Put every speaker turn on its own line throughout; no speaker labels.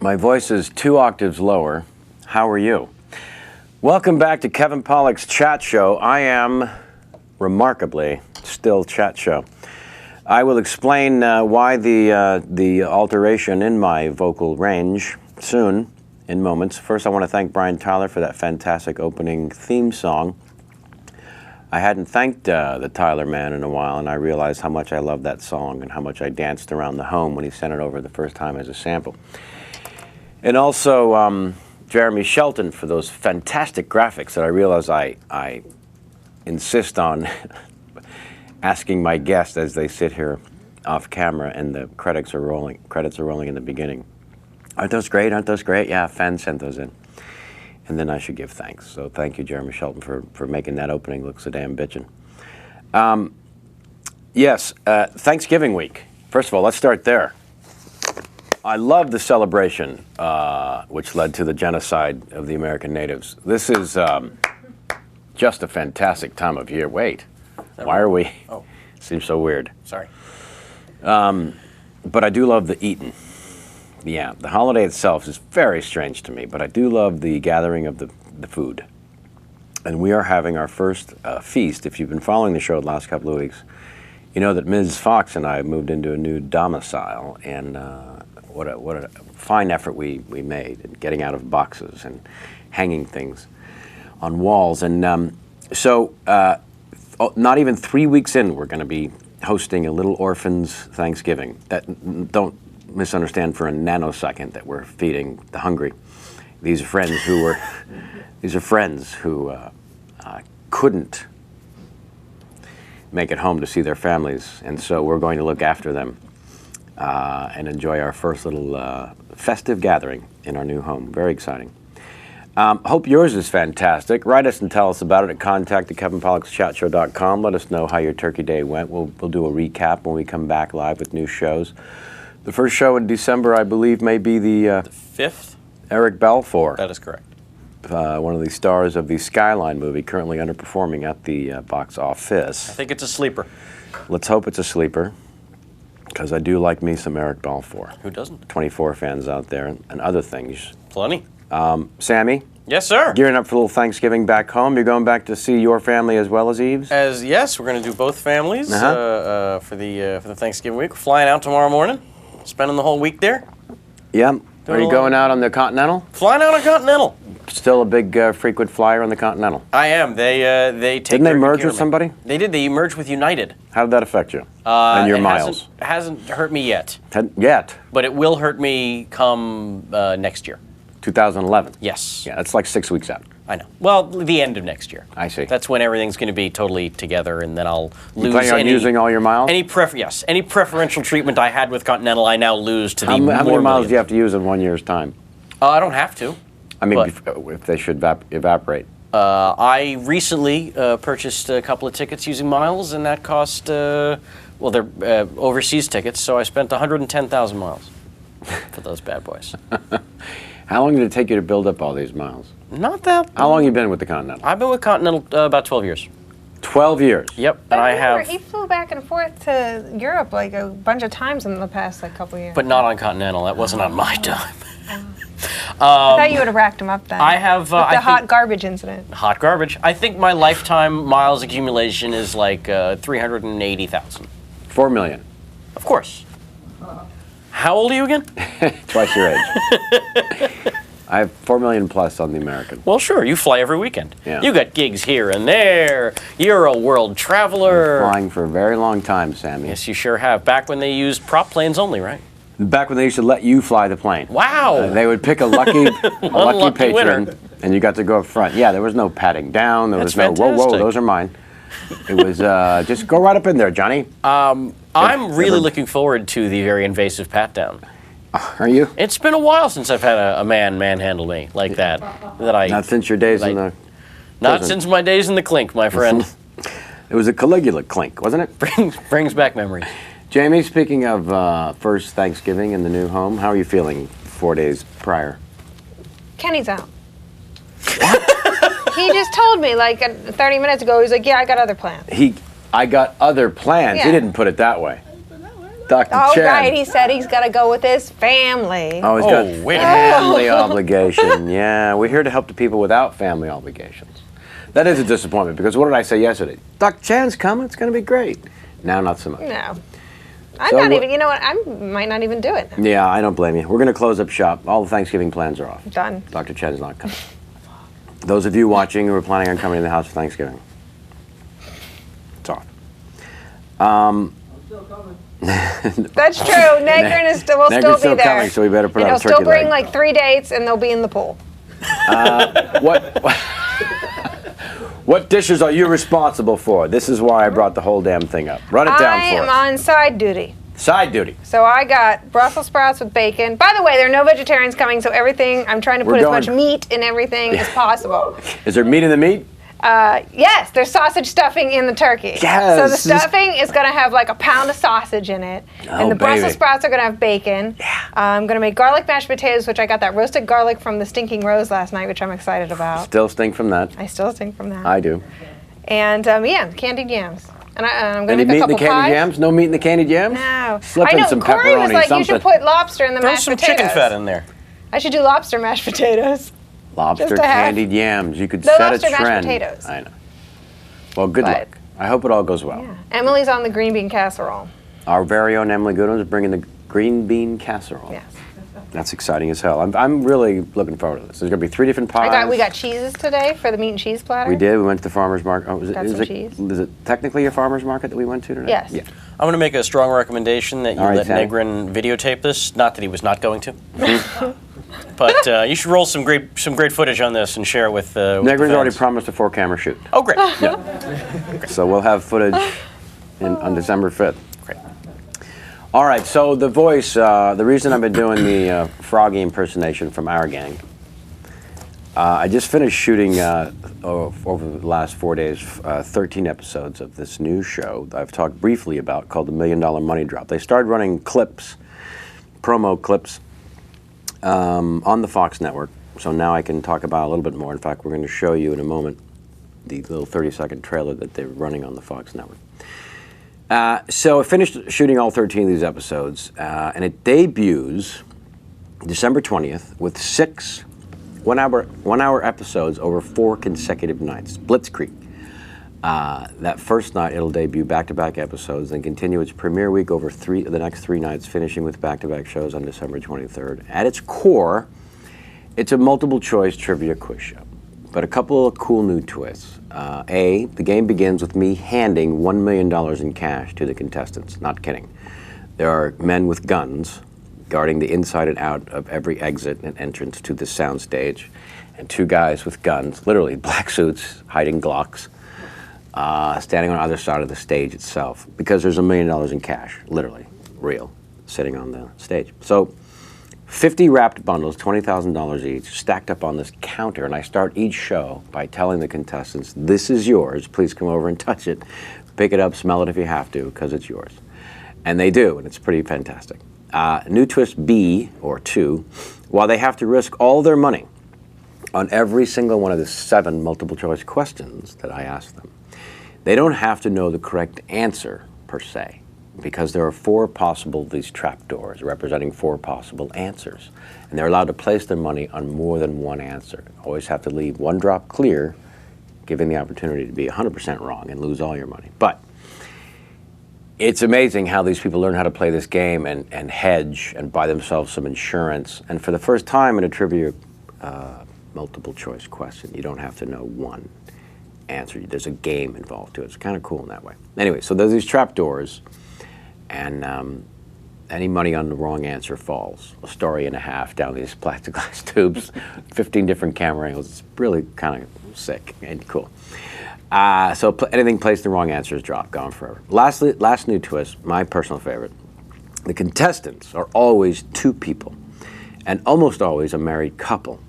My voice is 2 octaves lower. How are you? Welcome back to Kevin Pollak's Chat Show. I am, remarkably, still Chat Show. I will explain why the alteration in my vocal range soon, in moments. First, I want to thank Brian Tyler for that fantastic opening theme song. I hadn't thanked the Tyler man in a while, and I realized how much I loved that song and how much I danced around the home when he sent it over the first time as a sample. And also Jeremy Shelton for those fantastic graphics that I realize I insist on asking my guests as they sit here off camera and the credits are rolling in the beginning. Aren't those great? Aren't those great? Yeah, fans sent those in. And then I should give thanks. So thank you, Jeremy Shelton, for making that opening look so damn bitchin'. Yes, Thanksgiving week. First of all, let's start there. I love the celebration, which led to the genocide of the American natives. This is just a fantastic time of year. Wait, why are we? Oh, seems so weird.
Sorry.
But I do love the eating. Yeah, the holiday itself is very strange to me, but I do love the gathering of the food. And we are having our first feast. If you've been following the show the last couple of weeks, you know that Ms. Fox and I moved into a new domicile, and what a fine effort we made in getting out of boxes and hanging things on walls. And so not even 3 weeks in, we're going to be hosting a Little Orphans Thanksgiving. Don't misunderstand for a nanosecond that we're feeding the hungry. These are friends who couldn't make it home to see their families, and so we're going to look after them and enjoy our first little festive gathering in our new home. Very exciting. Hope yours is fantastic. Write us and tell us about it at contact@kevinpollakschatshow.com. Let us know how your Turkey Day went. We'll do a recap when we come back live with new shows. The first show in December, I believe, may be the
5th?
Eric Balfour.
That is correct.
One of the stars of the Skyline movie, currently underperforming at the box office.
I think it's a sleeper.
Let's hope it's a sleeper, because I do like me some Eric Balfour.
Who doesn't?
24 fans out there and other things.
Plenty.
Sammy?
Yes, sir.
Gearing up for a little Thanksgiving back home. You're going back to see your family as well as Eve's?
Yes, we're going to do both families for the Thanksgiving week. We're flying out tomorrow morning, spending the whole week there.
Yeah. Are you going out on the Continental?
Flying out on Continental.
Still a big frequent flyer on the Continental?
I am. They take.
Didn't they merge with somebody?
They did. They merged with United.
How did that affect you? And your miles?
Hasn't hurt me yet.
Yet?
But it will hurt me come next year.
2011?
Yes.
Yeah, that's like 6 weeks out.
I know. Well, the end of next year.
I see.
That's when everything's going to be totally together, and then I'll lose.
You planning on using all your miles?
Any preferential treatment I had with Continental, I now lose to the more
How many miles
millions.
do you have to use in 1 year's time?
I don't have to.
I mean, if they should evaporate.
I recently purchased a couple of tickets using miles, and that cost, well, they're overseas tickets, so I spent 110,000 miles for those bad boys.
How long did it take you to build up all these miles?
Not that.
How long have you been with the Continental?
I've been with Continental about 12 years.
12 years?
Yep,
But
and I
remember,
have.
he flew back and forth to Europe like a bunch of times in the past couple years.
But not on Continental. That wasn't on my time.
I thought you would have racked him up then.
I have.
With the hot garbage incident.
Hot garbage. I think my lifetime miles accumulation is like 380,000.
4 million.
Of course. How old are you again?
Twice your age. I have 4 million plus on the American.
Well, sure. You fly every weekend.
Yeah.
You got gigs here and there. You're a world traveler.
Flying for a very long time, Sammy.
Yes, you sure have. Back when they used prop planes only, right?
Back when they used to let you fly the plane.
Wow.
They would pick a lucky patron,
winner.
and you got to go up front. Yeah, there was no patting down. There was no, whoa,
fantastic.
those are mine. It was just go right up in there, Johnny.
I'm really looking forward to the very invasive pat down.
Are you?
It's been a while since I've had a man manhandle me like that.
Not since your days in the
Not
prison.
since my days in the clink, my friend.
It was a Caligula clink, wasn't it?
Brings back memories.
Jamie, speaking of first Thanksgiving in the new home, how are you feeling 4 days prior?
Kenny's out. He just told me like 30 minutes ago. He's like, "Yeah, I got other plans."
I got other plans.
Yeah.
He didn't put it that way. Dr.
Oh,
Chen.
right. He said he's got to go with his family.
Oh, he's
Oh,
got
wait a
family obligation. Yeah, we're here to help the people without family obligations. That is a disappointment because what did I say yesterday? Dr. Chan's coming. It's going to be great. Now, not so much.
No. I'm
So
not
what-
even, you know what? I might not even do it.
Yeah, I don't blame you. We're going to close up shop. All the Thanksgiving plans are off.
Done.
Dr. Chen's not coming. Those of you watching who are planning on coming to the house for Thanksgiving, it's off.
That's true. Negrin is will
Negrin's
still be
still
there.
coming, so we better put
and
out a
he'll still
turkey
bring
leg.
like 3 dates, and they'll be in the pool.
What dishes are you responsible for? This is why I brought the whole damn thing up. Run it down
I
for
am
us.
on side duty.
Side duty.
So I got Brussels sprouts with bacon. By the way, there are no vegetarians coming, so everything, I'm trying to
We're
put
going-
as much meat in everything as possible.
Is there meat in the meat?
Yes, there's sausage stuffing in the turkey.
Yes,
So the
this is-
stuffing is going to have like a pound of sausage in it.
Oh,
and the Brussels
baby.
sprouts are going to have bacon. Yeah. I'm going to make garlic mashed potatoes, which I got that roasted garlic from the Stinking Rose last night, which I'm excited about.
Still stink from that.
I still stink from that.
I do.
And yeah, candied yams. And I'm going
Any
to make
meat
a
in the
couple
candied
pies.
yams? No meat in the candied yams?
No.
Slip
I
in
know,
some
Corey was
pepperoni,
like,
something.
you should put lobster in the
Throw
mashed
some
potatoes.
chicken fat in there.
I should do lobster mashed potatoes.
Lobster
just to have-
candied yams. You could
No,
set a
lobster mashed
trend.
potatoes.
I know. Well, good
But-
luck. I hope it all goes well.
Yeah. Emily's on the green bean casserole.
Our very own Emily Goodwin is bringing the green bean casserole.
Yes.
That's exciting as hell. I'm really looking forward to this. There's going to be 3 different pies.
We got cheeses today for the meat and cheese platter.
We did. We went to the farmer's market. Oh, was it,
Got
is
some
it,
cheese.
is it technically a farmer's market that we went to today?
Yes.
Yeah.
I'm going to make a strong recommendation that you
All right,
let
Sam.
Negrin videotape this. Not that he was not going to. But you should roll some great footage on this and share it with the
Negrin's already
fans.
promised a 4-camera shoot.
Oh, great.
So we'll have footage on December 5th.
Great.
All right, so the voice, the reason I've been doing the Froggy impersonation from our gang, I just finished shooting over the last 4 days 13 episodes of this new show I've talked briefly about called The $1 Million Money Drop. They started running clips, promo clips, on the Fox network, so now I can talk about it a little bit more. In fact, we're going to show you in a moment the little 30-second trailer that they're running on the Fox network. So I finished shooting all 13 of these episodes, and it debuts December 20th with 6 one-hour episodes over 4 consecutive nights, Blitzkrieg. That first night, it'll debut back-to-back episodes and continue its premiere week over the next 3 nights, finishing with back-to-back shows on December 23rd. At its core, it's a multiple-choice trivia quiz show, but a couple of cool new twists. The game begins with me handing $1 million in cash to the contestants. Not kidding. There are men with guns guarding the inside and out of every exit and entrance to this soundstage, and 2 guys with guns, literally black suits, hiding Glocks, standing on either side of the stage itself, because there's $1 million in cash, literally, real, sitting on the stage. So 50 wrapped bundles, $20,000 each, stacked up on this counter, and I start each show by telling the contestants, this is yours, please come over and touch it, pick it up, smell it if you have to, because it's yours. And they do, and it's pretty fantastic. New twist B, or 2, while they have to risk all their money on every single one of the 7 multiple choice questions that I ask them, they don't have to know the correct answer, per se, because there are 4 possible, these trapdoors representing 4 possible answers. And they're allowed to place their money on more than one answer. Always have to leave one drop clear, giving the opportunity to be 100% wrong and lose all your money. But it's amazing how these people learn how to play this game and hedge and buy themselves some insurance. And for the first time in a trivia multiple choice question, you don't have to know one answer. There's a game involved too. It's kind of cool in that way. Anyway, so there's these trapdoors, and any money on the wrong answer falls. A story and a half down these plexiglass tubes, 15 different camera angles. It's really kind of sick and cool. So anything placed the wrong answer is dropped, gone forever. Last new twist, my personal favorite. The contestants are always 2 people, and almost always a married couple.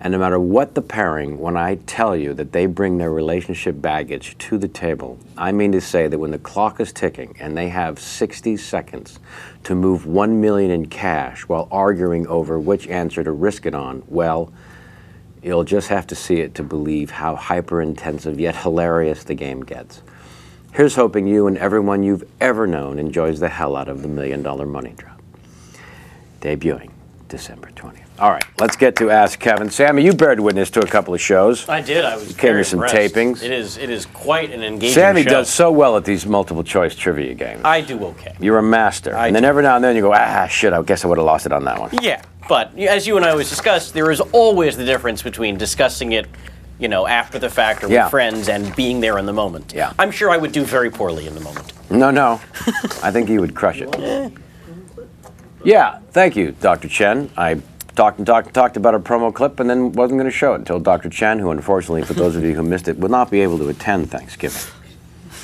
And no matter what the pairing, when I tell you that they bring their relationship baggage to the table, I mean to say that when the clock is ticking and they have 60 seconds to move $1 million in cash while arguing over which answer to risk it on, well, you'll just have to see it to believe how hyper-intensive yet hilarious the game gets. Here's hoping you and everyone you've ever known enjoys the hell out of the $1 Million Money Drop. Debuting December 20th. All right, let's get to Ask Kevin. Sammy, you bared witness to a couple of shows.
I did. I was
Came
very
to some
impressed.
tapings.
It is quite an engaging
Sammy
show.
does so well at these multiple choice trivia games.
I do okay.
You're a master. And then every now and then you go, shit, I guess I would have lost it on that one.
Yeah, but as you and I always discussed, there is always the difference between discussing it, after the fact or with friends and being there in the moment.
Yeah.
I'm sure I would do very poorly in the moment.
No. I think you would crush it. Yeah, thank you, Dr. Chen. I talked about a promo clip and then wasn't going to show it until Dr. Chen, who unfortunately, for those of you who missed it, will not be able to attend Thanksgiving.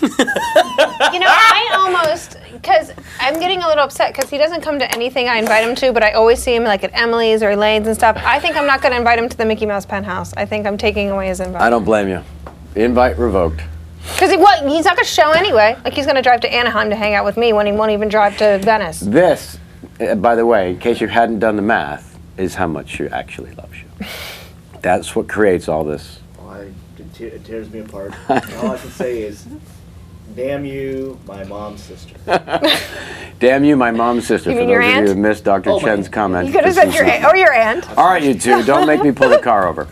I almost, because I'm getting a little upset because he doesn't come to anything I invite him to, but I always see him like at Emily's or Elaine's and stuff. I think I'm not going to invite him to the Mickey Mouse Penthouse. I think I'm taking away his invite.
I don't blame you. Invite revoked.
Because he's not going to show anyway. Like, he's going to drive to Anaheim to hang out with me when he won't even drive to Venice.
This, by the way, in case you hadn't done the math, is how much she actually loves you. That's what creates all this.
Well, it tears me apart. All I can say is, damn you, my mom's sister.
Damn you, my mom's sister.
You mean
for
your
those of
aunt?
you who missed Dr. Chen's comment.
You could have said your aunt. Or your aunt.
All right, you two, don't make me pull the car over.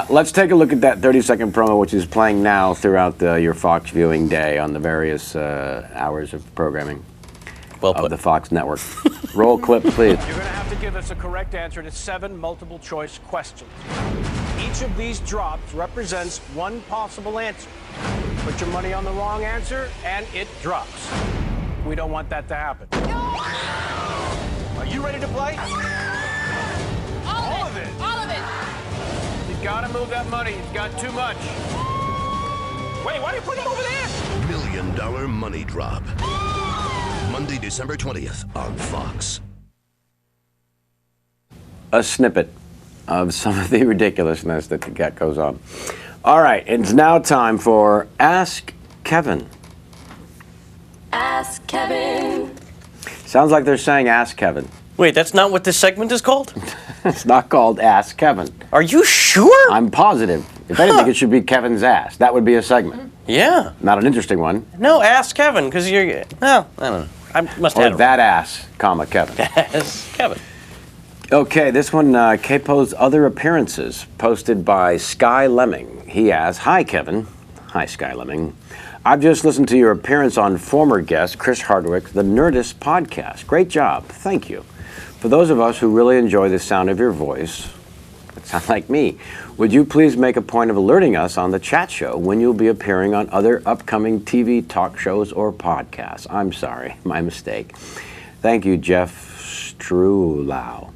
Let's take a look at that 30-second promo, which is playing now throughout your Fox viewing day on the various hours of programming of the Fox network. Roll clip, please.
You're going to have to give us a correct answer to 7 multiple-choice questions. Each of these drops represents one possible answer. Put your money on the wrong answer, and it drops. We don't want that to happen. Are you ready to play? All of it.
All of it.
You gotta move that money. You've got too much. Wait, why are you putting them over there?
$1 Million Money Drop. Monday, December 20th on Fox.
A snippet of some of the ridiculousness that goes on. All right, it's now time for Ask Kevin.
Ask Kevin.
Sounds like they're saying Ask Kevin.
Wait, that's not what this segment is called?
It's not called Ask Kevin.
Are you sure?
I'm positive. If anything, it should be Kevin's Ass. That would be a segment.
Yeah.
Not an interesting one.
No, ask Kevin, because well, I don't know. I must
Or
have
that ass, comma, Kevin.
Ask Kevin.
Okay, this one, Capo's other appearances, posted by Sky Lemming. He asks, "Hi, Kevin." Hi, Sky Lemming. "I've just listened to your appearance on former guest Chris Hardwick, the Nerdist podcast. Great job. Thank you. For those of us who really enjoy the sound of your voice," that sounds like me, "would you please make a point of alerting us on the chat show when you'll be appearing on other upcoming TV talk shows or podcasts? I'm sorry, my mistake. Thank you, Jeff Strulau."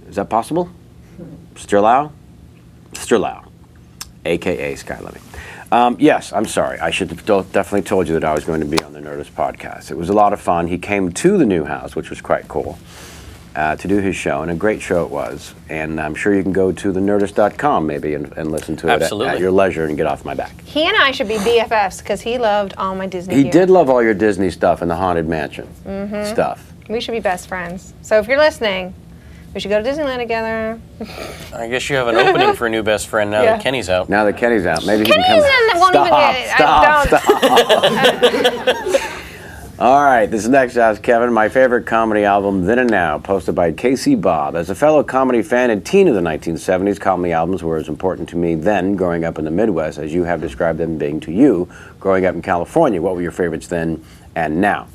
Is that possible? Strulau? Strulau, a.k.a. Sky Lemming. Yes, I'm sorry. I should have definitely told you that I was going to be on the Nerdist podcast. It was a lot of fun. He came to the new house, which was quite cool, to do his show, and a great show it was. And I'm sure you can go to thenerdist.com maybe and listen to it at your leisure and get off my back.
He and I should be BFFs because he loved all my Disney
He
gear.
did love all your Disney stuff and the Haunted Mansion stuff.
We should be best friends. So if you're listening, we should go to Disneyland together.
I guess you have an opening for a new best friend now that Kenny's out.
Now that Kenny's out, maybe
Kenny's
he can come.
won't even get it.
Stop. All right, this is next Ask Kevin. My favorite comedy album, Then and Now, posted by Casey Bob. As a fellow comedy fan and teen of the 1970s, comedy albums were as important to me then, growing up in the Midwest, as you have described them being to you, growing up in California. What were your favorites then and now?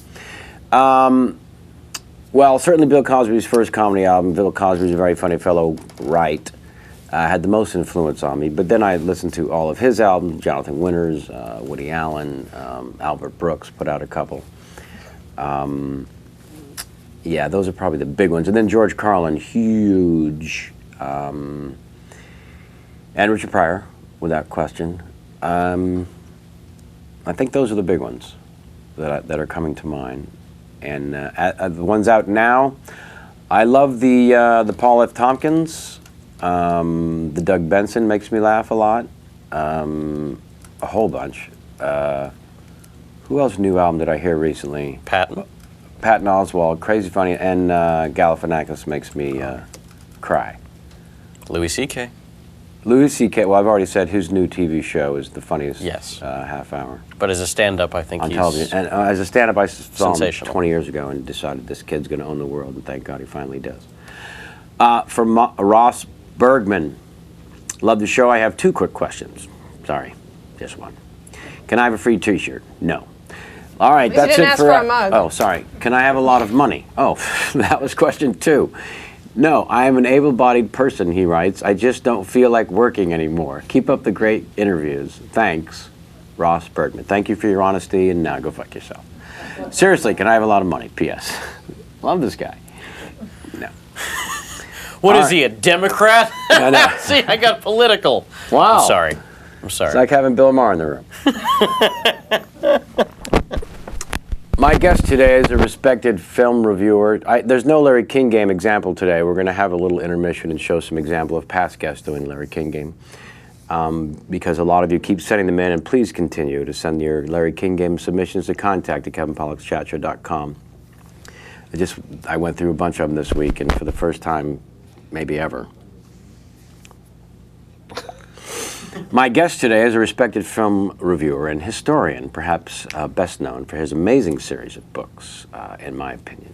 Well, certainly Bill Cosby's first comedy album. Bill Cosby's a very funny fellow, right? Had the most influence on me. But then I listened to all of his albums, Jonathan Winters, Woody Allen, Albert Brooks put out a couple. Yeah, those are probably the big ones. And then George Carlin, huge. And Richard Pryor, without question. I think those are the big ones that are coming to mind. And the ones out now, I love the Paul F. Tompkins. The Doug Benson makes me laugh a lot. A whole bunch. Who else new album did I hear recently?
Patton
Oswalt, crazy funny, and Galifianakis makes me cry.
Louis C.K.
Louis C.K. Well, I've already said his new TV show is the funniest
Yes.
half hour
But as a stand-up, I think
on
he's
television. And as a stand-up, I saw him
sensational.
20 years ago and decided this kid's going to own the world, and thank God he finally does. From Ross Bergman, love the show. I have 2 quick questions. Sorry, just one. Can I have a free T-shirt? No. All right,
You
that's
didn't
it
ask
for.
for a mug.
Oh, sorry. Can I have a lot of money? Oh, that was question 2. No, I am an able-bodied person, he writes. I just don't feel like working anymore. Keep up the great interviews. Thanks, Ross Bergman. Thank you for your honesty, and now go fuck yourself. Seriously, can I have a lot of money? P.S. Love this guy. No.
What
All
is
right.
he, a Democrat?
I know.
See, I got political.
Wow.
I'm sorry.
It's like having Bill Maher in the room. My guest today is a respected film reviewer. There's no Larry King Game example today. We're going to have a little intermission and show some example of past guests doing Larry King Game. Because a lot of you keep sending them in, and please continue to send your Larry King Game submissions to contact@kevinpollexchatshow.com. I went through a bunch of them this week, and for the first time, maybe ever. My guest today is a respected film reviewer and historian, perhaps best known for his amazing series of books, in my opinion.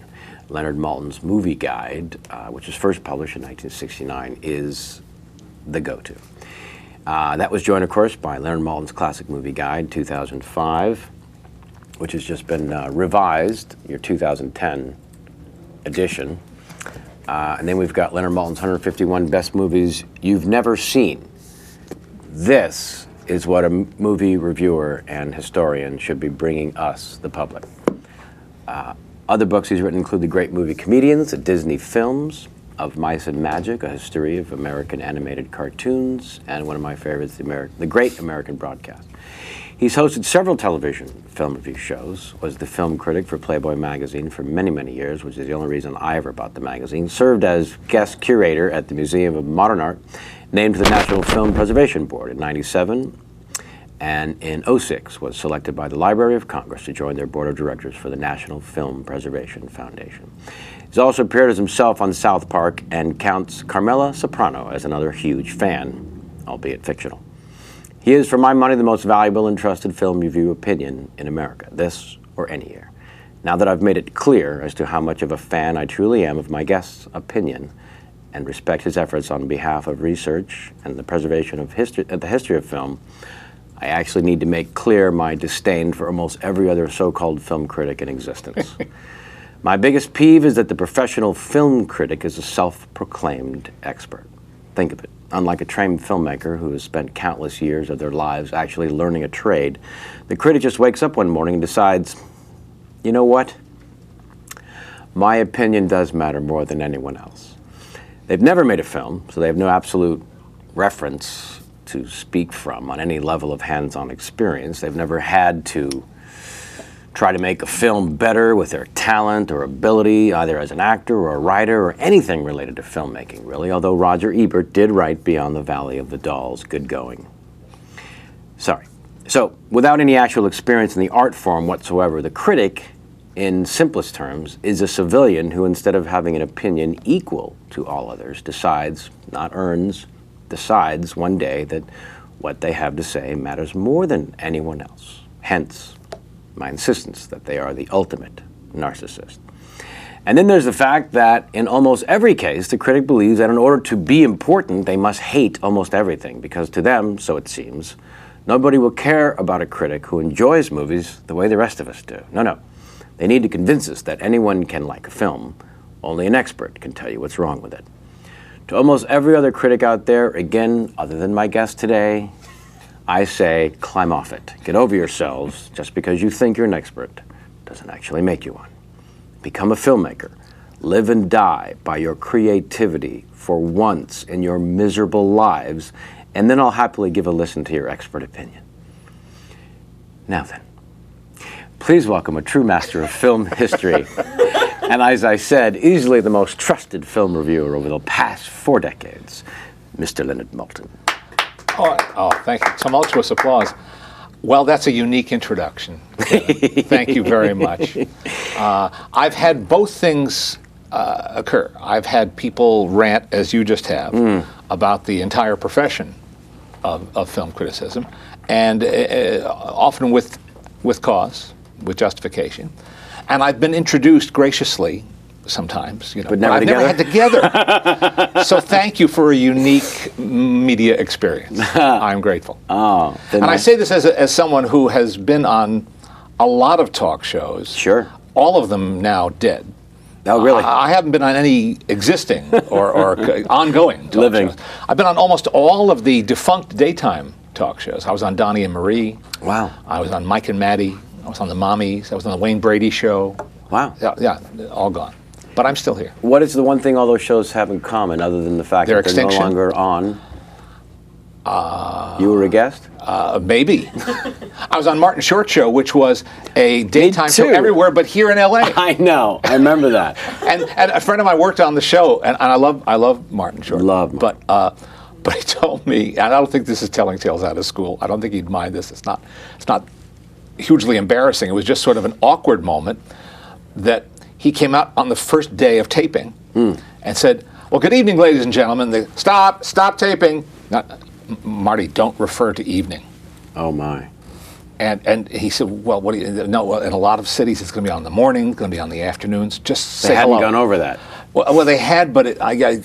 Leonard Maltin's Movie Guide, which was first published in 1969, is the go-to. That was joined, of course, by Leonard Maltin's Classic Movie Guide, 2005, which has just been revised, your 2010 edition. And then we've got Leonard Maltin's 151 Best Movies You've Never Seen. This is what a movie reviewer and historian should be bringing us, the public. Other books he's written include The Great Movie Comedians at Disney Films, Of Mice and Magic, A History of American Animated Cartoons, and one of my favorites, The Great American Broadcast. He's hosted several television film review shows, was the film critic for Playboy magazine for many, many years, which is the only reason I ever bought the magazine, served as guest curator at the Museum of Modern Art, named to the National Film Preservation Board in '97, and in '06 was selected by the Library of Congress to join their board of directors for the National Film Preservation Foundation. He's also appeared as himself on South Park and counts Carmela Soprano as another huge fan, albeit fictional. He is, for my money, the most valuable and trusted film review opinion in America, this or any year. Now that I've made it clear as to how much of a fan I truly am of my guest's opinion, and respect his efforts on behalf of research and the preservation of the history of film, I actually need to make clear my disdain for almost every other so-called film critic in existence. My biggest peeve is that the professional film critic is a self-proclaimed expert. Think of it. Unlike a trained filmmaker who has spent countless years of their lives actually learning a trade, the critic just wakes up one morning and decides, you know what? My opinion does matter more than anyone else. They've never made a film, so they have no absolute reference to speak from on any level of hands-on experience. They've never had to try to make a film better with their talent or ability, either as an actor or a writer or anything related to filmmaking, really, although Roger Ebert did write Beyond the Valley of the Dolls, good going. Sorry. So, without any actual experience in the art form whatsoever, the critic, in simplest terms, is a civilian who, instead of having an opinion equal to all others, decides, not earns, decides one day that what they have to say matters more than anyone else. Hence, my insistence that they are the ultimate narcissist. And then there's the fact that in almost every case, the critic believes that in order to be important, they must hate almost everything, because to them, so it seems, nobody will care about a critic who enjoys movies the way the rest of us do. No. They need to convince us that anyone can like a film. Only an expert can tell you what's wrong with it. To almost every other critic out there, again, other than my guest today, I say, climb off it. Get over yourselves. Just because you think you're an expert doesn't actually make you one. Become a filmmaker. Live and die by your creativity for once in your miserable lives, and then I'll happily give a listen to your expert opinion. Now then, please welcome a true master of film history, and as I said, easily the most trusted film reviewer over the past 4 decades, Mr. Leonard Maltin.
Oh, thank you. Tumultuous applause. Well, that's a unique introduction. Thank you very much. I've had both things occur. I've had people rant, as you just have, about the entire profession. of film criticism, and often with cause, with justification. And I've been introduced graciously sometimes,
but never
I've never had together. So thank you for a unique media experience. I'm grateful.
Oh,
and I say this as someone who has been on a lot of talk shows.
Sure.
All of them now dead.
Oh, really?
I haven't been on any existing or ongoing talk
Living.
shows. I've been on almost all of the defunct daytime talk shows. I was on Donnie and Marie.
Wow.
I was on Mike and Maddie. I was on the Mommies. I was on the Wayne Brady Show.
Wow.
Yeah, all gone. But I'm still here.
What is the one thing all those shows have in common, other than the fact
Their
that they're
extinction?
no longer on? You were a guest?
Maybe. I was on Martin Short Show, which was a daytime show
too.
everywhere but here in L.A.
I know. I remember that.
and a friend of mine worked on the show, and I love Martin Short.
Love Martin.
But he told me, and I don't think this is telling tales out of school. I don't think he'd mind this. It's not hugely embarrassing. It was just sort of an awkward moment that he came out on the first day of taping and said, "Well, good evening, ladies and gentlemen." They stop taping. Marty, don't refer to evening.
Oh my.
And he said, "Well, what do you know? Well, in a lot of cities, it's going to be on the morning, it's going to be on the afternoons. Just say
They hadn't
hello."
gone over that.
Well, they had, but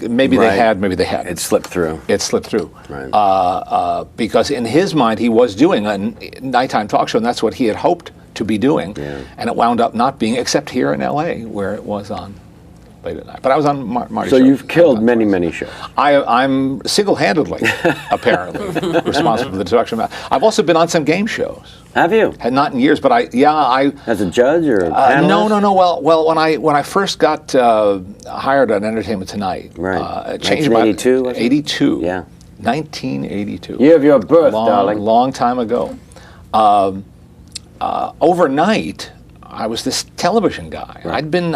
maybe
Right.
they had, maybe they hadn't.
It slipped through.
It slipped through.
Right.
Because in his mind, he was doing a nighttime talk show, and that's what he had hoped to be doing.
Yeah.
And it wound up not being, except here in L.A., where it was on late at night. But I was on Marty's
So
show.
you've killed many shows.
I'm single-handedly, apparently, responsible for the destruction. I've also been on some game shows.
Have you?
Had not in years, but I
As a judge or a panelist?
no. Well, when I first got hired on Entertainment Tonight,
Right.
it changed
1982, was it?
82.
Yeah.
1982.
Year of your birth, darling.
Long time ago. Overnight, I was this television guy.
Right.
I'd been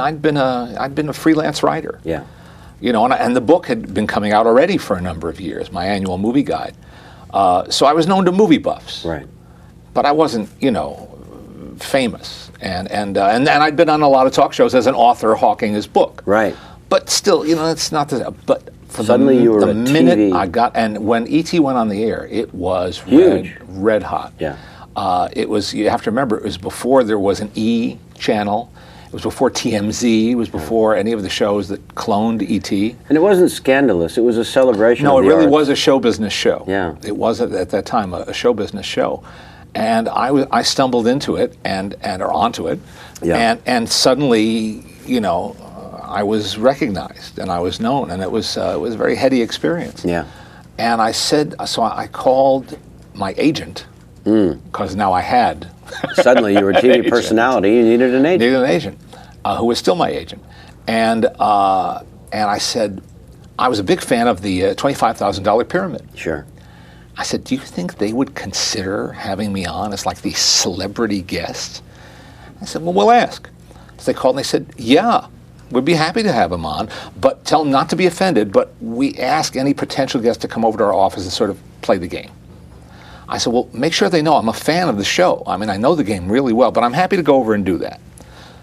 a freelance writer.
Yeah.
You know, and the book had been coming out already for a number of years, my annual movie guide. So I was known to movie buffs.
Right.
But I wasn't, famous. And I'd been on a lot of talk shows as an author hawking his book.
Right.
But still, it's not the. But for
Suddenly you were
the
a
minute
TV.
I got, and when E.T. went on the air, it was
Huge.
red hot.
Yeah.
It was. You have to remember, it was before there was an E channel. It was before TMZ. It was before any of the shows that cloned E.T.
And it wasn't scandalous. It was a celebration
No,
of
it
the
really
arts.
was a show business show.
Yeah.
It was at that time a show business show, and I stumbled into it or onto it,
Yeah.
and suddenly I was recognized and I was known, and it was a very heady experience.
Yeah.
And I called my agent because now I had
Suddenly you were a TV
Agent.
personality. You needed an agent.
needed an agent who was still my agent, and I said I was a big fan of the $25,000 pyramid.
Sure.
I said, do you think they would consider having me on as like the celebrity guest? I said, well, we'll ask. So they called and they said, yeah, we'd be happy to have him on, but tell him not to be offended, but we ask any potential guest to come over to our office and sort of play the game. I said, well, make sure they know I'm a fan of the show. I mean, I know the game really well, but I'm happy to go over and do that.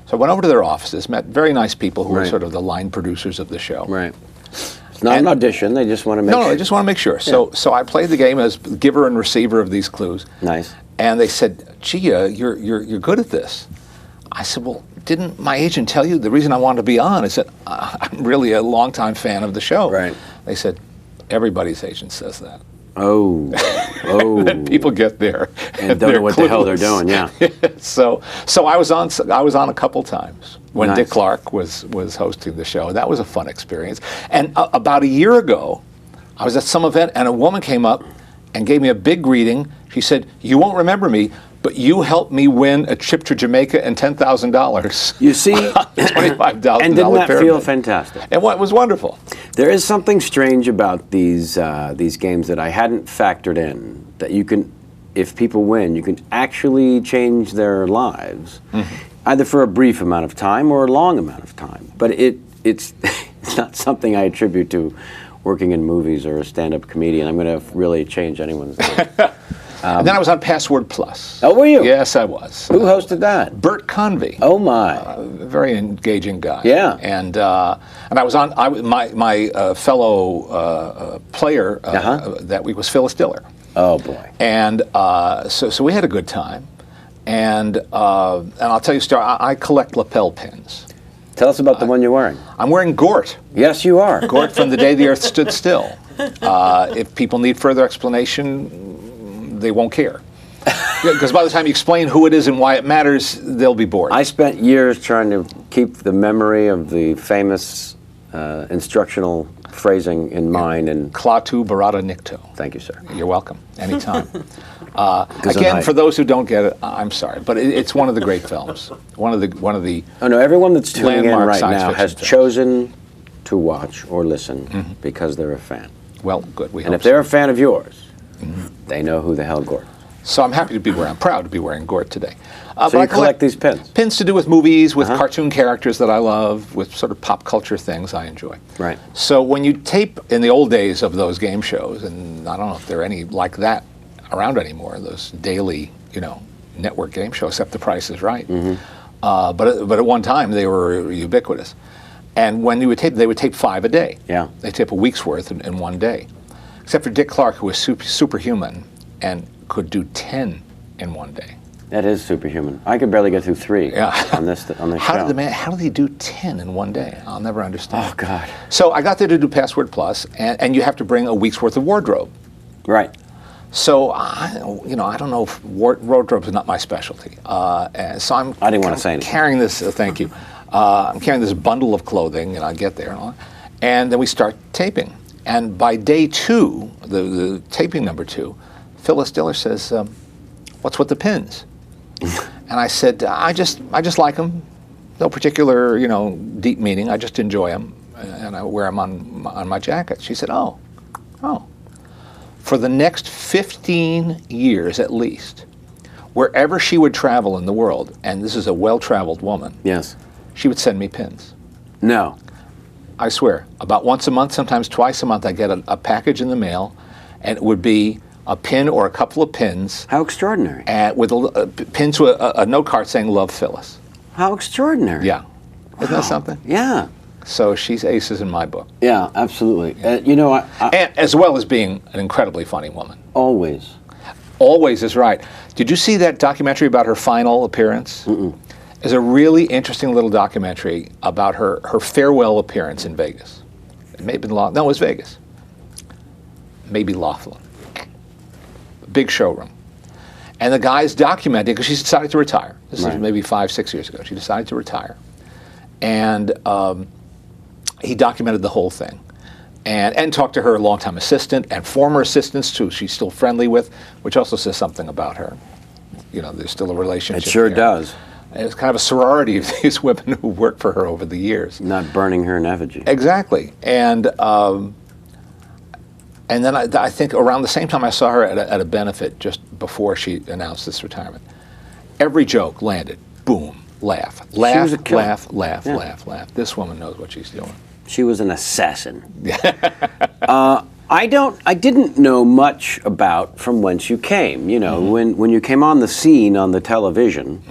So I went over to their offices, met very nice people who were
Right.
sort of the line producers of the show.
Right. It's not an audition. They just want to make
No,
sure.
I just want to make sure. So I played the game as giver and receiver of these clues.
Nice.
And they said, gee, you're good at this. I said, well, didn't my agent tell you the reason I wanted to be on is that I'm really a longtime fan of the show.
Right.
They said, everybody's agent says that.
Oh. Oh.
And people get there
And don't know what the hell they're doing, yeah.
So I was on a couple times when
Nice.
Dick Clark was hosting the show. That was a fun experience. And about a year ago, I was at some event and a woman came up and gave me a big greeting. She said, you won't remember me, but you helped me win a trip to Jamaica and $10,000.
You see,
$25,000
and didn't that feel
pyramid.
fantastic?
And it was wonderful.
There is something strange about these games that I hadn't factored in. That you can, if people win, you can actually change their lives, either for a brief amount of time or a long amount of time. But it's it's not something I attribute to working in movies or a stand-up comedian. I'm going to really change anyone's life.
And then I was on Password Plus.
Oh, were you?
Yes, I was.
Who hosted that?
Bert Convey.
Oh my!
A very engaging guy.
Yeah.
And I was on. My fellow player that week was Phyllis Diller.
Oh boy.
And so we had a good time. And I'll tell you a story. I collect lapel pins.
Tell us about the one you're wearing.
I'm wearing Gort.
Yes, you are.
Gort from the day the Earth stood still. If people need further explanation, they won't care. Because by the time you explain who it is and why it matters, they'll be bored.
I spent years trying to keep the memory of the famous instructional phrasing in mind. And
Klaatu Barada Nikto.
thank you, sir.
You're welcome. Anytime. Again, for those who don't get it, I'm sorry, but it's one of the great films. One of the.
Oh no! Everyone that's tuning in
landmark
right
science
now
fiction
has
films.
chosen to watch or listen because they're a fan.
Well, good. We
And
hope
if they're
so.
a fan of yours, they know who the hell Gort.
So I'm happy to be wearing. I'm proud to be wearing Gort today.
So you collect these pins.
Pins to do with movies, with cartoon characters that I love, with sort of pop culture things I enjoy.
Right.
So when you tape in the old days of those game shows, and I don't know if there are any like that around anymore, those daily, network game shows, except The Price is Right. But at one time they were ubiquitous. And when you would tape, they would tape 5 a day.
Yeah.
They tape a week's worth in one day. Except for Dick Clark, who was superhuman and could do 10 in one day.
That is superhuman. I could barely get through 3 on this
How
show.
did he do 10 in one day? I'll never understand.
Oh God.
So I got there to do Password Plus, and you have to bring a week's worth of wardrobe.
Right.
So I don't know if wardrobe is not my specialty. And so
I didn't want to say anything.
Carrying this. Thank you. I'm carrying this bundle of clothing, and I get there, and then we start taping. And by day 2, the taping number 2, Phyllis Diller says, "What's with the pins?" And I said, "I just like them. No particular, deep meaning. I just enjoy them, and I wear them on my jacket." She said, "Oh." For the next 15 years at least, wherever she would travel in the world, and this is a well-traveled woman,
Yes.
she would send me pins.
No.
I swear, about once a month, sometimes twice a month, I get a package in the mail, and it would be a pin or a couple of pins,
How extraordinary.
with pins to a note card saying "Love Phyllis."
How extraordinary.
Yeah, isn't that something?
Yeah.
So she's aces in my book,
Yeah. Absolutely. I
and as well as being an incredibly funny woman.
always.
Always is right. Did you see that documentary about her final appearance? It's a really interesting little documentary about her farewell appearance in Vegas. It may have been it was Vegas. Maybe Laughlin. Big showroom. And the guy's documenting, because she's decided to retire. This is maybe 5-6 years ago. She decided to retire. And he documented the whole thing. And talked to her longtime assistant and former assistants, too, she's still friendly with, which also says something about her. There's still a relationship.
It sure
there.
does.
And it's kind of a sorority of these women who worked for her over the years.
Not burning her in effigy.
Exactly. And then I think around the same time I saw her at a benefit just before she announced this retirement. Every joke landed. Boom. Laugh. Laugh,
was a killer.
laugh.
Yeah.
This woman knows what she's doing.
She was an assassin. I didn't know much about from whence you came. When you came on the scene on the television,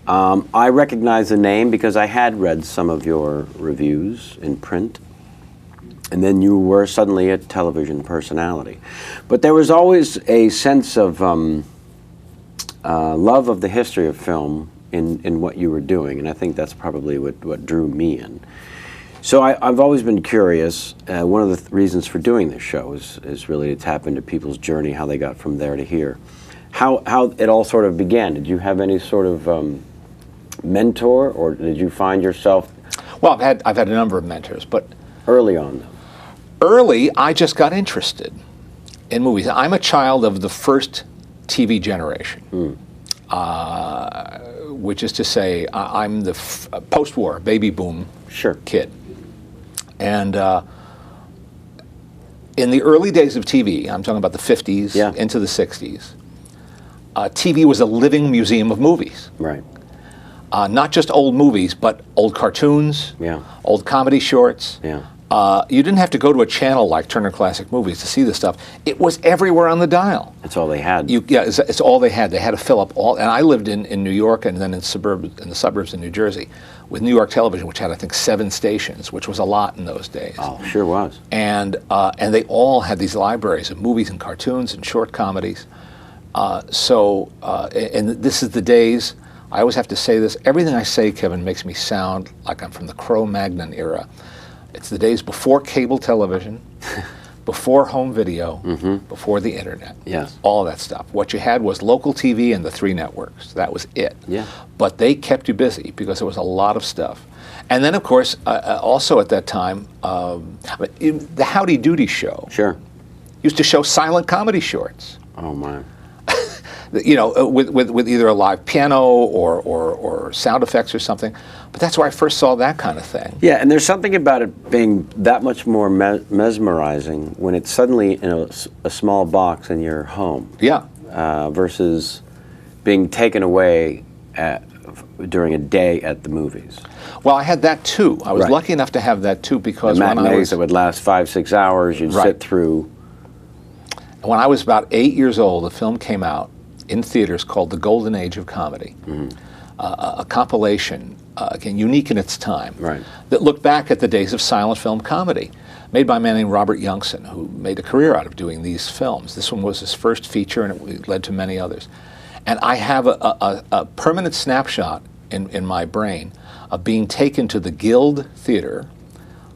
I recognized the name because I had read some of your reviews in print. And then you were suddenly a television personality. But there was always a sense of love of the history of film in what you were doing, and I think that's probably what drew me in. So I've always been curious. One of the reasons for doing this show is really to tap into people's journey, how they got from there to here. How it all sort of began. Did you have any sort of mentor, or did you find yourself...
Well, I've had a number of mentors, but...
Early on, though.
Early, I just got interested in movies. I'm a child of the first TV generation, which is to say, I'm the post-war baby boom kid. And in the early days of TV, I'm talking about the 50s into the 60s, TV was a living museum of movies.
Right.
Not just old movies, but old cartoons, old comedy shorts, You didn't have to go to a channel like Turner Classic Movies to see this stuff. It was everywhere on the dial.
That's all they had.
It's all they had. They had to fill up all. And I lived in New York and then in the suburbs in New Jersey with New York Television, which had, I think, 7 stations, which was a lot in those days.
Oh, sure was.
And they all had these libraries of movies and cartoons and short comedies. And this is the days, I always have to say this, everything I say, Kevin, makes me sound like I'm from the Cro-Magnon era. It's the days before cable television, before home video, before the internet.
Yes.
All that stuff. What you had was local TV and the 3 networks. That was it.
Yeah.
But they kept you busy because there was a lot of stuff. And then, of course, also at that time, the Howdy Doody show
Sure.
used to show silent comedy shorts.
Oh, my.
With either a live piano or sound effects or something. But that's where I first saw that kind of thing.
Yeah, and there's something about it being that much more mesmerizing when it's suddenly in a small box in your home.
Yeah.
Versus being taken away during a day at the movies.
Well, I had that too. I was
Right.
lucky enough to have that too because
The
when I
matinees
was
that would last 5-6 hours, you'd
Right.
sit through.
when I was about 8 years old, a film came out in theaters called The Golden Age of Comedy, a compilation, again, unique in its time,
Right.
that looked back at the days of silent film comedy, made by a man named Robert Youngson, who made a career out of doing these films. This one was his first feature, and it led to many others. And I have a permanent snapshot in my brain of being taken to the Guild Theater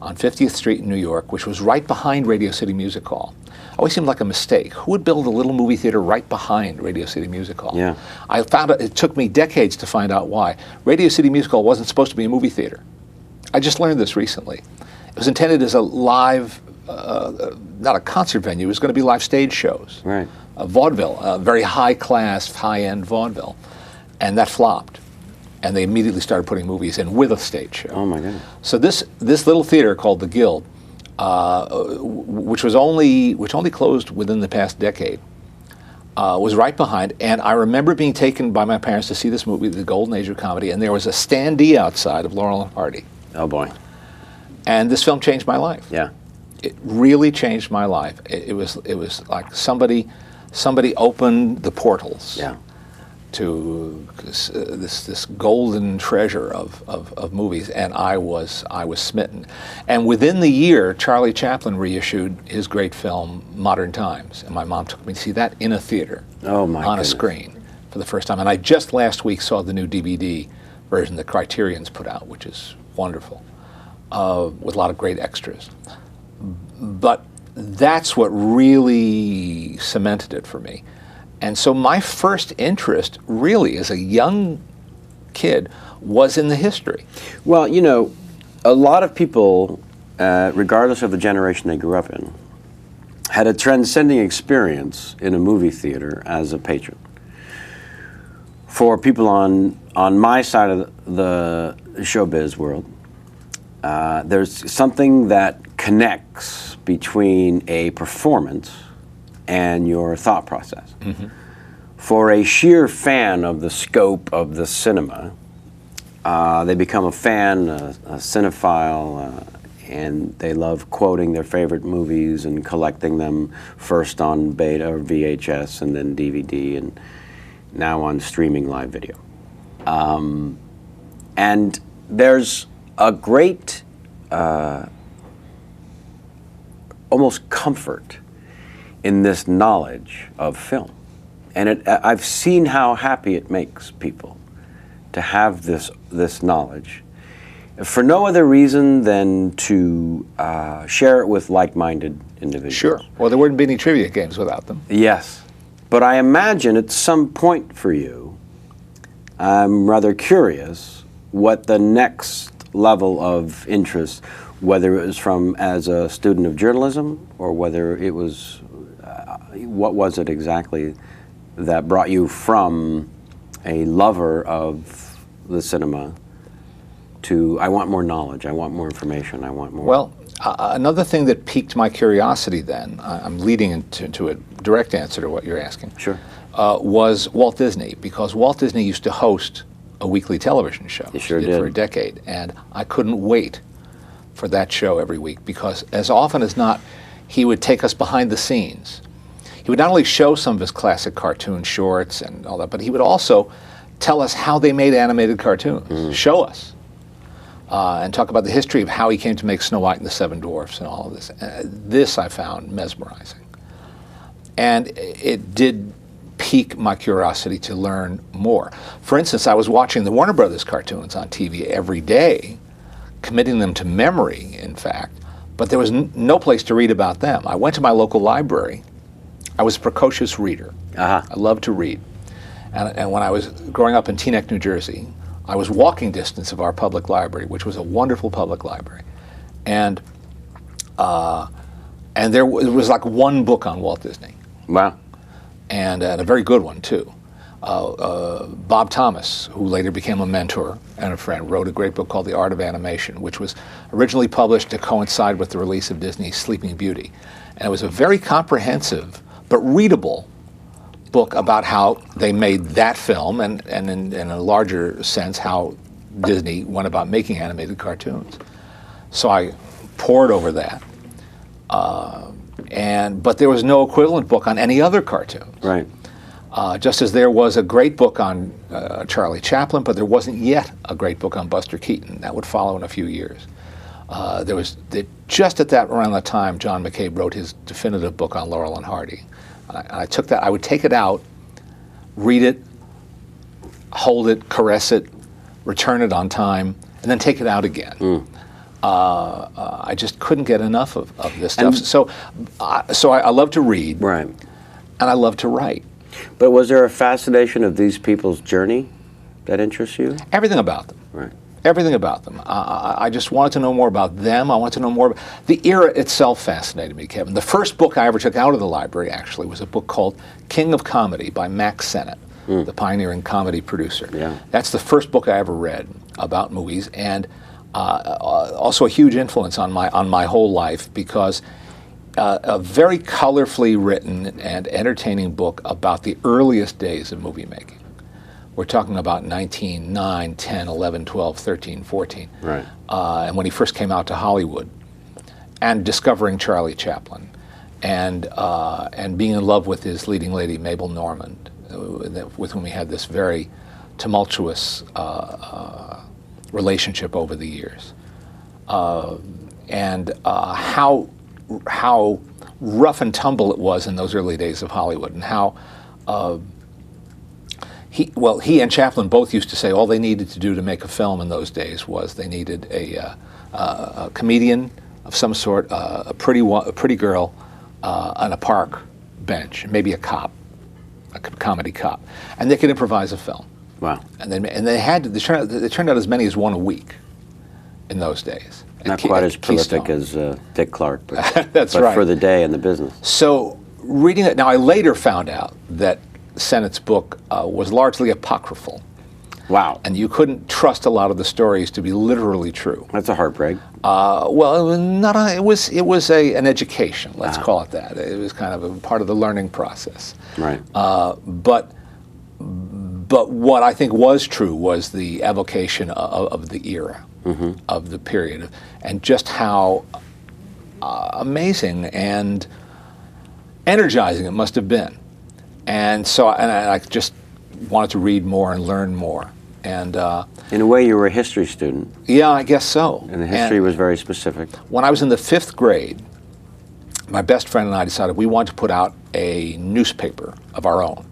on 50th Street in New York, which was right behind Radio City Music Hall. Always seemed like a mistake. Who would build a little movie theater right behind Radio City Music Hall?
Yeah.
I found out, it took me decades to find out why. Radio City Music Hall wasn't supposed to be a movie theater. I just learned this recently. It was intended as a live, not a concert venue, it was going to be live stage shows.
Right.
Vaudeville, very high-class, high-end vaudeville. And that flopped. And they immediately started putting movies in with a stage show.
Oh, my goodness.
So this little theater called the Guild, which only closed within the past decade, was right behind. And I remember being taken by my parents to see this movie, The Golden Age of Comedy, and there was a standee outside of Laurel and Hardy.
Oh, boy.
And this film changed my life.
Yeah.
It really changed my life. It was like somebody opened the portals.
Yeah.
To this golden treasure of movies, and I was smitten. And within the year, Charlie Chaplin reissued his great film Modern Times, and my mom took me to see that in a theater,
Oh, my
on
goodness.
a screen for the first time. And I just last week saw the new DVD version that Criterion's put out, which is wonderful, with a lot of great extras. But that's what really cemented it for me. And so my first interest, really, as a young kid, was in the history.
Well, a lot of people, regardless of the generation they grew up in, had a transcending experience in a movie theater as a patron. For people on my side of the showbiz world, there's something that connects between a performance and your thought process.
Mm-hmm.
For a sheer fan of the scope of the cinema, they become a fan, a cinephile, and they love quoting their favorite movies and collecting them first on beta or VHS and then DVD and now on streaming live video. And there's a great almost comfort in this knowledge of film. And I've seen how happy it makes people to have this knowledge for no other reason than to share it with like-minded individuals.
Sure. Well, there wouldn't be any trivia games without them.
Yes. But I imagine at some point for you, I'm rather curious what the next level of interest, whether it was from as a student of journalism or whether it was, what was it exactly that brought you from a lover of the cinema to, I want more knowledge, I want more information, I want more.
Well, another thing that piqued my curiosity then, I'm leading into a direct answer to what you're asking,
Sure.
Was Walt Disney, because Walt Disney used to host a weekly television show.
He sure
did
did.
for a decade, and I couldn't wait for that show every week, because as often as not, he would take us behind the scenes. He would not only show some of his classic cartoon shorts and all that, but he would also tell us how they made animated cartoons, show us, and talk about the history of how he came to make Snow White and the Seven Dwarfs and all of this. This I found mesmerizing. And it did pique my curiosity to learn more. For instance, I was watching the Warner Brothers cartoons on TV every day, committing them to memory, in fact, but there was no place to read about them. I went to my local library. I was a precocious reader. I loved to read. And when I was growing up in Teaneck, New Jersey, I was walking distance of our public library, which was a wonderful public library. And there was like one book on Walt Disney.
Wow.
And a very good one, too. Bob Thomas, who later became a mentor and a friend, wrote a great book called The Art of Animation, which was originally published to coincide with the release of Disney's Sleeping Beauty. And it was a very comprehensive but readable book about how they made that film, and in a larger sense, how Disney went about making animated cartoons. So I pored over that. But there was no equivalent book on any other cartoons.
Right.
Just as there was a great book on Charlie Chaplin, but there wasn't yet a great book on Buster Keaton. That would follow in a few years. Just at around that time, John McCabe wrote his definitive book on Laurel and Hardy. I took that. I would take it out, read it, hold it, caress it, return it on time, and then take it out again. I just couldn't get enough of this stuff. So I love to read,
Right.
and I love to write.
But was there a fascination of these people's journey that interests you?
Everything about them.
Right.
Everything about them. I just wanted to know more about them. I wanted to know more about the era itself. Fascinated me, Kevin. The first book I ever took out of the library, actually, was a book called King of Comedy by Max Sennett, the pioneering comedy producer.
Yeah.
That's the first book I ever read about movies, and also a huge influence on my whole life, because a very colorfully written and entertaining book about the earliest days of movie making. We're talking about 1909, 10, 11, 12, 13, 14.
Right.
And when he first came out to Hollywood, and discovering Charlie Chaplin, and being in love with his leading lady, Mabel Normand, with whom he had this very tumultuous relationship over the years. And how rough and tumble it was in those early days of Hollywood, and how he and Chaplin both used to say all they needed to do to make a film in those days was they needed a comedian of some sort, a pretty girl on a park bench, maybe a cop, a comedy cop, and they could improvise a film.
Wow.
And they turned out as many as one a week in those days.
Not quite as prolific as Dick Clark, but,
That's
but
right.
for the day in the business.
So reading it, now I later found out that Sennett's book was largely apocryphal.
Wow.
And you couldn't trust a lot of the stories to be literally true.
That's a heartbreak.
Well, it was an education. Let's call it that. It was kind of a part of the learning process.
Right.
But what I think was true was the evocation of the era, of the period, and just how amazing and energizing it must have been. And so, I just wanted to read more and learn more. And
in a way, you were a history student,
yeah, I guess so.
and the history was very specific.
When I was in the 5th grade, my best friend and I decided we wanted to put out a newspaper of our own.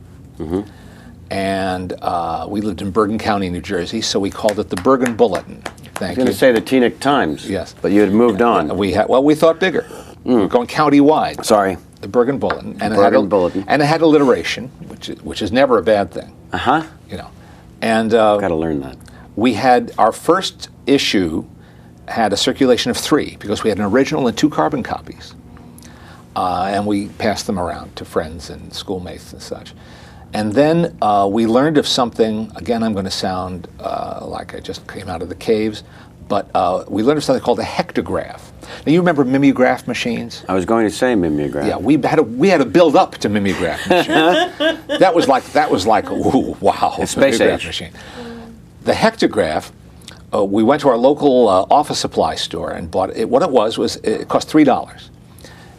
And we lived in Bergen County, New Jersey, so we called it the Bergen Bulletin.
I was
Thank
going
you.
to say the Teaneck Times.
Yes.
But you had moved on.
We thought bigger. We were going county-wide.
Sorry.
The Bergen Bulletin. And
Bergen Bulletin.
And it had alliteration, which is never a bad thing. You know. And
Got to learn that.
we had our first issue had a circulation of 3 because we had an original and 2 carbon copies. And we passed them around to friends and schoolmates and such. And then we learned of something, again, I'm going to sound like I just came out of the caves, but we learned of something called a hectograph. Now, you remember mimeograph machines?
I was going to say mimeograph.
Yeah, we had to build up to mimeograph machines. that was like, ooh, wow,
It's space
mimeograph
age.
machine. The hectograph we went to our local office supply store and bought it. What it was it cost $3.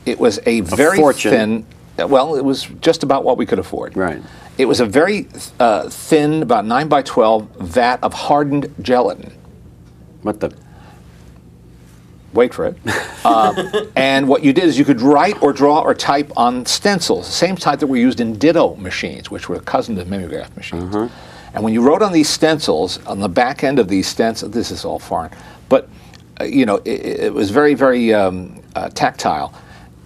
It was a very
fortune.
thin. Well, it was just about what we could afford.
Right.
It was a very thin, about 9 by 12 vat of hardened gelatin.
What the?
Wait for it. And what you did is you could write or draw or type on stencils, the same type that were used in ditto machines, which were a cousin to mimeograph machines. And when you wrote on these stencils, on the back end of these stencils, this is all foreign, but it was very, very tactile.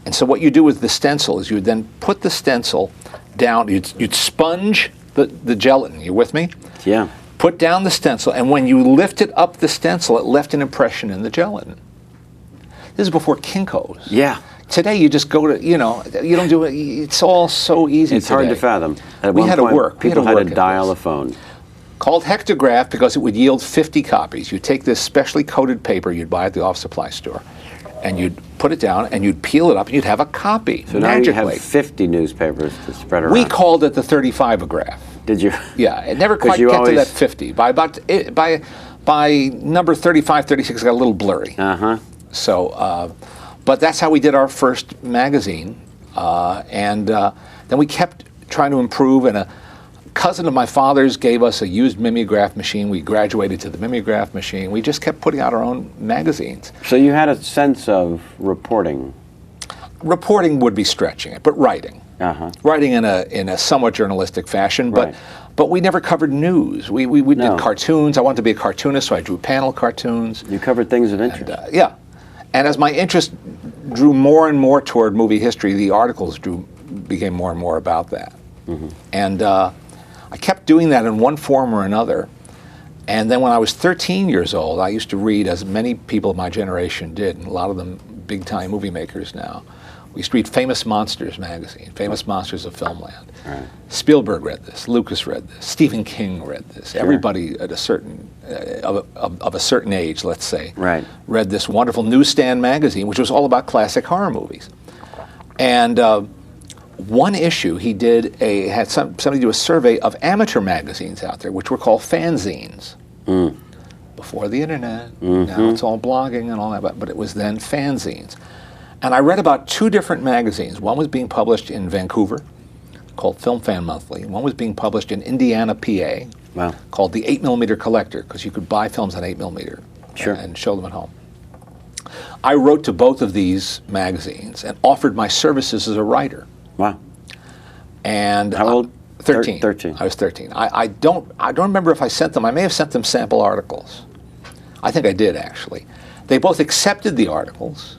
And so what you do with the stencil is you would then put the stencil down, you'd sponge the gelatin. You with me?
Yeah.
Put down the stencil, and when you lifted up the stencil, it left an impression in the gelatin. This is before Kinko's.
Yeah.
Today you just go to, you don't do it. It's all so easy.
It's hard to fathom. At
We
one
had to
point,
work. We had
People
to
had
work
to
at
dial
this.
a phone.
Called hectograph because it would yield 50 copies. You'd take this specially coated paper you'd buy at the office supply store, and you'd put it down, and you'd peel it up, and you'd have a copy.
So now you
magically.
have 50 newspapers to spread around.
We called it the 35-ograph.
Did you?
Yeah, it never
'Cause
quite
you
get to
always-
that 50. By number 35, 36, it got a little blurry.
Uh-huh.
So, but that's how we did our first magazine, and then we kept trying to improve. And a cousin of my father's gave us a used mimeograph machine. We graduated to the mimeograph machine. We just kept putting out our own magazines.
So you had a sense of reporting.
Reporting would be stretching it, but writing.
Uh-huh.
Writing in a somewhat journalistic fashion,
Right.
but we never covered news. We
No.
did cartoons. I wanted to be a cartoonist, so I drew panel cartoons.
You covered things of interest.
Yeah. And as my interest drew more and more toward movie history, the articles became more and more about that. And I kept doing that in one form or another. And then when I was 13 years old, I used to read, as many people of my generation did, and a lot of them big-time movie makers now. We used to read Famous Monsters magazine, Famous Monsters of Filmland.
Right.
Spielberg read this, Lucas read this, Stephen King read this. Everybody at a certain of a certain age, let's say,
Right.
read this wonderful newsstand magazine, which was all about classic horror movies. And one issue he did had somebody do a survey of amateur magazines out there, which were called fanzines. Before the internet, now it's all blogging and all that, but it was then fanzines. And I read about two different magazines. One was being published in Vancouver, called Film Fan Monthly. One was being published in Indiana, PA,
Wow.
called the 8mm Collector, because you could buy films on 8mm
Sure.
and show them at home. I wrote to both of these magazines and offered my services as a writer.
Wow.
And
How old?
13.
13.
I was 13. I don't remember if I sent them. I may have sent them sample articles. I think I did, actually. They both accepted the articles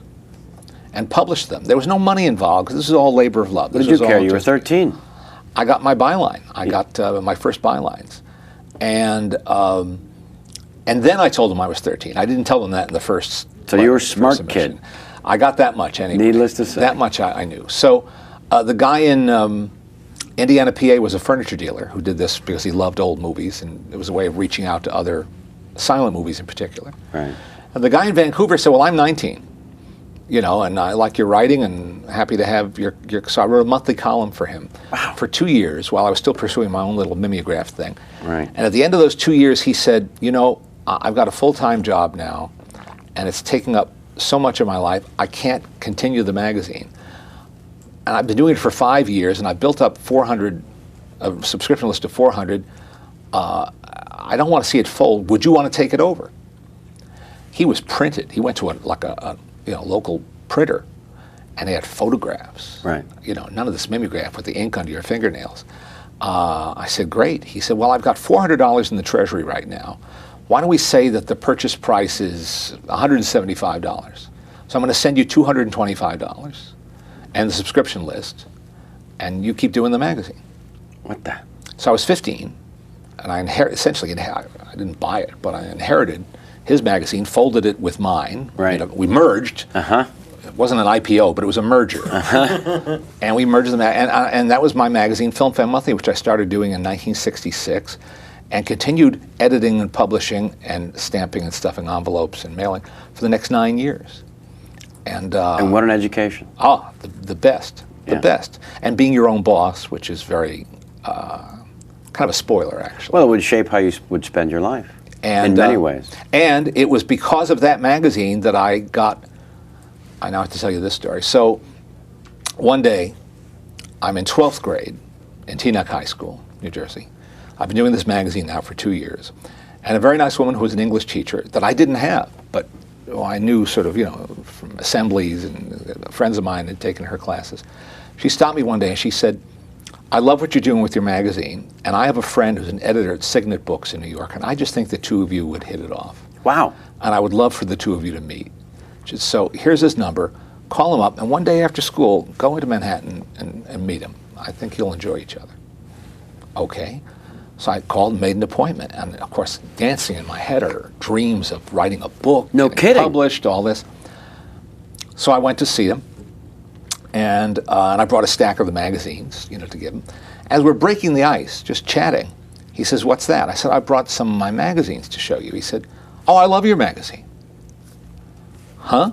and published them. There was no money involved because this is all labor of love.
What
This
did you
was
care?
all
You were
just-
13.
I got my byline. I got my first bylines. And then I told them I was 13. I didn't tell them that in the first.
So you were a
first
smart
submission.
kid.
I got that much anyway.
Needless to say.
That much I knew. So the guy in Indiana, PA was a furniture dealer who did this because he loved old movies, and it was a way of reaching out to other silent movies in particular.
Right.
And the guy in Vancouver said, well, I'm 19, and I like your writing and happy to have your so I wrote a monthly column for him for 2 years while I was still pursuing my own little mimeograph thing.
Right.
And at the end of those 2 years, he said, I've got a full-time job now, and it's taking up so much of my life, I can't continue the magazine. And I've been doing it for 5 years, and I built up a subscription list of 400. I don't want to see it fold. Would you want to take it over? He was printed. He went to a local printer, and they had photographs.
Right.
None of this mimeograph with the ink under your fingernails. I said, great. He said, well, I've got $400 in the treasury right now. Why don't we say that the purchase price is $175? So I'm going to send you $225 and the subscription list, and you keep doing the magazine.
What the?
So I was 15, and I I didn't buy it, but I inherited his magazine, folded it with mine.
Right.
We merged.
Uh-huh.
It wasn't an IPO, but it was a merger. And we merged them, and that was my magazine, Film Fan Monthly, which I started doing in 1966, and continued editing and publishing and stamping and stuffing envelopes and mailing for the next 9 years. And
what an education.
the best, the
Yeah.
best. And being your own boss, which is very kind of a spoiler, actually.
Well, it would shape how you would spend your life.
And,
In many ways.
And it was because of that magazine that I now have to tell you this story. So one day, I'm in 12th grade in Teaneck High School, New Jersey. I've been doing this magazine now for 2 years. And a very nice woman who was an English teacher that I didn't have, but I knew sort of, from assemblies, and friends of mine had taken her classes. She stopped me one day and she said, I love what you're doing with your magazine, and I have a friend who's an editor at Signet Books in New York, and I just think the two of you would hit it off.
Wow.
And I would love for the two of you to meet. She said, so here's his number, call him up, and one day after school, go into Manhattan and meet him. I think you'll enjoy each other. Okay. So I called and made an appointment, and of course, dancing in my head are dreams of writing a book,
No
getting
kidding.
published, all this. So I went to see him, and I brought a stack of the magazines, to give him. As we're breaking the ice, just chatting, he says, "What's that?" I said, "I brought some of my magazines to show you." He said, "Oh, I love your magazine." Huh?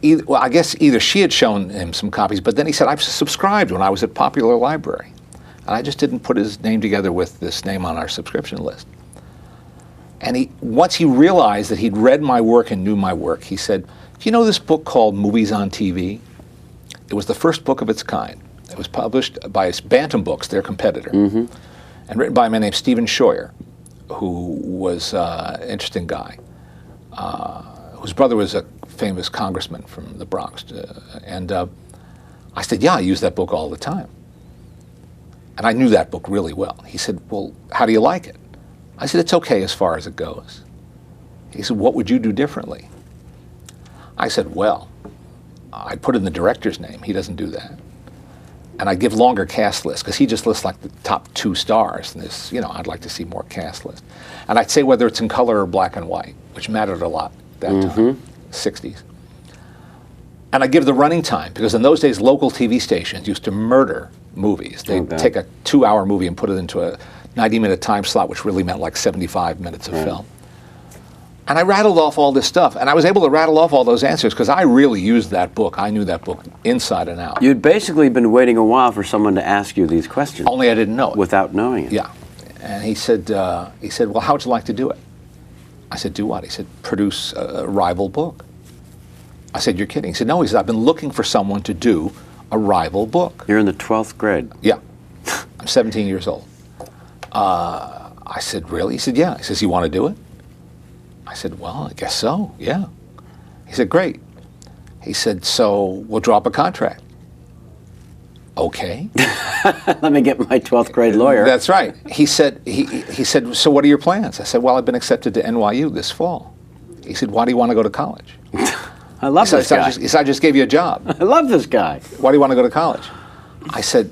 Well, I guess either she had shown him some copies, but then he said, "I've subscribed when I was at Popular Library." And I just didn't put his name together with this name on our subscription list. And once he realized that he'd read my work and knew my work, he said, "Do you know this book called Movies on TV?" It was the first book of its kind. It was published by Bantam Books, their competitor, and written by a man named Stephen Scheuer, who was an interesting guy, whose brother was a famous congressman from the Bronx. I said, "Yeah, I use that book all the time." And I knew that book really well. He said, "Well, how do you like it?" I said, "It's okay as far as it goes." He said, "What would you do differently?" I said, "Well, I put in the director's name. He doesn't do that. And I give longer cast lists, because he just lists like the top 2 stars. And this, I'd like to see more cast lists. And I'd say whether it's in color or black and white, which mattered a lot that time, 60s. And I give the running time, because in those days, local TV stations used to murder movies. They'd take a 2-hour movie and put it into a 90-minute time slot, which really meant like 75 minutes of film. And I rattled off all this stuff, and I was able to rattle off all those answers because I really used that book. I knew that book inside and out.
You'd basically been waiting a while for someone to ask you these questions.
Only I didn't know it.
Without knowing it.
Yeah. And he said, "Well, how would you like to do it?" I said, "Do what?" He said, "Produce a rival book." I said, "You're kidding." He said, "No." He said, "I've been looking for someone to do a rival book."
You're in the 12th grade.
Yeah. I'm 17 years old. I said, "Really?" He said, "Yeah." He says, "You want to do it?" I said, "Well, I guess so, yeah." He said, "Great." He said, "So we'll drop a contract." Okay.
Let me get my 12th grade lawyer.
That's right. He said, he said, "So what are your plans?" I said, "Well, I've been accepted to NYU this fall." He said, "Why do you want to go to college?"
I love this guy.
He said, "I just gave you a job.
I love this guy.
Why do you want to go to college?" I said,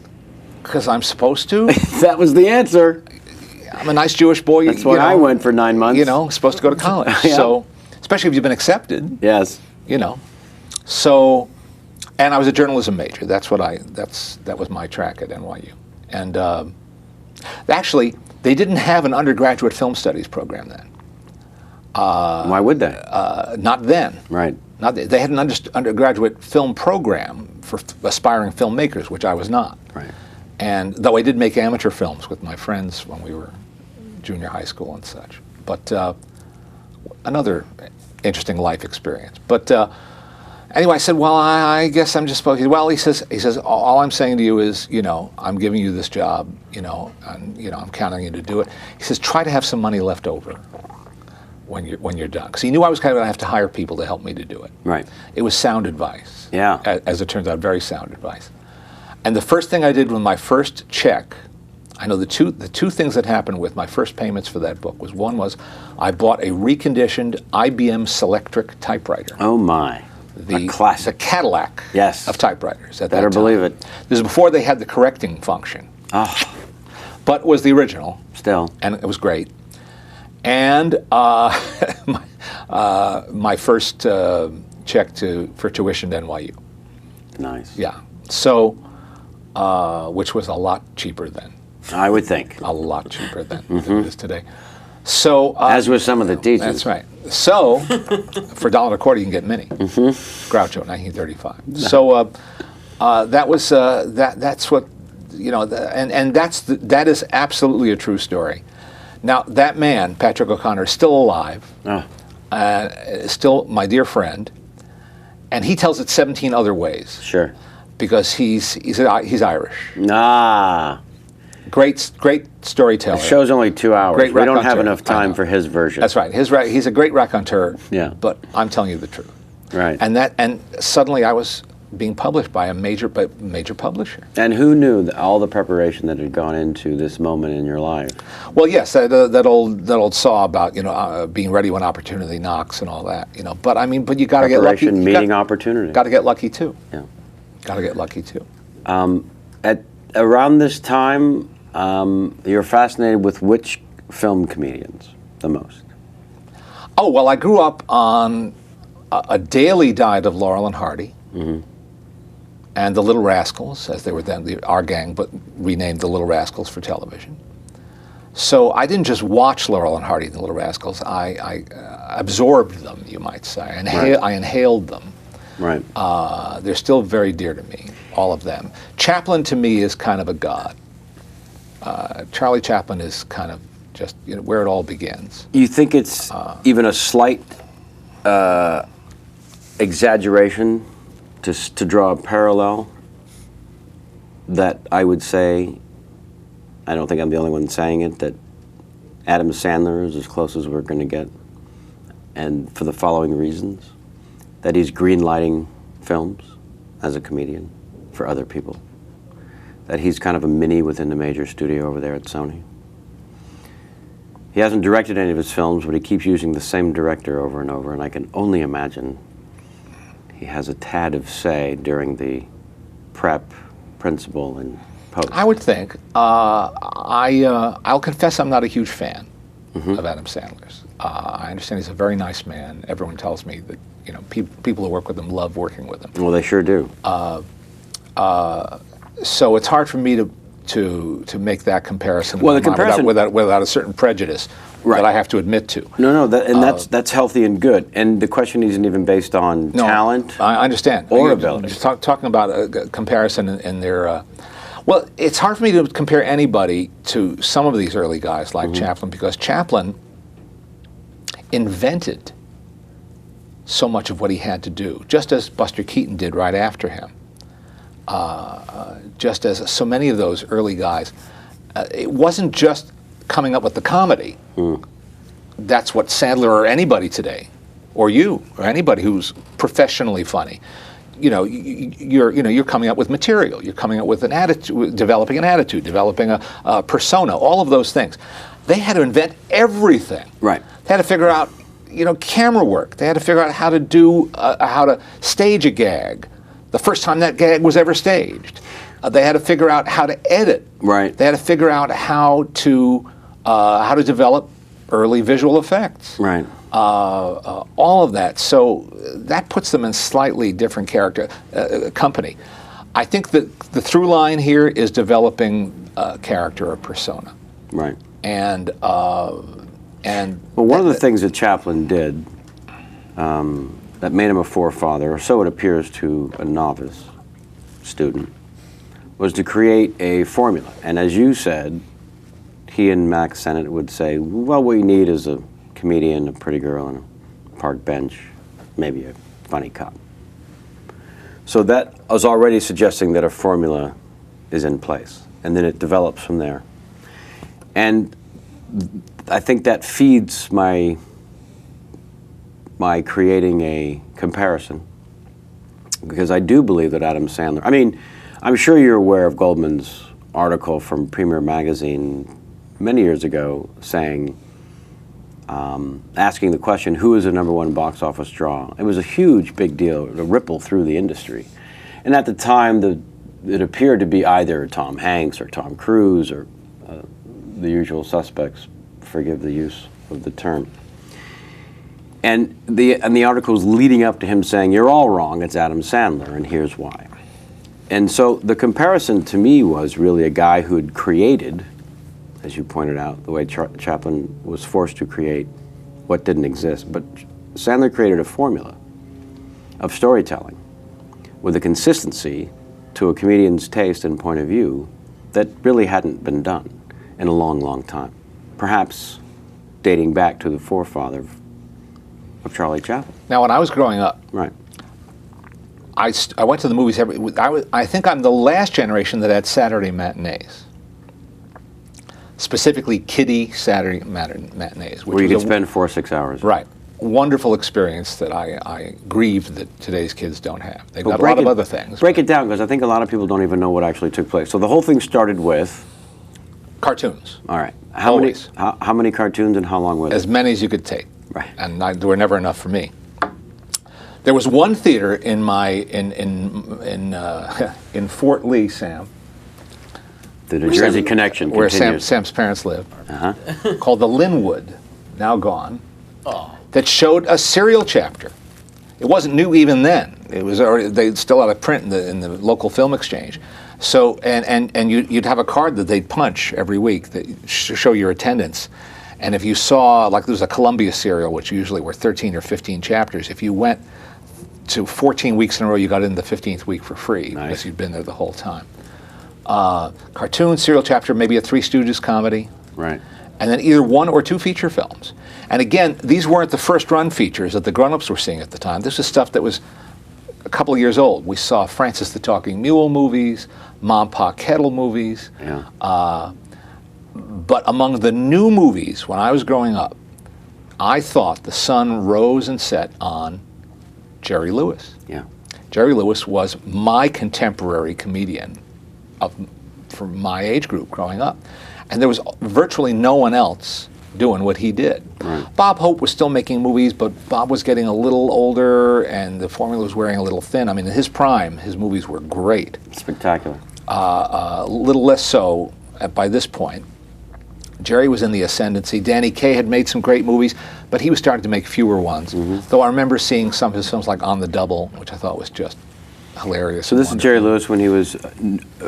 "Because I'm supposed to.
That was the answer.
I'm a nice Jewish boy.
That's why I went for 9 months.
Supposed to go to college."
Yeah.
So, especially if you've been accepted.
Yes.
So, and I was a journalism major. That was my track at NYU. And actually, they didn't have an undergraduate film studies program then.
Why would they?
Not then.
Right.
They had an undergraduate film program for aspiring filmmakers, which I was not.
Right.
And though I did make amateur films with my friends when we were junior high school and such. But another interesting life experience. But anyway, I said, "Well, I guess I'm just supposed to." Well, he says, "All I'm saying to you is, I'm giving you this job, and, I'm counting you to do it." He says, "Try to have some money left over when you're done." Because he knew I was kind of going to have to hire people to help me to do it.
Right.
It was sound advice.
Yeah.
As it turns out, very sound advice. And the first thing I did with my first check, I know the two things that happened with my first payments for that book was, one was I bought a reconditioned IBM Selectric typewriter.
Oh my. A classic.
The Cadillac
Yes.
of typewriters at that
Better
time.
believe it.
This is before they had the correcting function.
Oh,
But it was the original.
still.
And it was great. And my first check for tuition to NYU.
Nice.
Yeah. So, which was a lot cheaper then.
I would think.
A lot cheaper then than it is today. So,
As with some of the teachers.
That's right. So, for $1.25 you can get Mini. Groucho, 1935. So that was that's what and that is absolutely a true story. Now, that man, Patrick O'Connor, is still alive, still my dear friend, and he tells it 17 other ways.
Sure.
Because he's Irish.
Ah.
Great storyteller.
The show's only 2 hours.
Great
we don't have
raconteur.
enough time for his version.
That's right. He's a great raconteur.
Yeah.
But I'm telling you the truth.
Right.
And suddenly I was being published by a major publisher.
And who knew all the preparation that had gone into this moment in your life?
Well, yes, that old saw about being ready when opportunity knocks and all that. But you got to get lucky.
Preparation meeting opportunity.
Got to get lucky too.
Yeah.
Got to get lucky too.
At around this time, you're fascinated with which film comedians the most?
Oh, well, I grew up on a daily diet of Laurel and Hardy.
Mm-hmm.
And the Little Rascals, as they were then, our gang, but renamed the Little Rascals for television. So I didn't just watch Laurel and Hardy and the Little Rascals. I absorbed them, you might say. I inhaled them.
Right.
They're still very dear to me, all of them. Chaplin, to me, is kind of a god. Charlie Chaplin is kind of just where it all begins.
You think it's even a slight exaggeration to draw a parallel that I would say, I don't think I'm the only one saying it, that Adam Sandler is as close as we're going to get, and for the following reasons, that he's green-lighting films as a comedian for other people, that he's kind of a mini within the major studio over there at Sony. He hasn't directed any of his films, but he keeps using the same director over and over, and I can only imagine he has a tad of say during the prep, principal, and post.
I would think. I'll confess I'm not a huge fan of Adam Sandler's. I understand he's a very nice man. Everyone tells me that people who work with him love working with him.
Well, they sure do.
So it's hard for me to make that comparison.
Well, the comparison
without a certain prejudice that I have to admit to.
No, that's healthy and good. And the question isn't even based on talent.
I understand.
Or ability.
Just talking about a comparison in their. Well, it's hard for me to compare anybody to some of these early guys like Chaplin, because Chaplin invented so much of what he had to do, just as Buster Keaton did right after him. Just as so many of those early guys, it wasn't just coming up with the comedy. That's what Sandler or anybody today, or you, or anybody who's professionally funny, you're coming up with material. You're coming up with an attitude, developing a persona, all of those things. They had to invent everything.
Right.
They had to figure out, camera work. They had to figure out how to stage a gag the first time that gag was ever staged. They had to figure out how to edit.
Right.
They had to figure out how to develop early visual effects.
Right.
All of that. So that puts them in slightly different company. I think that the through line here is developing a character or persona.
Right.
And
one of the things that Chaplin did that made him a forefather, or so it appears to a novice student, was to create a formula. And as you said, he and Max Sennett would say, well, what you need is a comedian, a pretty girl on a park bench, maybe a funny cop. So that was already suggesting that a formula is in place, and then it develops from there. And I think that feeds my creating a comparison, because I do believe that Adam Sandler, I'm sure you're aware of Goldman's article from Premier Magazine many years ago saying, asking the question, who is the #1 box office draw? It was a huge, big deal, a ripple through the industry. And at the time, it appeared to be either Tom Hanks or Tom Cruise or the usual suspects, forgive the use of the term. And the article was leading up to him saying, you're all wrong, it's Adam Sandler, and here's why. And so the comparison to me was really a guy who had created, as you pointed out, the way Chaplin was forced to create what didn't exist. But Sandler created a formula of storytelling with a consistency to a comedian's taste and point of view that really hadn't been done in a long, long time. perhaps dating back to the forefather of Charlie Chaplin.
Now, when I was growing up,
Right.
I went to the movies I think I'm the last generation that had Saturday matinees. Specifically, kiddie Saturday matinees.
Where you could spend 4 or 6 hours.
Right. Wonderful experience that I grieve that today's kids don't have. They've
Well,
got a lot of other things.
Break it down, because I think a lot of people don't even know what actually took place. So the whole thing started with,
Cartoons.
all right,
Always.
how many cartoons and how long were they?
As many as you could take.
Right.
And there were never enough for me. There was one theater in in Fort Lee, Sam,
The New Jersey connection
where
continues.
Sam's parents lived,
Uh-huh.
called the Linwood, now gone,
Oh.
that showed a serial chapter. It wasn't new even then. It was already, they still had a print in the local film exchange. So and you'd have a card that they'd punch every week that show your attendance. And if you saw, like there was a Columbia serial, which usually were 13 or 15 chapters, if you went to 14 weeks in a row, you got in the 15th week for free,
Nice.
because you'd been there the whole time. Cartoon, serial chapter, maybe a Three Stooges comedy,
Right.
and then either 1 or 2 feature films. And again, these weren't the first run features that the grown-ups were seeing at the time. This is stuff that was a couple of years old. We saw Francis the Talking Mule movies, Mom Pa Kettle movies.
Yeah.
But among the new movies, when I was growing up, I thought the sun rose and set on Jerry Lewis.
Yeah.
Jerry Lewis was my contemporary comedian for my age group growing up. And there was virtually no one else doing what he did.
Right.
Bob Hope was still making movies, but Bob was getting a little older and the formula was wearing a little thin. I mean, in his prime, his movies were great.
Spectacular.
A little less so by this point. Jerry was in the ascendancy. Danny Kaye had made some great movies, but he was starting to make fewer ones. Though I remember seeing some of his films like On the Double, which I thought was just hilarious.
So this is Jerry Lewis when he was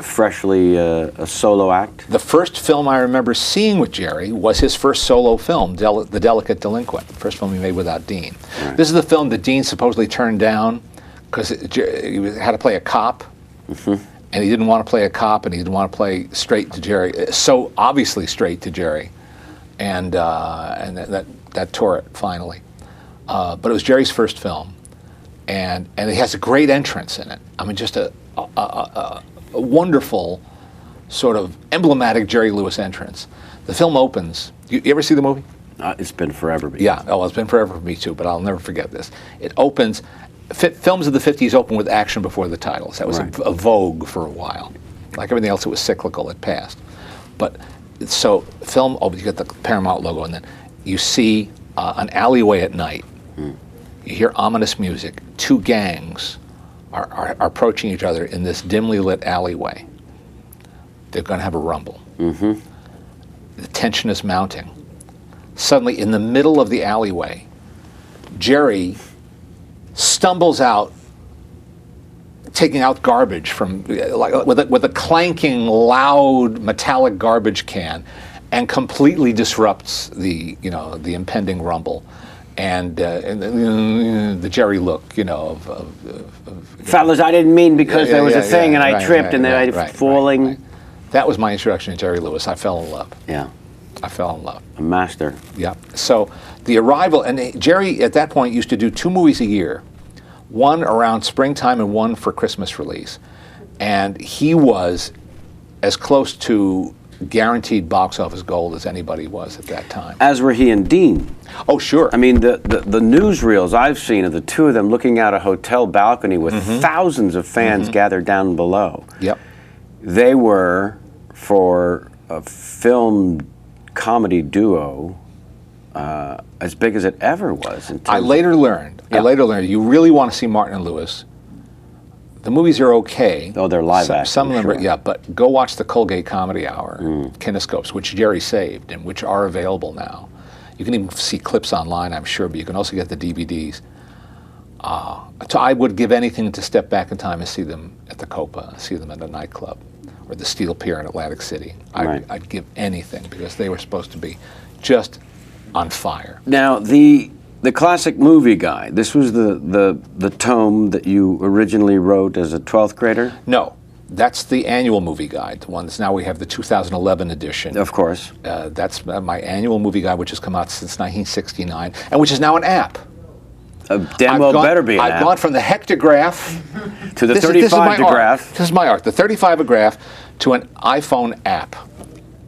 freshly a solo act?
The first film I remember seeing with Jerry was his first solo film, The Delicate Delinquent, the first film he made without Dean.
Right.
This is the film that Dean supposedly turned down because he had to play a cop. And he didn't want to play a cop, and he didn't want to play straight to Jerry, so obviously straight to Jerry, and that tore it finally. But it was Jerry's first film, and it has a great entrance in it. I mean, just a wonderful, sort of emblematic Jerry Lewis entrance. The film opens. You ever see the movie?
It's been forever. But
Yeah. Oh, it's been forever for me too, but I'll never forget this. It opens. Films of the 50s open with action before the titles. That was
Right.
a vogue for a while. Like everything else, it was cyclical. It passed. But so film. Oh, you got the Paramount logo, and then you see an alleyway at night. You hear ominous music. 2 gangs are approaching each other in this dimly lit alleyway. They're going to have a rumble. The tension is mounting. Suddenly, in the middle of the alleyway, Jerry stumbles out, taking out garbage from with a clanking, loud, metallic garbage can, and completely disrupts the impending rumble, and the Jerry look, of
fellas, I didn't mean because there was a thing and I
right,
tripped
right,
and then
right,
I
right,
falling.
right. That was my introduction to Jerry Lewis. I fell in love.
Yeah.
I fell in love.
A master.
Yeah. So the arrival, and Jerry at that point used to do 2 movies a year, one around springtime and one for Christmas release. And he was as close to guaranteed box office gold as anybody was at that time.
As were he and Dean.
Oh, sure.
I mean, the newsreels I've seen of the 2 of them looking out a hotel balcony with thousands of fans gathered down below.
Yep.
They were, for a film comedy duo, as big as it ever was.
I later learned, you really want to see Martin and Lewis. The movies are okay.
Oh, they're live action,
Some of them
sure.
are, yeah, but go watch the Colgate Comedy Hour kinescopes, which Jerry saved and which are available now. You can even see clips online, I'm sure, but you can also get the DVDs. So I would give anything to step back in time and see them at the Copa, see them at a nightclub, or the Steel Pier in Atlantic City.
Right.
I'd give anything because they were supposed to be just on fire.
Now, the classic movie guy, this was the tome that you originally wrote as a 12th grader?
No, That's the annual movie guide. The one that's now we have the 2011 edition.
Of course.
That's my annual movie guide, which has come out since 1969, and which is now an app.
Damn well better be an
I've
app.
gone from the hectograph
To the
this
35-graph.
This is my art. The 35-graph to an iPhone app.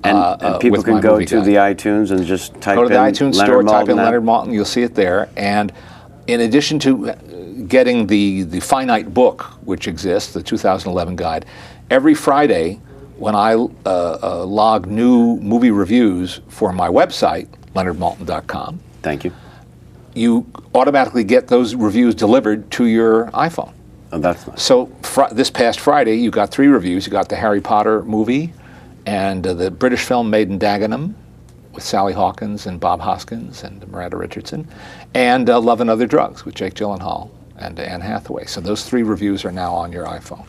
And people
with
can
my
go
movie
to
guide.
the iTunes and just type in
Go to the iTunes
Leonard
store, type in
Maltin app.
Leonard Maltin, you'll see it there. And in addition to getting the finite book, which exists, the 2011 guide, every Friday when I log new movie reviews for my website, leonardmaltin.com,
Thank you.
you automatically get those reviews delivered to your iPhone.
Oh, that's nice.
So this past Friday, you got 3 reviews. You got the Harry Potter movie and the British film Made in Dagenham with Sally Hawkins and Bob Hoskins and Miranda Richardson, and Love and Other Drugs with Jake Gyllenhaal and Anne Hathaway. So those 3 reviews are now on your iPhone.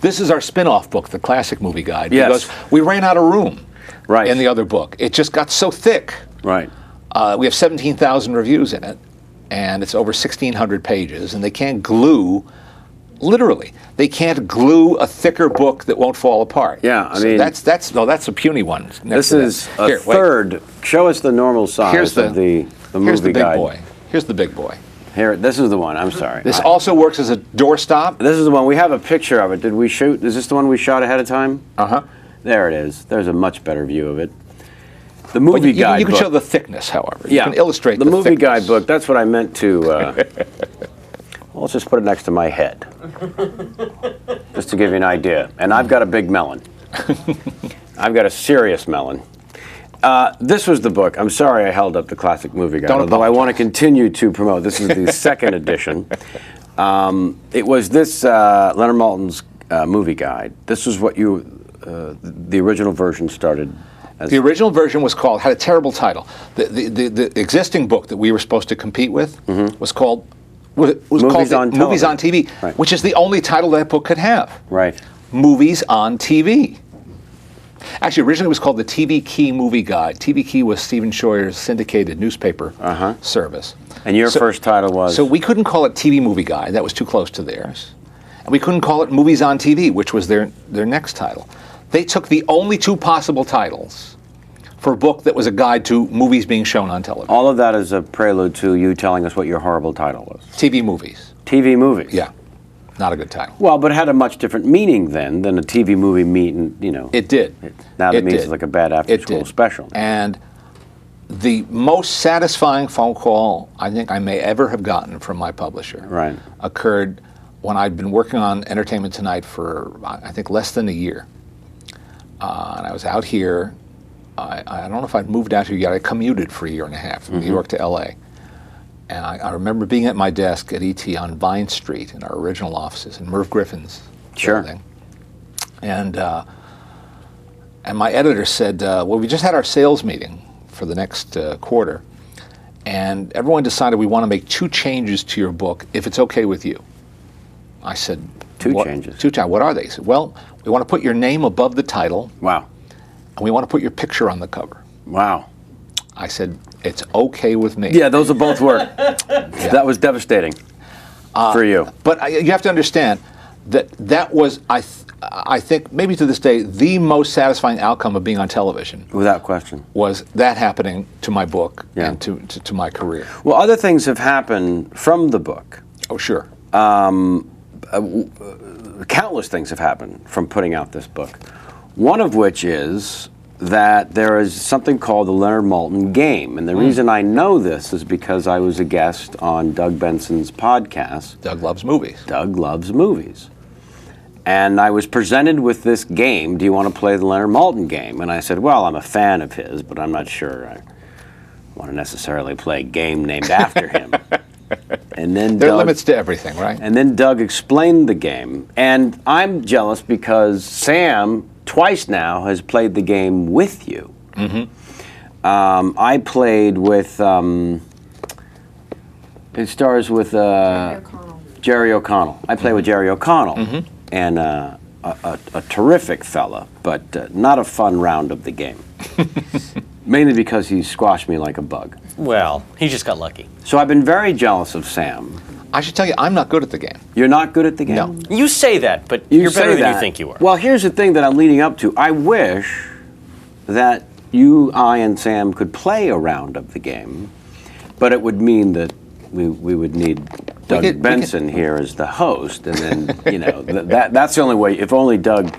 This is our spin-off book, the Classic Movie Guide,
Yes.
because we ran out of room
Right.
in the other book. It just got so thick.
Right.
We have 17,000 reviews in it, and it's over 1,600 pages, and they can't glue, literally, they can't glue a thicker book that won't fall apart.
Yeah, I
So
mean-
that's a puny one. next
This
to that.
is a
Here, wait.
third. Show us the normal size
Here's
of the movie
Here's the big
guide.
boy. Here's the big boy.
Here, this is the one. I'm sorry.
This also works as a doorstop.
This is the one. We have a picture of it. Did we shoot? Is this the one we shot ahead of time?
Uh-huh.
There it is. There's a much better view of it. The movie
But you
guide
can
book.
show the thickness, however.
Yeah.
You can illustrate
the
the
movie
thickness.
guide book. That's what I meant to. Well, let's just put it next to my head, just to give you an idea. And I've got a big melon. I've got a serious melon. This was the book. I'm sorry I held up the Classic Movie Guide,
Don't
although I want to
apologize.
continue to promote. This is the second edition. It was this Leonard Maltin's movie guide. This was what the original version started as.
The original version had a terrible title. The existing book that we were supposed to compete with was called
Movies on
Movies on TV,
Right.
which is the only title that book could have.
Right.
Movies on TV. Actually, originally it was called the TV Key Movie Guide. TV Key was Stephen Scheuer's syndicated newspaper service.
And your first title was?
So we couldn't call it TV Movie Guide. That was too close to theirs. And we couldn't call it Movies on TV, which was their next title. They took the only 2 possible titles for a book that was a guide to movies being shown on television.
All of that is a prelude to you telling us what your horrible title was.
TV movies.
TV movies.
Yeah. Not a good title.
Well, but it had a much different meaning then than a TV movie
It did.
Now
It
it means
did.
it's like a bad after-school
did.
special.
And the most satisfying phone call I think I may ever have gotten from my publisher
Right.
occurred when I'd been working on Entertainment Tonight for, I think, less than a year. And I was out here. I don't know if I'd moved out here yet. I commuted for a year and a half from New York to L.A. And I remember being at my desk at ET on Vine Street in our original offices in Merv Griffin's building. And my editor said, well, we just had our sales meeting for the next quarter, and everyone decided we want to make 2 changes to your book if it's okay with you. I said,
Two
what,
changes?
2 changes. What are they? He said, well, we want to put your name above the title,
Wow.
and we want to put your picture on the cover.
Wow.
I said, it's okay with me.
Yeah, those will both work. That was devastating for you.
But you have to understand that was, I think, maybe to this day, the most satisfying outcome of being on television
Without question.
was that happening to my book
Yeah.
and to my career.
Well, other things have happened from the book.
Oh, sure.
Countless things have happened from putting out this book. One of which is that there is something called the Leonard Maltin game. And the reason I know this is because I was a guest on Doug Benson's podcast.
Doug loves movies.
Doug loves movies. And I was presented with this game. Do you want to play the Leonard Maltin game? And I said, well, I'm a fan of his, but I'm not sure I want to necessarily play a game named after him. And then
There are
Doug,
limits to everything, right?
and then Doug explained the game. And I'm jealous because Sam, twice now, has played the game with you. I played with, it stars with Jerry O'Connell. I played with Jerry O'Connell. And a terrific fella, but not a fun round of the game. Mainly because he squashed me like a bug.
Well, he just got lucky.
So I've been very jealous of Sam.
I should tell you, I'm not good at the game.
You're not good at the game?
No.
You say that, but
You
you're better
say
than
that.
you think you are.
Well, here's the thing that I'm leading up to. I wish that you, I, and Sam could play a round of the game, but it would mean that we would need Doug Benson here as the host, and then, you know, that's the only way. If only Doug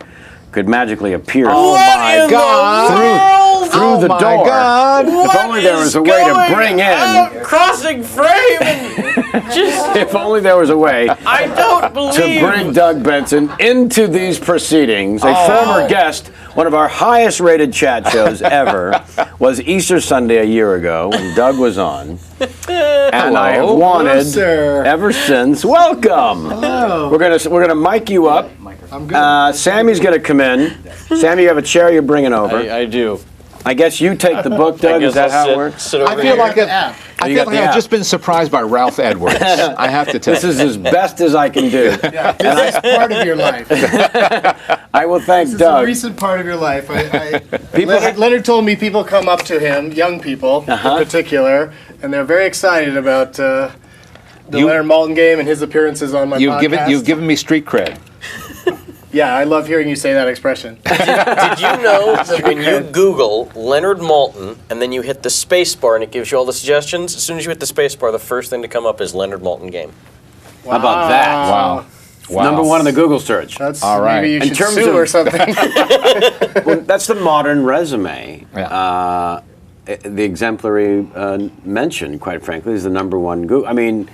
could magically appear
Oh my God!
through the door.
God!
If only there was a way to bring in.
Crossing frame and just.
If only there was a way
I don't
to
believe.
bring Doug Benson into these proceedings. A former guest, one of our highest rated chat shows ever, was Easter Sunday a year ago when Doug was on. And I have wanted
sir.
ever since. Welcome.
Hello.
We're gonna mic you up.
I'm good.
Sammy's gonna come in. Sammy, you have a chair you're bringing over.
I do.
I guess you take the book, Doug. Is that how it works?
Sit over
I feel
here.
like
You got the
I've
app.
just been surprised by Ralph Edwards. I have to tell
This
you.
is as best as I can do.
This is part of your life.
I will thank
This is
Doug.
a recent part of your life.
People
Leonard told me people come up to him, young people in particular, and they're very excited about the Leonard Maltin game and his appearances on my podcast.
You've given me street cred.
Yeah, I love hearing you say that expression.
Did you know that when you Google Leonard Maltin and then you hit the space bar and it gives you all the suggestions, as soon as you hit the space bar, the first thing to come up is Leonard Maltin game.
How about that?
Wow.
Number one in the Google search.
That's
All right.
maybe you
In
should
terms
sue
of-
or something.
Well, that's the modern resume.
Yeah.
The exemplary mention, quite frankly, is the number one Google. I mean,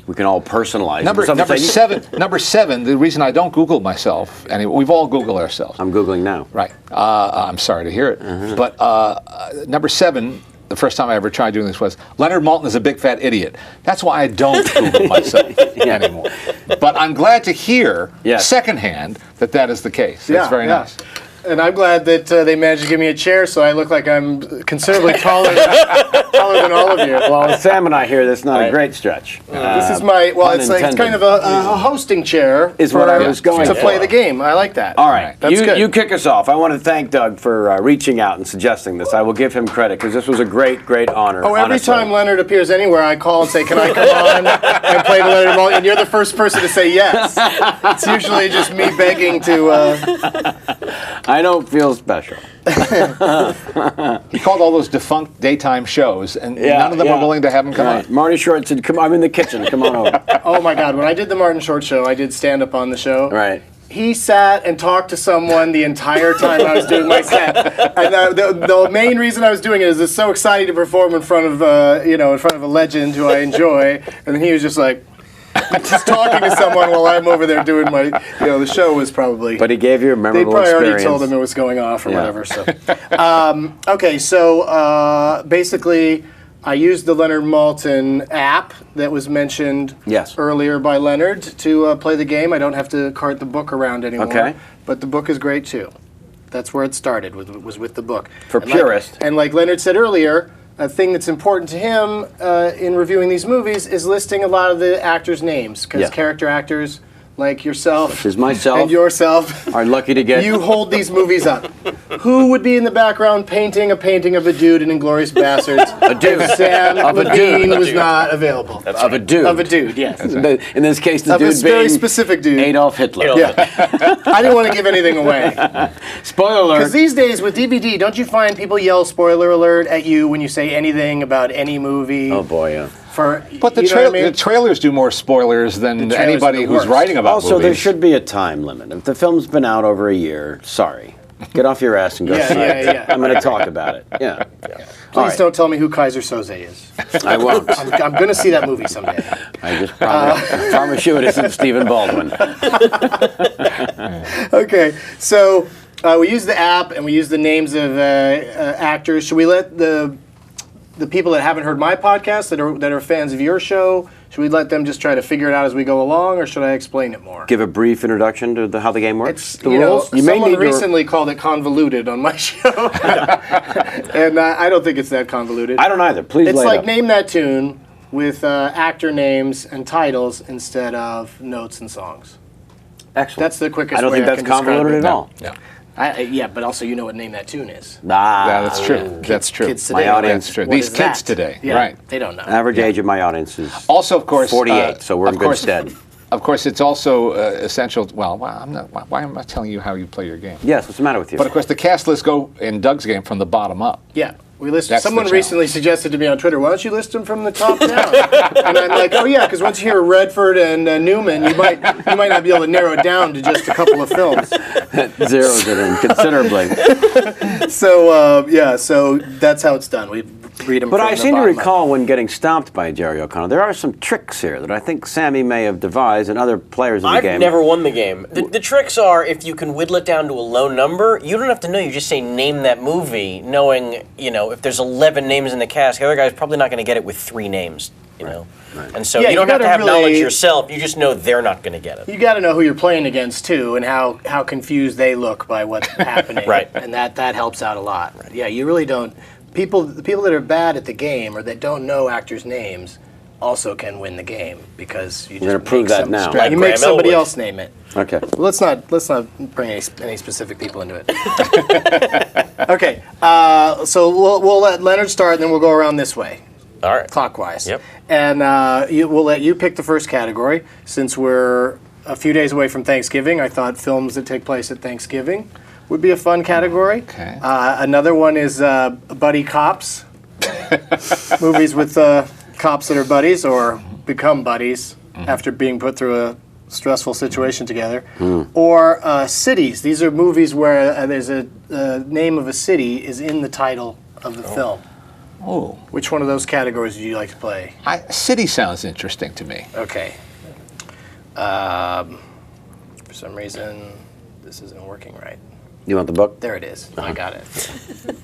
we can all personalize.
Number
it.
Number seven. The reason I don't Google myself, and we've all Googled ourselves.
I'm Googling now.
Right. I'm sorry to hear it. But number 7, the first time I ever tried doing this was, Leonard Maltin is a big fat idiot. That's why I don't Google myself anymore. But I'm glad to hear secondhand that is the case. That's very nice.
And I'm glad that they managed to give me a chair so I look like I'm considerably taller than all of you.
Well, with Sam and I here, that's not a great stretch.
This is my, well, it's like, it's kind of a hosting chair
Is what I was going
to
for.
play the game. I like that.
All right,
That's good.
you kick us off. I want to thank Doug for reaching out and suggesting this. I will give him credit because this was a great, great honor.
Oh, every
honestly.
time Leonard appears anywhere, I call and say, can I come on and play the Leonard Maltin? And you're the first person to say yes. It's usually just me begging to...
I don't feel special.
He called all those defunct daytime shows, and none of them were willing to have him come on.
Marty Short said, "Come, I'm in the kitchen. Come on over."
Oh my God, when I did the Martin Short show, I did stand-up on the show.
Right.
He sat and talked to someone the entire time I was doing my set. And the main reason I was doing it is it's so exciting to perform in front of in front of a legend who I enjoy. And then he was just like, just talking to someone while I'm over there doing my, the show was probably.
But he gave you a
They
memorable
probably
experience.
already told him it was going off or whatever. So, okay, so basically, I used the Leonard Maltin app that was mentioned earlier by Leonard to play the game. I don't have to cart the book around anymore.
Okay.
But the book is great too. That's where it started, was with the book.
For
And
purists.
like Leonard said earlier, a thing that's important to him in reviewing these movies is listing a lot of the actors' names, because character actors like yourself
Such as myself
and yourself
are lucky to get.
you hold these movies up. Who would be in the background painting a painting of a dude in Inglourious Bastards?
A dude.
If Sam
Of a
Levine
dude.
was not available.
Of a dude.
Of a dude, yes.
In this case, the
Of a
dude
very
being
specific dude.
Adolf Hitler.
Yeah. I didn't want to give anything away.
Spoiler
Because
alert.
these days with DVD, don't you find people yell spoiler alert at you when you say anything about any movie?
Oh boy, yeah.
But the,
you know what I mean?
the trailers do more spoilers than
The trailers
anybody
are the
who's
worst.
writing about
Also,
movies.
there should be a time limit. If the film's been out over a year, sorry. Get off your ass and go see it.
Yeah.
I'm going to talk about it. Yeah.
Please don't tell me who Kaiser Soze is.
I won't.
I'm going to see that movie someday.
I just promise you it isn't Stephen Baldwin.
Okay, so we use the app and we use the names of actors. Should we let the people that haven't heard my podcast that are fans of your show, should we let them just try to figure it out as we go along, or should I explain it more?
Give a brief introduction to how the game works.
It's,
The rules.
someone recently called it convoluted on my show, and I don't think it's that convoluted.
I don't either. Please
It's
lay it
like
up.
Name That Tune with actor names and titles instead of notes and songs.
Excellent.
That's the quickest
I don't
way
think
I
that's
can describe
convoluted
it.
at all.
Yeah.
Yeah, but also you know what name that tune is.
Yeah, that's true. That's true.
Kids today,
My audience-
That's true.
what
These
is
kids
that?
today,
Yeah,
right?
They don't know.
Average age of my audience is
Also, of course,
48, so we're in
of
good
course-
stead.
Of course, it's also essential. Well, why am I telling you how you play your game?
Yes, what's the matter with you?
But of course, the cast lists go in Doug's game from the bottom up.
Yeah, we listed.
That's the
Someone
challenge.
recently suggested to me on Twitter, "Why don't you list them from the top down?" And I'm like, "Oh yeah, because once you hear Redford and Newman, you might not be able to narrow it down to just a couple of films."
Zeroes it in considerably.
So so that's how it's done. We read them.
But
from
I
the
seem to
bottom up.
recall when getting stomped by Jerry O'Connell, there are some tricks here that I think Sammy may have devised and other players in the
I've
game.
never won the game. The tricks are if you can whittle it down to a low number, you don't have to know. You just say name that movie, knowing if there's 11 names in the cast, the other guy's probably not going to get it with 3 names. And so
Yeah,
you don't
you
have to
gotta
have knowledge
really-
yourself. You just know they're not going to get it.
You got to know who you're playing against too, and how confused they look by what's happening.
Right.
And that helps out a lot. Right. Yeah, you really don't. The people that are bad at the game or that don't know actors' names also can win the game because you just
gonna prove
make
that now.
Like
you make
Graham
somebody
Elwood.
else name it.
Okay.
Well, let's not bring any specific people into it. Okay, so we'll let Leonard start, and then we'll go around this way,
All right.
clockwise.
Yep.
And we'll let you pick the first category. Since we're a few days away from Thanksgiving, I thought films that take place at Thanksgiving would be a fun category.
Okay.
Another one is buddy cops. Movies with cops that are buddies or become buddies after being put through a stressful situation together. Or cities. These are movies where there's a name of a city is in the title of the film.
Oh,
Which one of those categories would you like to play?
city sounds interesting to me.
Okay. For some reason, this isn't working right.
You want the book?
There it is. I got it.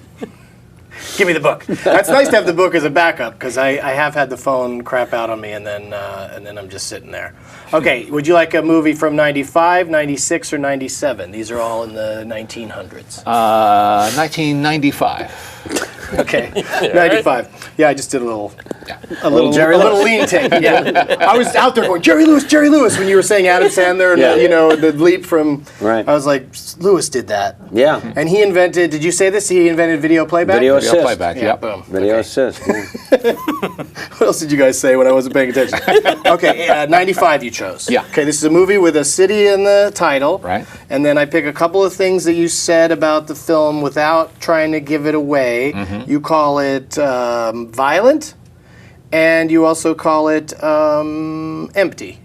Give me the book. That's nice to have the book as a backup because I have had the phone crap out on me and then I'm just sitting there. Okay, would you like a movie from 95, 96, or 97? These are all in the 1900s.
1995.
Okay, 95. Yeah, I just did a little
Jerry Lewis.
lean take. Yeah, I was out there going Jerry Lewis when you were saying Adam Sandler and
Yeah.
the leap from.
Right.
I was like, Lewis did that.
Yeah.
And he invented. Did you say this? He invented video playback.
Video
Video
assist.
playback.
Yeah.
Yep.
Boom.
Video
Okay.
assist. Yeah.
What else did you guys say when I wasn't paying attention? Okay, 95 you chose.
Yeah.
Okay, this is a movie with a city in the title.
Right.
And then I pick a couple of things that you said about the film without trying to give it away. You call it violent, and you also call it empty.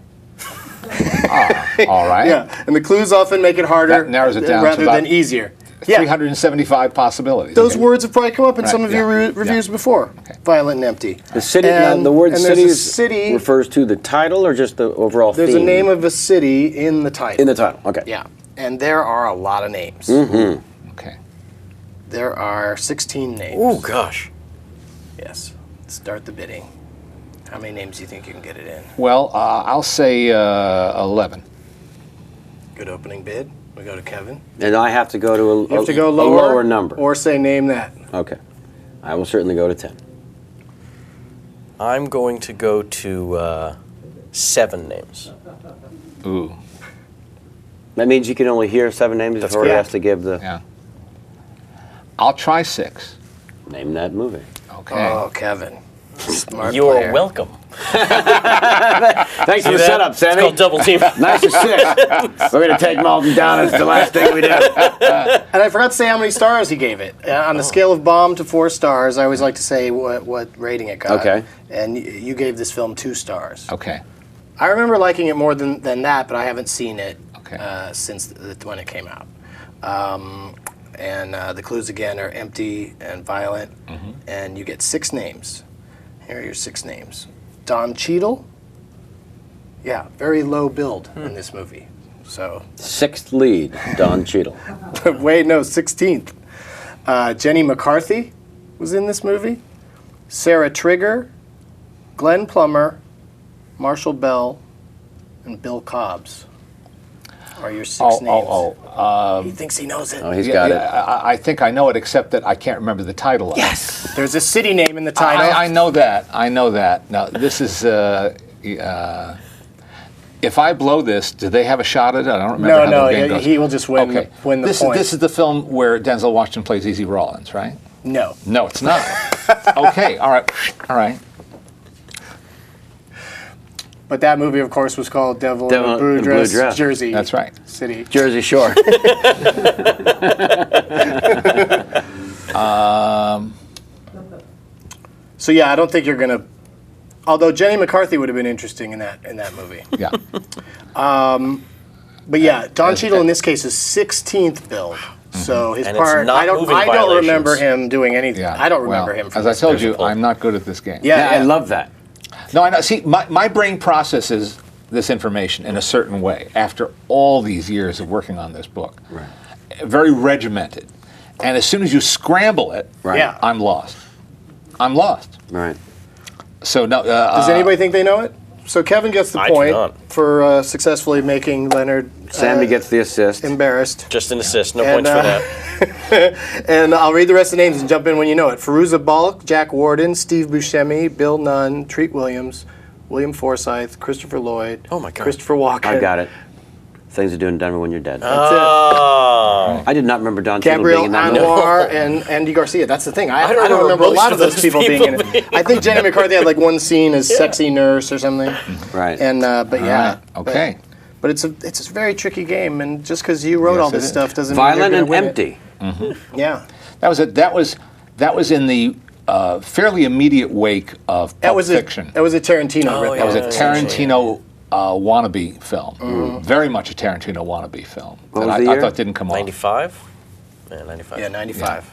All right.
Yeah, and the clues often make it harder
That narrows it down to
rather
about
than easier. Yeah,
375 possibilities.
those
Okay.
words have probably come up in some of your
yeah,
reviews before.
Okay.
Violent and empty.
The city.
And-
now, the word
and there's
city,
a city
refers to the title or just the overall
There's
theme?
a name of a city in the title.
in the title. Okay.
Yeah, and there are a lot of names.
Okay.
There are 16 names.
Oh gosh.
Yes. Start the bidding. How many names do you think you can get it in?
Well, I'll say 11.
Good opening bid. We go to Kevin.
And I have to go to
You have to go
a lower number.
or say name that.
Okay. I will certainly go to 10.
I'm going to go to 7 names.
Ooh.
That means you can only hear 7 names before he
correct.
has to give the
Yeah. I'll try 6.
name that movie.
Okay.
Oh, Kevin. Smart
You're
player.
welcome.
Thanks for the
That?
setup,
It's
Sammy.
called double team.
Nice assist. We're going to take Maltin down as the last thing we do.
And I forgot to say how many stars he gave it. On a scale of bomb to 4 stars, I always like to say what rating it got.
Okay.
And you gave this film 2 stars.
Okay.
I remember liking it more than that, but I haven't seen it
Okay.
since when it came out. And the clues again are empty and violent, and you get 6 names. Here are your 6 names. Don Cheadle. Yeah, very low build in this movie. So,
6th lead, Don Cheadle.
wait, no, 16th. Jenny McCarthy was in this movie. Sarah Trigger, Glenn Plummer, Marshall Bell, and Bill Cobbs are your 6 names. He thinks he knows it.
Oh, he's got it.
I think I know it, except that I can't remember the title of it.
Yes. There's a city name in the title.
I know that. I know that. Now, this is if I blow this, do they have a shot at it? I don't remember how the game goes.
He will just win.
Okay.
Win the
this
point.
This is the film where Denzel Washington plays Easy Rawlins, right?
No.
No, it's not. Okay, all right.
But that movie, of course, was called Devil in
Devil
a Blue
in a Blue
Dress,
Dress.
Jersey.
That's right.
City.
Jersey Shore.
So yeah, I don't think you're gonna. Although Jenny McCarthy would have been interesting in that movie.
Yeah.
But yeah, Don Cheadle in this case is 16th build. So his
And it's
part,
not
I don't
moving
remember
violations.
him doing anything.
Yeah.
I don't
Well,
remember him. From
as I
this.
told
There's a
you,
pull.
I'm not good at this game.
Yeah,
I love that.
No, I know. See, my brain processes this information in a certain way after all these years of working on this book.
Right.
Very regimented. And as soon as you scramble it,
Right.
Yeah.
I'm lost. I'm lost.
Right.
So no.
Does anybody think they know it? So Kevin gets the
I do
point
not.
for successfully making Leonard
Sammy gets the assist.
embarrassed.
Just an assist, no
And,
points for that.
And I'll read the rest of the names and jump in when you know it. Firuza Balk, Jack Warden, Steve Buscemi, Bill Nunn, Treat Williams, William Forsythe, Christopher Lloyd,
Oh my God.
Christopher Walken.
I got it. Things to do in Denver when you're dead.
Oh.
I did not remember Don Cheadle
Gabriel
being in that movie.
Anwar and Andy Garcia. That's the thing. I
don't
don't remember a
most
lot of
of
those
those
people being in
people
it. I think Jenny McCarthy had like one scene as sexy nurse or something.
Right.
And but yeah.
Right. Okay.
But it's a very tricky game, and just because you wrote
Yes,
all
it
this
is.
stuff doesn't
Violent
mean
and
you're gonna win
empty.
it. Yeah.
That was in the fairly immediate wake of Pulp Fiction.
That was a Tarantino
Oh,
rip.
yeah.
That was a Tarantino wannabe film. Very much a Tarantino wannabe film.
What
that
was
I,
the
I
year?
thought didn't come off.
95? Yeah, 95.
Yeah, 95.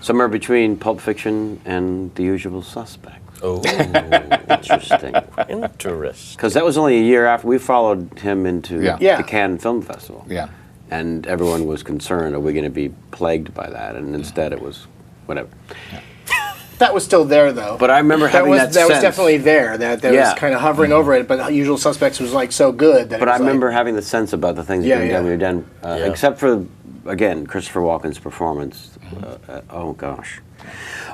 Somewhere between Pulp Fiction and The Usual Suspects.
Oh,
Interesting.
interesting.
Because that was only a year after we followed him into
Yeah.
Yeah.
the Cannes Film Festival.
Yeah.
And everyone was concerned, are we going to be plagued by that? And instead it was whatever.
That was still there though.
But I remember having that
that was
sense.
definitely there. That
Yeah.
was kind of hovering over it. But Usual Suspects was like so good that.
But
it
I
was
remember having the sense about the things
Yeah,
you
yeah.
when you're done,
Yeah.
except for, again, Christopher Walken's performance. Oh, gosh.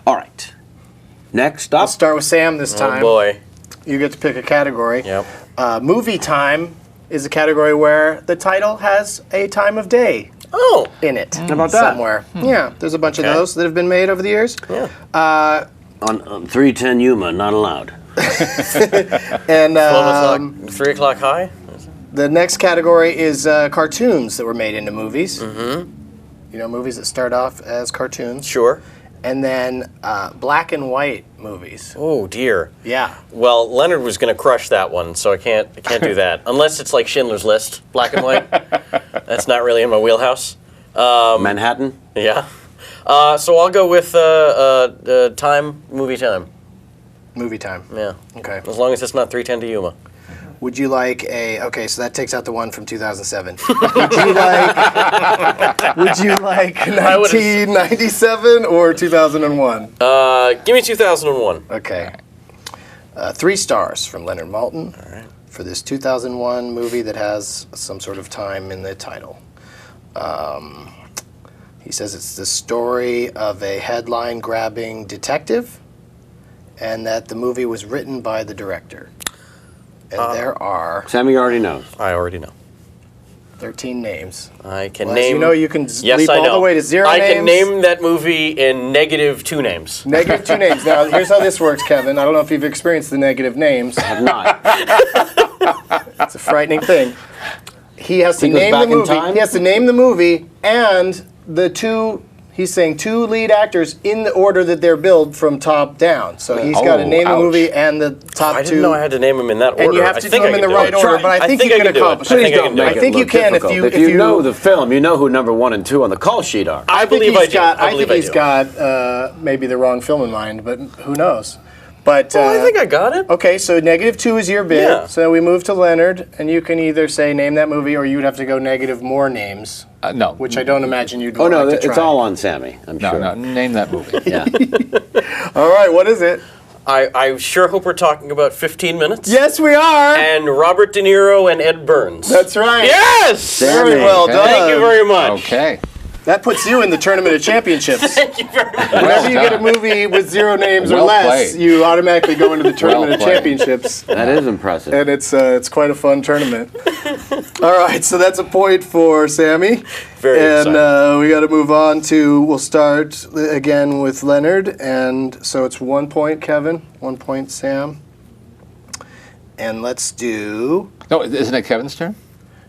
All right. Next
I'll
up.
start with Sam this time.
Oh, boy.
You get to pick a category.
Yep.
Movie time is a category where the title has a time of day
Oh.
in it.
How about that?
Somewhere. Yeah, there's a bunch of
Okay.
those that have been made over the years.
Yeah.
On 310 Yuma, not allowed.
And
12 o'clock, 3 o'clock high?
the next category is cartoons that were made into movies. Mm-hmm. You know, movies that start off as cartoons.
Sure.
And then black and white movies.
Oh, dear.
Yeah.
Well, Leonard was going to crush that one, so I can't do that. Unless it's like Schindler's List, black and white. That's not really in my wheelhouse.
Manhattan?
Yeah. So I'll go with time, movie time.
Movie time.
Yeah.
Okay.
As long as it's not 3:10 to Yuma.
Would you like okay, so that takes out the one from 2007. Would you like 1997 or 2001?
Give me 2001.
Okay. 3 stars from Leonard Maltin for this 2001 movie that has some sort of time in the title. He says it's the story of a headline-grabbing detective and that the movie was written by the director. And there are
Sammy already knows.
I already know.
13 names.
I can
Well, as
name.
you know, you can
yes,
leap
I
all
know.
the way to 0
I
names.
can name that movie in -2 names.
Negative 2 names. Now, here's how this works, Kevin. I don't know if you've experienced the negative names.
Have not.
It's a frightening thing. He has to
He goes
name the
back in
movie.
time?
He has to name the movie and the two. He's saying 2 lead actors in the order that they're billed from top down. So he's got to
Oh,
name the
ouch.
movie and the top
I
2.
didn't know I had to name them in that order.
And you have
I
to
think
do
I
them in
can
the
do
right
it.
order, but I think you
I
can
do it.
accomplish
I
it.
think I can do
I
it.
think you
look
can if
difficult.
you-
If
if
you
you-
know the film, you know who number 1 and 2 on the call sheet are.
I
think
believe I
he's
do.
got.
I
I
believe
think he's
do.
got maybe the wrong film in mind, but who knows? But
Well, I think I got it.
okay, so -2 is your bid.
Yeah.
So we move to Leonard, and you can either say name that movie, or you would have to go negative more names,
No.
which I don't imagine you'd
Oh, no,
like to
it's
try.
all on Sammy, I'm
No,
sure.
no. Name that movie.
Yeah.
All right, what is it?
I sure hope we're talking about 15 minutes.
Yes, we are.
And Robert De Niro and Ed Burns.
That's right.
Yes!
Very
Sammy.
well
Okay.
done.
Thank you very much.
Okay.
That puts you in the Tournament of Championships.
Thank you very much.
Whenever you get a movie with 0 names or
Well
less,
played.
you automatically go into the Tournament of
played.
Championships.
That is impressive.
And it's quite a fun tournament. All right, so that's a point for Sammy.
Very
and
exciting.
we got to move on to. We'll start again with Leonard, and so it's 1 point, Kevin, 1 point, Sam. And let's do.
No, isn't it Kevin's turn?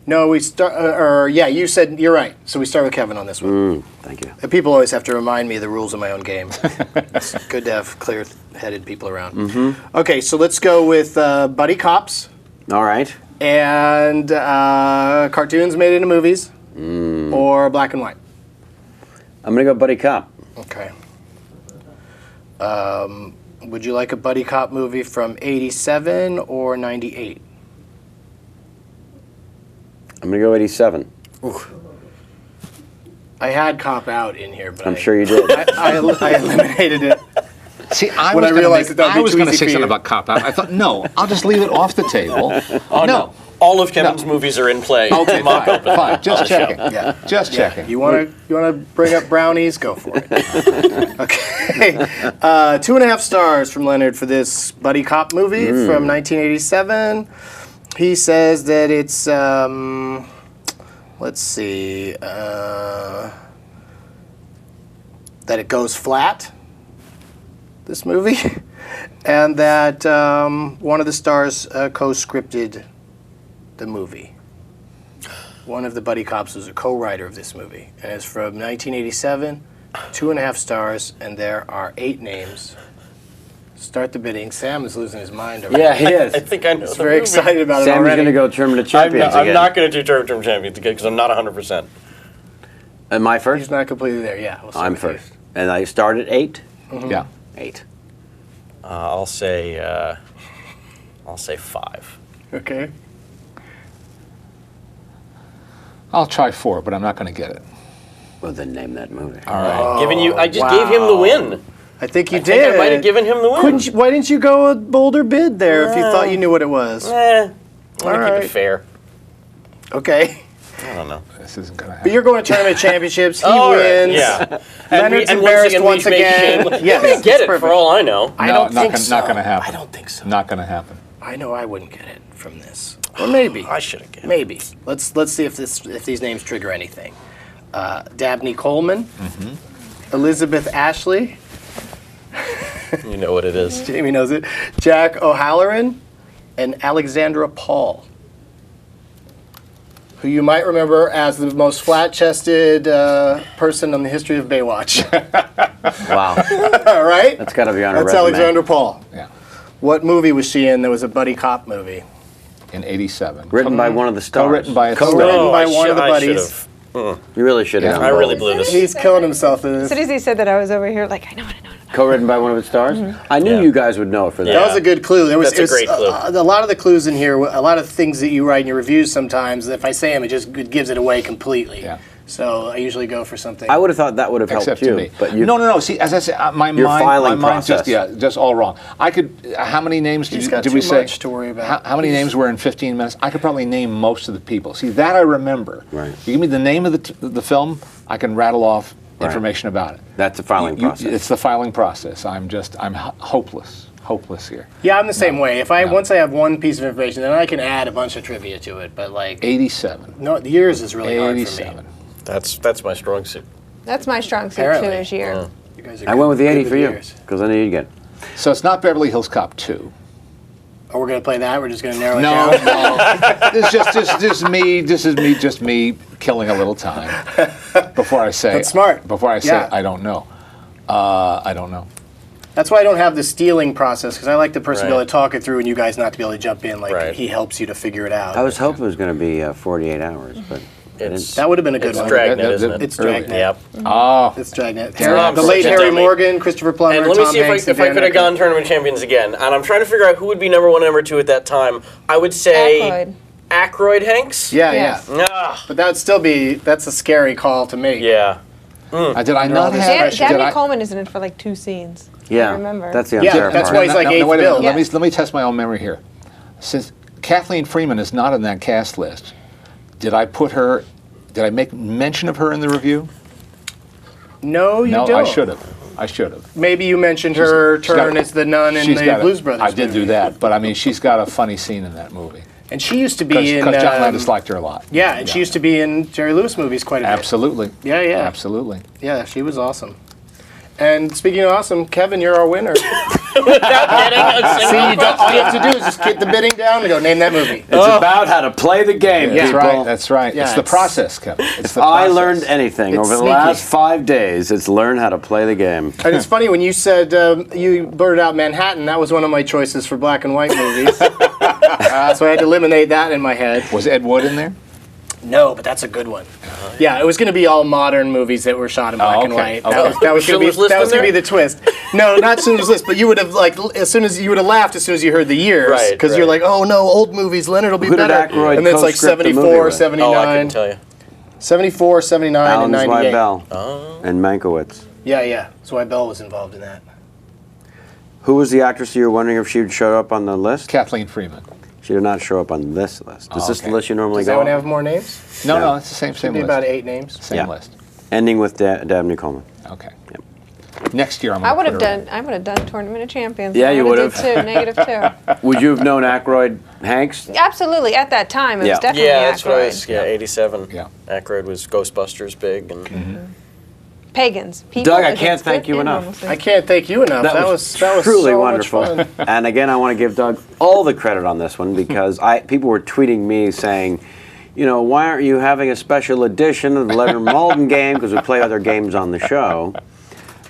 No, we start. You said you're right. So we start with Kevin on this one.
Thank you.
And people always have to remind me of the rules of my own game. It's good to have clear-headed people around. Okay, so let's go with buddy cops
All right.
and cartoons made into movies or black and white.
I'm going to go Buddy Cop.
Okay. Would you like a buddy cop movie from 87 or 98?
I'm going to go 87.
I had Cop Out in here, but
I'm sure you did.
I eliminated it.
See, I
When
was
I
gonna
realized
make-
that that'd be
I was
too
going to
easy
say
for
something
you.
about Cop Out. I thought, no, I'll just leave it off the table.
Oh,
no.
All of Kevin's movies are in play.
Okay,
Mock
fine,
open.
fine. Just checking.
Yeah.
Just checking.
You want to bring up brownies? Go for it. Okay. 2.5 stars from Leonard for this buddy cop movie from 1987. He says that it's let's see, that it goes flat. This movie, and that one of the stars co-scripted the movie. One of the buddy cops was a co-writer of this movie, and it's from 1987, 2.5 stars, and there are 8 names. Start the bidding. Sam is losing his mind already.
Yeah, he is.
I think I know.
He's
the
very
movie.
excited about it
Sam's
already.
going to go Tournament of
I'm
Champions again.
not going to do Term Champions again because I'm not 100%.
Am I
He's
first?
not completely there. Yeah, we'll start
I'm
with you.
first. And I start at 8?
Yeah.
8.
I'll say 5.
Okay.
I'll try 4, but I'm not going to get it.
Well, then name that movie.
All right.
Giving you, I just gave him the win.
I think you
I
did.
think I might have given him the win.
Why didn't you go a bolder bid there if you thought you knew what it was?
I'm gonna keep
right.
it fair.
Okay.
I don't know.
This isn't going to
But
happen.
you're going to Tournament Championships. He
All right,
wins.
Yeah.
Leonard's
and
embarrassed
we
once
make
again.
shame.
Yes,
You may get
that's
it
perfect.
for all I know.
I don't think so.
Not going to happen.
I don't think so.
Not going to happen.
I know I wouldn't get it from this. Or maybe.
I should have given.
Maybe. Let's see if these names trigger anything. Dabney Coleman, Elizabeth Ashley,
You know what it is.
Jamie knows it, Jack O'Halloran, and Alexandra Paul, who you might remember as the most flat-chested person in the history of Baywatch.
Wow.
All right?
That's got to be on a
That's
resume.
Alexandra Paul.
Yeah.
What movie was she in that was a buddy cop movie?
In 87.
Written by one of the stars.
Co-written by a
Co-written
star.
by
I
one of the
should- I
buddies.
should've.
You really should have.
Yeah.
I really blew this.
He's killing himself in
As
this.
soon as he said that, I was over here like, I know it.
Co-written by one of its stars? I knew
Yeah.
you guys would know it for that.
Yeah.
That was a good clue. There was,
That's a great clue.
A lot of the clues in here, a lot of things that you write in your reviews sometimes, if I say them, it gives it away completely.
Yeah.
So I usually go for something.
I would have thought that would have helped
Except
you.
to me.
But you,
No. See, as I said, my
Your
mind,
filing
my mind
process.
just all wrong. I could. How many names
He's
did
got
we
too
say?
much to worry about.
How many names were in 15 minutes? I could probably name most of the people. See, that I remember.
Right.
You give me the name of the film, I can rattle off
Right.
information about it.
That's the filing process.
It's the filing process. I'm hopeless here.
Yeah, I'm the same way. Once I have one piece of information, then I can add a bunch of trivia to it. But like,
87.
no, the years is really hard for me.
87.
That's my strong suit.
That's my strong suit
Apparently.
too this year.
You guys are
I went with the
good
80 for you
years.
because I knew you'd get it.
So it's not Beverly Hills Cop 2.
Oh, we're gonna play that. We're just gonna narrow it
No,
down.
It's just me. This is me killing a little time before I say.
That's smart.
Before I say,
Yeah.
I don't know. I don't know.
That's why I don't have the stealing process, because I like the person to be
Right.
able to talk it through and you guys not to be able to jump in. Like
Right.
he helps you to figure it out.
I was hoping it was going to be 48 hours, but
That would have been a good
It's
one.
Dragnet, isn't it?
It's Dragnet.
Yep.
Oh,
It's Dragnet.
I'm
The
such
late
a
Harry
dummy.
Morgan, Christopher Plummer,
And let me
Tom
see
Hanks,
if I
and
could have
Dan
gone Tournament Champions again. And I'm trying to figure out who would be number 1 and number 2 at that time. I would say Aykroyd Hanks.
Yeah,
Yes.
yeah.
Ah,
But that would still be, that's a scary call to make.
yeah.
did I not
this
have?
pressure.
did
Dabney
I-
Coleman is in it for like 2 scenes.
yeah,
I remember.
that's the
Yeah,
unfair
that's
part.
why he's like eighth
wait a minute.
bill.
Let me test my own memory here. Since Kathleen Freeman is not in that cast list, did I put her? Did I make mention of her in the review?
No, you
No,
don't.
I should have.
Maybe you mentioned her turn as the nun in the Blues Brothers.
I did do that, but I mean, she's got a funny scene in that movie.
And she used to be in...
Because John Landis liked her a lot.
Yeah, and she used to be in Jerry Lewis movies quite a bit.
Absolutely.
Yeah, yeah.
Absolutely.
Yeah, she was awesome. And speaking of awesome, Kevin, you're our winner.
Without getting a
See,
single
all you have to do is just get the bidding down and go, name that movie.
It's about how to play the game,
That's
people.
right. That's right.
Yeah,
it's the
it's-
process, Kevin. It's the
I
process.
learned anything
It's
over the
sneaky.
last 5 days, it's learn how to play the game.
And it's funny, when you said you blurted out Manhattan, that was one of my choices for black and white movies. So I had to eliminate that in my head.
Was Ed Wood in there?
No, but that's a good one. Yeah, it was going to be all modern movies that were shot in black and
okay,
white.
okay.
That was going
Schindler's List
to
in
be
there?
the twist. No, not Schindler's List, but you would have laughed as soon as you heard the years,
Right,
because you're like, oh no, old movies, Leonard will be
Who did
better.
Aykroyd
And then it's like
co-script the movie
74,
with?
79,
Oh, I couldn't tell you.
74, 79,
Alan
and 98.
Zweibel and Mankiewicz.
Yeah. Zweibel was involved in that.
Who was the actress you were wondering if she would show up on the list?
Kathleen Freeman.
She did not show up on this list. Is this the
okay.
list you normally
Does
go
that one
on?
have more names?
No, it's the same
Should be
list.
about 8 names.
Same
Yeah.
list.
Ending with Dabney Coleman.
Okay.
Yep.
Next year, I'm
I
going
would
to
have done. I would have done Tournament of Champions.
Yeah,
I
you
would've
would've.
did too. -2.
Would you have known Aykroyd Hanks?
Absolutely. At that time, it
Yeah.
was definitely
Yeah, that's what I
Aykroyd.
was. Yeah, 87.
Yeah.
Aykroyd was Ghostbusters big, and
Pagans. People
Doug, I
against
can't thank
good
you
and
enough.
normalcy.
I can't thank you enough. That was
truly
so
wonderful.
Much fun.
And again, I want to give Doug all the credit on this one because people were tweeting me saying, you know, why aren't you having a special edition of the Leonard Maltin game? Because we play other games on the show.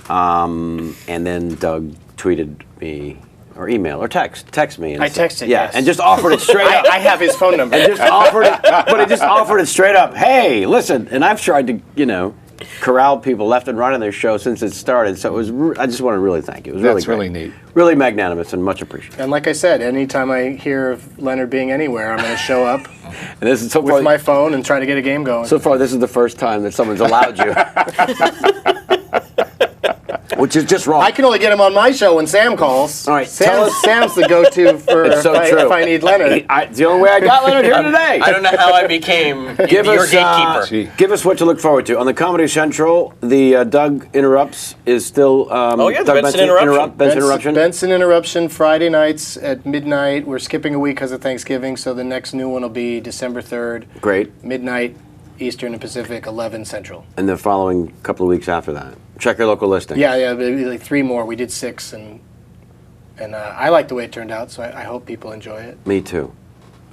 And then Doug tweeted me, or email, or text me. And
I
said-
texted,
yeah,
yes.
and just offered it straight up.
I have his phone number.
And just offered it, but he just offered it straight up. Hey, listen, and I've tried to, you know, corral people left and right on their show since it started. So it was. I just want to really thank you. It was really
That's
great.
really neat.
Really magnanimous and much appreciated.
And like I said, anytime I hear of Leonard being anywhere, I'm going to show up
And this is so
with
far.
my phone and try to get a game going.
So far, this is the first time that someone's allowed you. Which is just wrong.
I can only get him on my show when Sam calls.
All right, tell us-
Sam's the go-to for
It's so true.
if I need Leonard.
It's the only way I got Leonard here today.
I don't know how I became your gatekeeper.
Give us what to look forward to. On the Comedy Central, the Doug Interrupts is still...
Oh, yeah, the
Doug
Benson Interruption.
Benson Interruption.
Benson Interruption, Friday nights at midnight. We're skipping a week because of Thanksgiving, so the next new one will be December 3rd.
Great.
Midnight, Eastern and Pacific, 11 Central.
And the following couple of weeks after that. Check your local listing.
Yeah, maybe like 3 more. We did 6, and I like the way it turned out, so I hope people enjoy it.
Me too.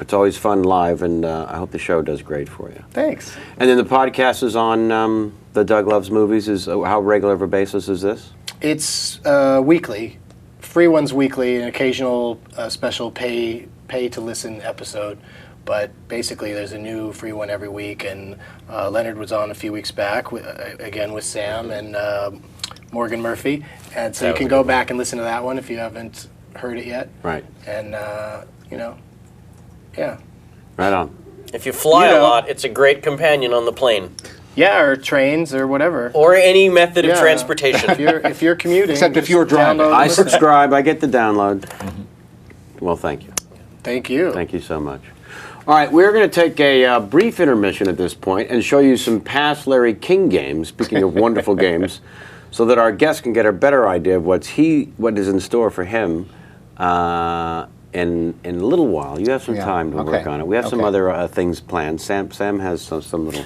It's always fun live, and I hope the show does great for you.
Thanks.
And then the podcast is on the Doug Loves Movies. How regular of a basis is this?
It's weekly. Free one's weekly, an occasional special pay to listen episode. But basically, there's a new free one every week, and Leonard was on a few weeks back, again with Sam and Morgan Murphy, and so you can go back and listen to that one if you haven't heard it yet.
Right.
And yeah,
Right on.
If you fly
You
a
know.
lot, it's a great companion on the plane
yeah, or trains or whatever.
or any method of
Yeah.
transportation.
If you're commuting,
Except if
just
you're driving.
download and
I
listen.
subscribe. I get the download. Well, thank you.
Thank you.
Thank you so much. All right, we're going to take a brief intermission at this point and show you some past Larry King games, speaking of wonderful games, so that our guests can get a better idea of what is in store for him in a little while. You have some
Yeah,
time to
okay,
work on it. We have some
okay.
other things planned. Sam has some little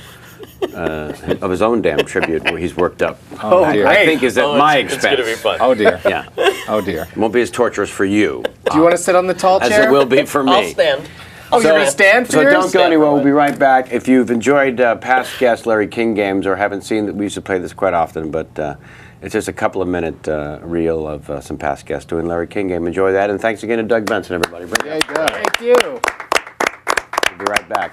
of his own damn tribute where he's worked up.
Oh, dear.
I think is at my
it's
expense.
going to be fun.
Oh, dear.
Yeah,
Oh, dear.
it won't be as torturous for you
Do you want to sit on the tall
as
chair?
it will be for me.
I'll stand.
Oh, you're going to stand for
So
yours?
don't go anywhere. We'll be right back. If you've enjoyed past guest Larry King games or haven't seen that, we used to play this quite often, but it's just a couple of minute reel of some past guests doing Larry King game. Enjoy that, and thanks again to Doug Benson, everybody. Bring it up.
Thank you.
We'll be right back.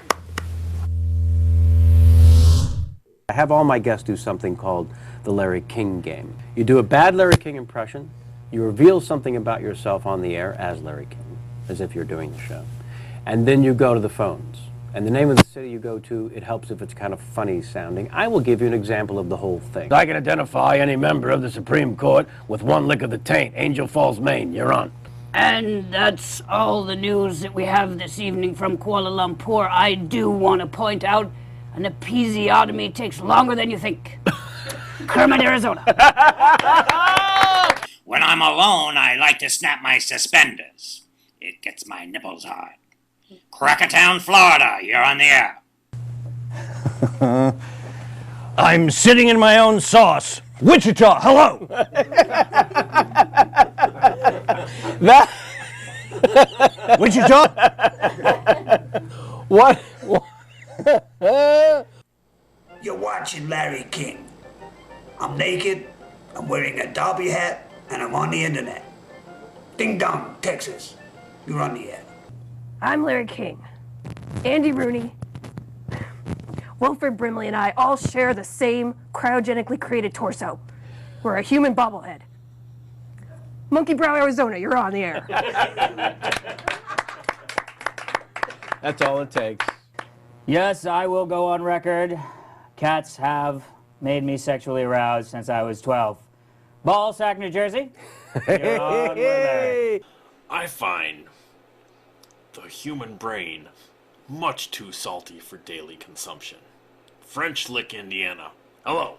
I have all my guests do something called the Larry King game. You do a bad Larry King impression, you reveal something about yourself on the air as Larry King, as if you're doing the show. And then you go to the phones. And the name of the city you go to, it helps if it's kind of funny sounding. I will give you an example of the whole thing.
I can identify any member of the Supreme Court with one lick of the taint. Angel Falls, Maine. You're on.
And that's all the news that we have this evening from Kuala Lumpur. I do want to point out an episiotomy takes longer than you think. Kermit, Arizona.
When I'm alone, I like to snap my suspenders. It gets my nipples hard. Crackertown, Florida, you're on the air.
I'm sitting in my own sauce. Wichita, hello.
That
Wichita?
what?
You're watching Larry King. I'm naked, I'm wearing a derby hat, and I'm on the internet. Ding dong, Texas. You're on the air.
I'm Larry King. Andy Rooney, Wilfred Brimley, and I all share the same cryogenically created torso. We're a human bobblehead. Monkey Brow, Arizona, you're on the air.
That's all it takes.
Yes, I will go on record. Cats have made me sexually aroused since I was 12. Ballsack, New Jersey. You're on with Larry.
I find the human brain much too salty for daily consumption. French Lick, Indiana. Hello.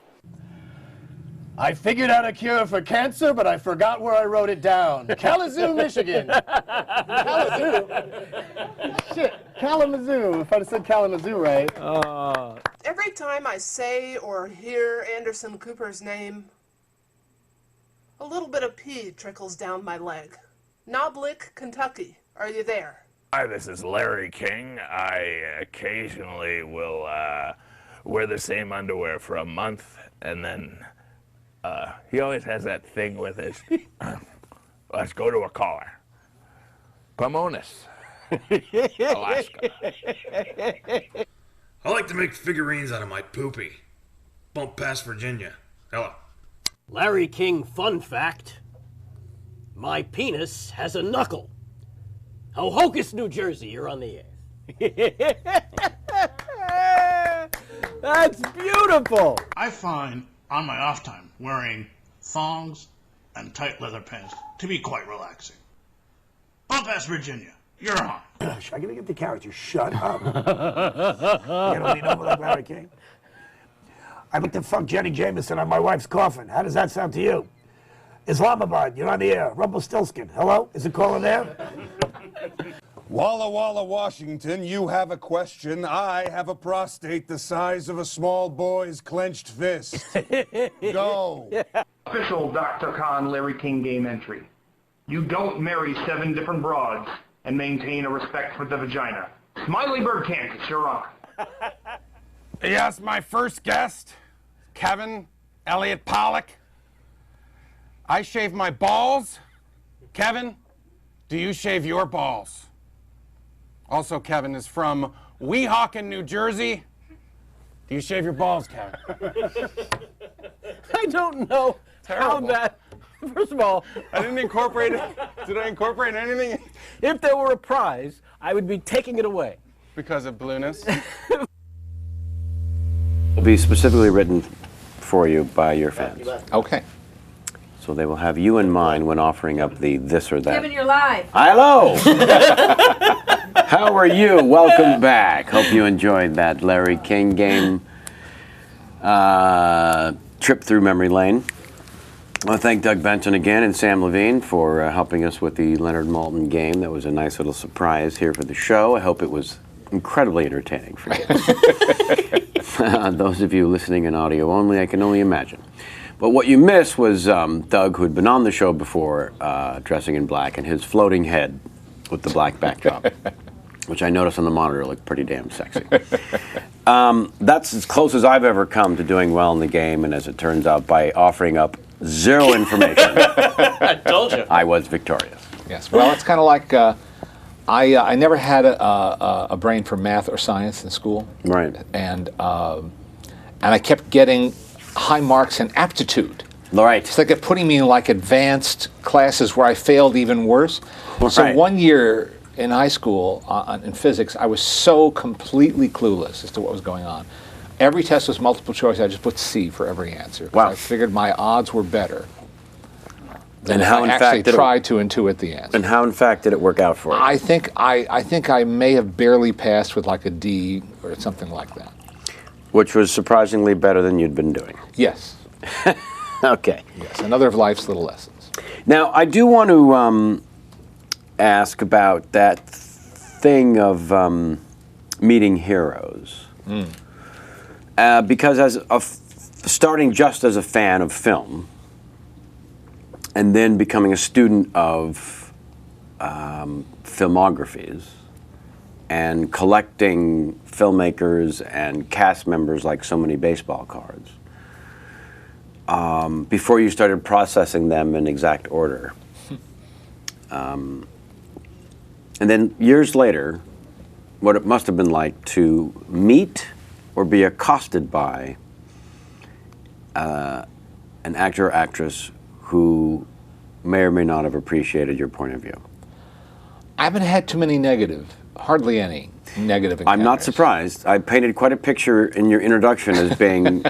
I figured out a cure for cancer, but I forgot where I wrote it down. Kalamazoo, Michigan. Kalamazoo? Shit, Kalamazoo. If I'd have said Kalamazoo right.
Every time I say or hear Anderson Cooper's name, a little bit of pee trickles down my leg. Knoblick, Kentucky. Are you there?
Hi, this is Larry King. I occasionally will wear the same underwear for a month, and then he always has that thing with his, let's go to a caller. Pomonis, Alaska.
I like to make figurines out of my poopy. Bump past Virginia. Hello.
Larry King fun fact. My penis has a knuckle. Hohokus, New Jersey, you're on the air.
That's beautiful.
I find on my off time wearing thongs and tight leather pants to be quite relaxing. Bump ass Virginia, you're on.
I gotta get the character. Shut up. You don't need over like Larry King. I'd like to fuck Jenny Jameson on my wife's coffin. How does that sound to you? Islamabad, you're on the air. Rumpelstiltskin, hello? Is it calling there?
Walla Walla, Washington, you have a question. I have a prostate the size of a small boy's clenched fist. Go.
Official Dr. Khan Larry King game entry. You don't marry 7 different broads and maintain a respect for the vagina. Smiley Bird Kansas, you're on.
Yes, my first guest, Kevin Elliott Pollock. I shave my balls. Kevin, do you shave your balls? Also, Kevin is from Weehawken, New Jersey. Do you shave your balls, Kevin?
I don't know how that. First of all,
I didn't incorporate it. Did I incorporate anything?
if there were a prize, I would be taking it away.
Because of blueness?
Will be specifically written for you by your fans.
Okay.
So they will have you in mind when offering up the this or that.
Kevin, you're live.
Hello! How are you? Welcome back. Hope you enjoyed that Larry King game trip through memory lane. I want to thank Doug Benson again and Sam Levine for helping us with the Leonard Maltin game. That was a nice little surprise here for the show. I hope it was incredibly entertaining for you. Those of you listening in audio only, I can only imagine. But what you missed was Doug, who had been on the show before, dressing in black, and his floating head with the black backdrop, which I noticed on the monitor looked pretty damn sexy. That's as close as I've ever come to doing well in the game, and as it turns out, by offering up zero information,
I told you.
I was victorious.
Yes. Well, it's kind of like I never had a brain for math or science in school.
Right.
And I kept getting high marks in aptitude.
Right.
So they kept putting me in like advanced classes where I failed even worse.
Right.
So one year in high school in physics, I was so completely clueless as to what was going on. Every test was multiple choice. I just put C for every answer.
Wow.
I figured my odds were better.
And how, in
actually
fact, did
tried to intuit the answer.
And how, in fact, did it work out for you?
I think I may have barely passed with like a D or something like that.
Which was surprisingly better than you'd been doing.
Yes.
Okay.
Yes, another of life's little lessons.
Now, I do want to ask about that thing of meeting heroes. Because starting just as a fan of film, and then becoming a student of filmographies, and collecting filmmakers and cast members like so many baseball cards, before you started processing them in exact order. And then years later, what it must have been like to meet or be accosted by an actor or actress who may or may not have appreciated your point of view.
I haven't had too many hardly any negative encounters.
I'm not surprised. I painted quite a picture in your introduction as being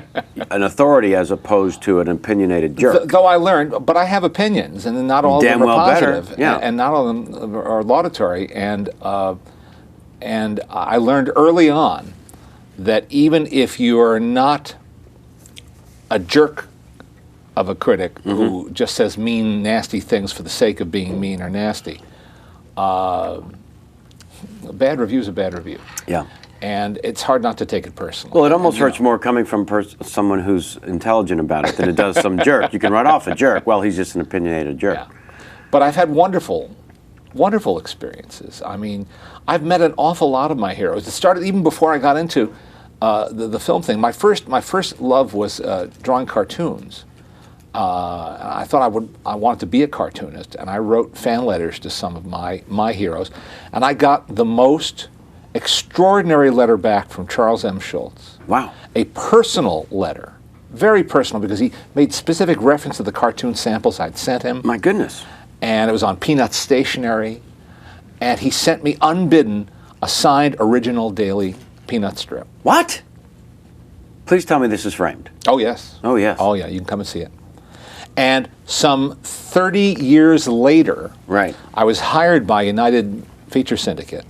an authority as opposed to an opinionated jerk.
Though I learned, but I have opinions, and not all of them are positive,
yeah.
and not all of them are laudatory. And I learned early on that even if you are not a jerk of a critic who just says mean, nasty things for the sake of being mean or nasty, a bad review is a bad review.
Yeah.
And it's hard not to take it personally.
Well, it almost hurts more coming from someone who's intelligent about it than it does some jerk. You can write off a jerk. Well, he's just an opinionated jerk.
Yeah. But I've had wonderful experiences. I mean, I've met an awful lot of my heroes. It started even before I got into the film thing. My first love was drawing cartoons. I thought I wanted to be a cartoonist, and I wrote fan letters to some of my heroes, and I got the most extraordinary letter back from Charles M. Schulz.
Wow.
A personal letter, very personal, because he made specific reference to the cartoon samples I'd sent him.
My goodness.
And it was on Peanuts stationery, and he sent me unbidden a signed original daily Peanut strip.
What? Please tell me this is framed.
Oh, yes.
Oh, yes.
Oh, yeah, you can come and see it. And some 30 years later,
right,
I was hired by United Feature Syndicate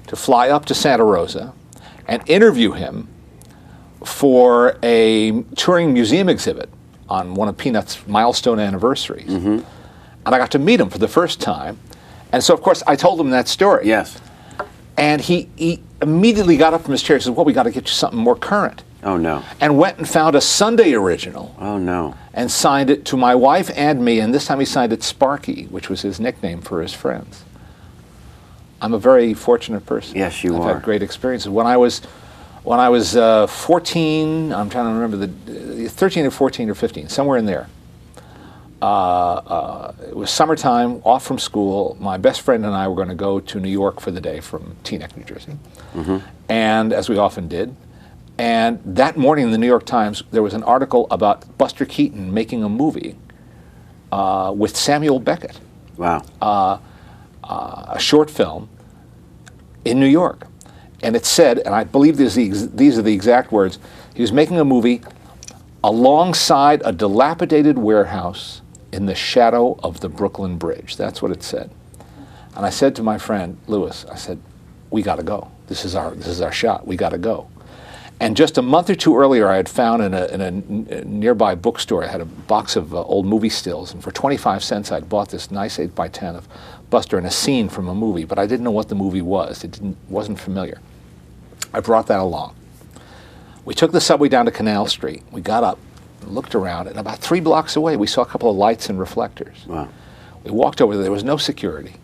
to fly up to Santa Rosa and interview him for a touring museum exhibit on one of Peanuts' milestone anniversaries. And I got to meet him for the first time. And so, of course, I told him that story.
Yes.
And he immediately got up from his chair and said, well, we got to get you something more current.
Oh, no.
And went and found a Sunday original.
Oh, no.
And signed it to my wife and me, and this time he signed it Sparky, which was his nickname for his friends. I'm a very fortunate person.
Yes, you are.
I've had great experiences. When I was 14, I'm trying to remember 13 or 14 or 15, somewhere in there. It was summertime, off from school. My best friend and I were going to go to New York for the day from Teaneck, New Jersey. And as we often did. And that morning in the New York Times, there was an article about Buster Keaton making a movie with Samuel Beckett.
Wow.
A short film in New York. And it said, and I believe these are the exact words, he was making a movie alongside a dilapidated warehouse in the shadow of the Brooklyn Bridge. That's what it said. And I said to my friend, Lewis, I said, we got to go. This is our shot. We got to go. And just a month or two earlier, I had found in a nearby bookstore, I had a box of old movie stills, and for 25 cents, I'd bought this nice 8x10 of Buster and a scene from a movie, but I didn't know what the movie was. It wasn't familiar. I brought that along. We took the subway down to Canal Street. We got up, looked around, and about 3 blocks away, we saw a couple of lights and reflectors.
Wow.
We walked over there. There was no security.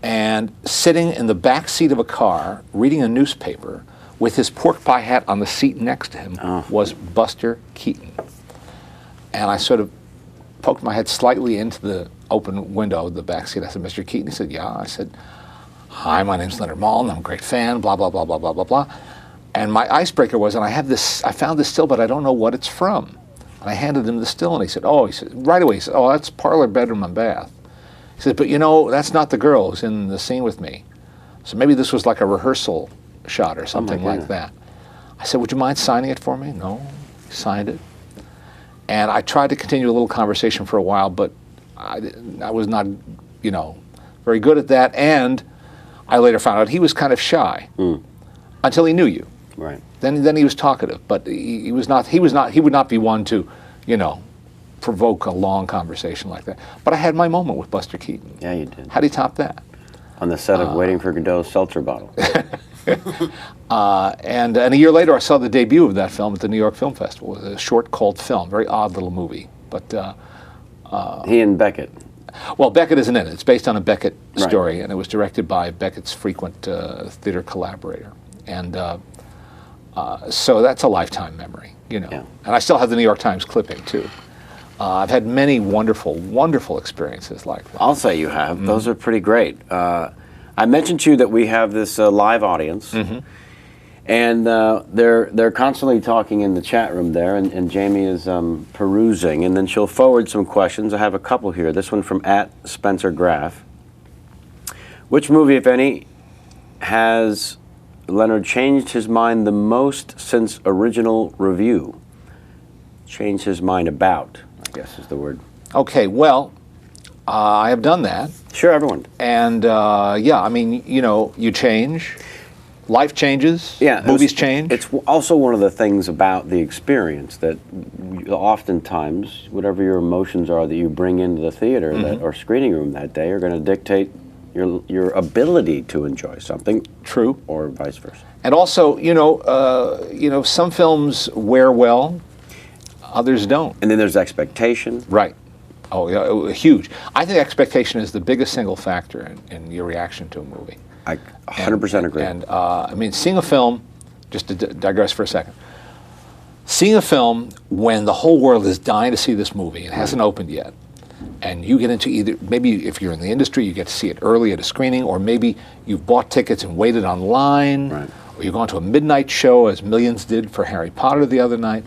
And sitting in the back seat of a car, reading a newspaper, with his pork pie hat on the seat next to him, was Buster Keaton. And I sort of poked my head slightly into the open window of the back seat. I said, Mr. Keaton? He said, yeah. I said, hi, my name's Leonard Maltin. I'm a great fan, blah, blah, blah, blah, blah, blah, blah. And my icebreaker was, and I found this still, but I don't know what it's from. And I handed him the still, and he said, right away, he said, oh, that's parlor, bedroom, and bath. He said, but you know, that's not the girl who's in the scene with me. So maybe this was like a rehearsal shot or something like that. I said, would you mind signing it for me? No, he signed it. And I tried to continue a little conversation for a while, but I was not, very good at that. And I later found out he was kind of shy until he knew you.
Right.
Then he was talkative, but he would not be one to, provoke a long conversation like that. But I had my moment with Buster Keaton.
Yeah, you did.
How do you top that?
On the set of Waiting for Godot's seltzer bottle.
And a year later, I saw the debut of that film at the New York Film Festival. It was a short, cold film, very odd little movie. But
he and Beckett.
Well, Beckett isn't in it. It's based on a Beckett story, and it was directed by Beckett's frequent theater collaborator. And so that's a lifetime memory, And I still have the New York Times clipping too. I've had many wonderful, wonderful experiences like that.
I'll say you have. Those are pretty great. I mentioned to you that we have this live audience, and they're constantly talking in the chat room there, and Jamie is perusing, and then she'll forward some questions. I have a couple here. This one from @SpencerGraff. Which movie, if any, has Leonard changed his mind the most since original review? Changed his mind about, I guess is the word.
Okay, well, I have done that.
Sure, everyone.
And you change. Life changes.
Yeah,
movies change.
It's also one of the things about the experience that oftentimes, whatever your emotions are that you bring into the theater or screening room that day are going to dictate your ability to enjoy something.
True.
Or vice versa.
And also, some films wear well, others don't.
And then there's expectation.
Right. Oh, yeah, huge. I think expectation is the biggest single factor in your reaction to a movie.
I 100% agree.
And seeing a film, just to digress for a second, seeing a film when the whole world is dying to see this movie and it hasn't opened yet, and you get into maybe if you're in the industry, you get to see it early at a screening, or maybe you've bought tickets and waited online, or you've gone to a midnight show, as millions did for Harry Potter the other night.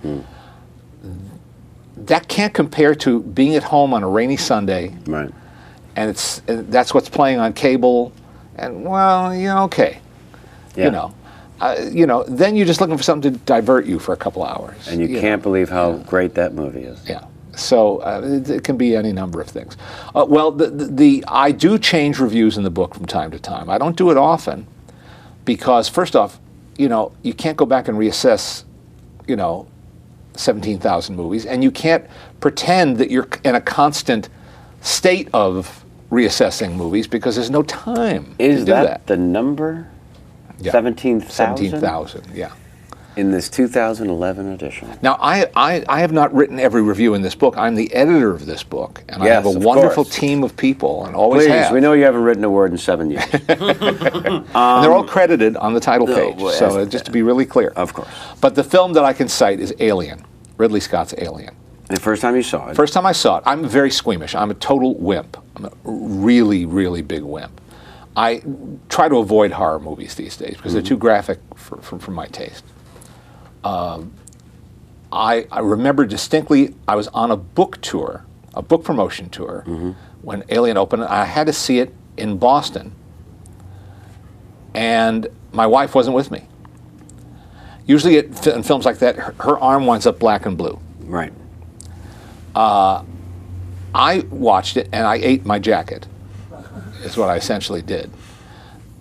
That can't compare to being at home on a rainy Sunday, and that's what's playing on cable. And okay, then you're just looking for something to divert you for a couple hours.
And you can't believe how great that movie is.
Yeah. So it can be any number of things. I do change reviews in the book from time to time. I don't do it often because, first off, you can't go back and reassess, 17,000 movies, and you can't pretend that you're in a constant state of reassessing movies because there's no time to do that.
The number?
Yeah.
17,000?
17,000, yeah.
In this 2011 edition.
Now, I have not written every review in this book. I'm the editor of this book, and I have a wonderful team of people, and always have.
We know you haven't written a word in 7 years.
And they're all credited on the title page, just to be really clear.
Of course.
But the film that I can cite is Alien, Ridley Scott's Alien.
The first time you saw it?
First time I saw it. I'm very squeamish. I'm a total wimp. I'm a really, really big wimp. I try to avoid horror movies these days because they're too graphic for my taste. I remember distinctly I was on a book tour, a book promotion tour, when Alien opened. I had to see it in Boston, and my wife wasn't with me. Usually in films like that, her arm winds up black and blue.
Right.
I watched it and I ate my jacket, is what I essentially did.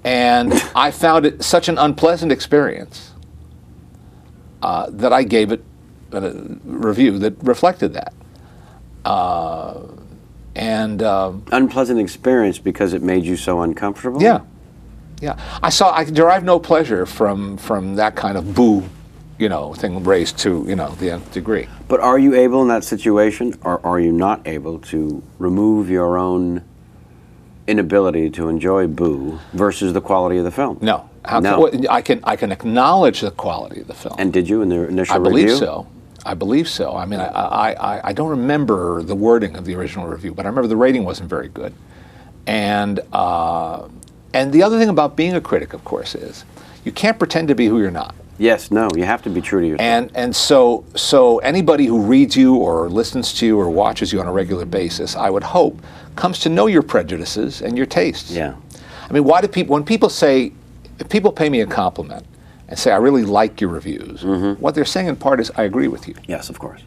And I found it such an unpleasant experience that I gave it a review that reflected that.
Unpleasant experience because it made you so uncomfortable?
Yeah. Yeah. I derive no pleasure from that kind of boo, thing raised to, the nth degree.
But are you able in that situation, or are you not able to remove your own inability to enjoy boo versus the quality of the film?
No. I can acknowledge the quality of the film.
And did you in the initial review?
I believe so. I mean, I don't remember the wording of the original review, but I remember the rating wasn't very good. And the other thing about being a critic, of course, is you can't pretend to be who you're not.
Yes, no, you have to be true to yourself.
And so anybody who reads you or listens to you or watches you on a regular basis, I would hope, comes to know your prejudices and your tastes.
Yeah.
I mean, when people pay me a compliment and say, I really like your reviews, what they're saying in part is, I agree with you.
Yes, of course.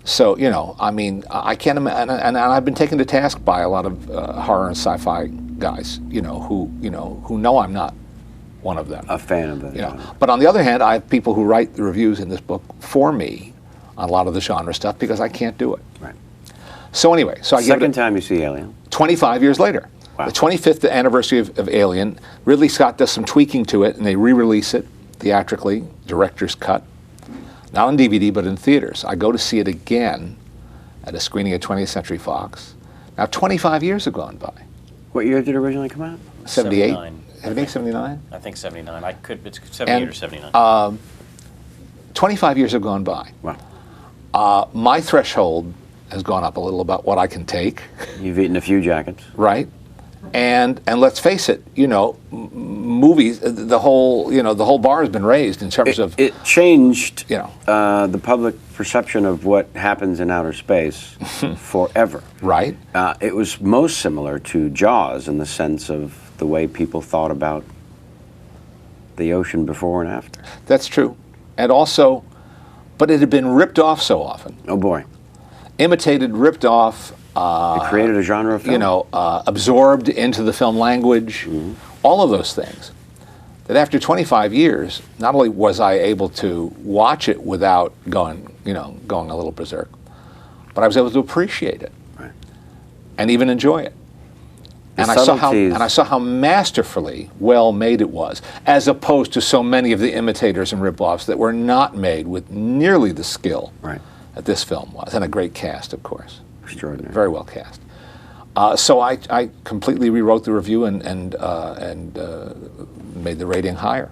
So, I can't imagine, and I've been taken to task by a lot of horror and sci-fi guys, who know I'm not one of them.
A fan of it.
You know. But on the other hand, I have people who write the reviews in this book for me on a lot of the genre stuff because I can't do it.
Right.
So anyway, so I give it
Second time you see Alien.
25 years later.
Wow.
The 25th anniversary of Alien. Ridley Scott does some tweaking to it, and they re-release it theatrically, director's cut. Not on DVD, but in theaters. I go to see it again at a screening at 20th Century Fox. Now, 25 years have gone by.
What year did it originally come out?
78?
79.
I think 79?
I think 79. It's 78 or 79.
25 years have gone by.
Wow.
My threshold has gone up a little about what I can take.
You've eaten a few jackets.
Right. And let's face it, you know, movies, the whole bar has been raised in terms of...
It changed
you know,
the public perception of what happens in outer space forever.
Right.
It was most similar to Jaws in the sense of the way people thought about the ocean before and after.
That's true. And also, but it had been ripped off so often.
Oh boy.
Imitated, ripped off.
It created a genre of film.
You know, absorbed into the film language, all of those things. That after 25 years, not only was I able to watch it without going a little berserk, but I was able to appreciate it,
right,
and even enjoy it. And I saw how masterfully well made it was, as opposed to so many of the imitators and rip-offs that were not made with nearly the skill that this film was, and a great cast, of course.
Extraordinary.
Very well cast. So I completely rewrote the review and made the rating higher.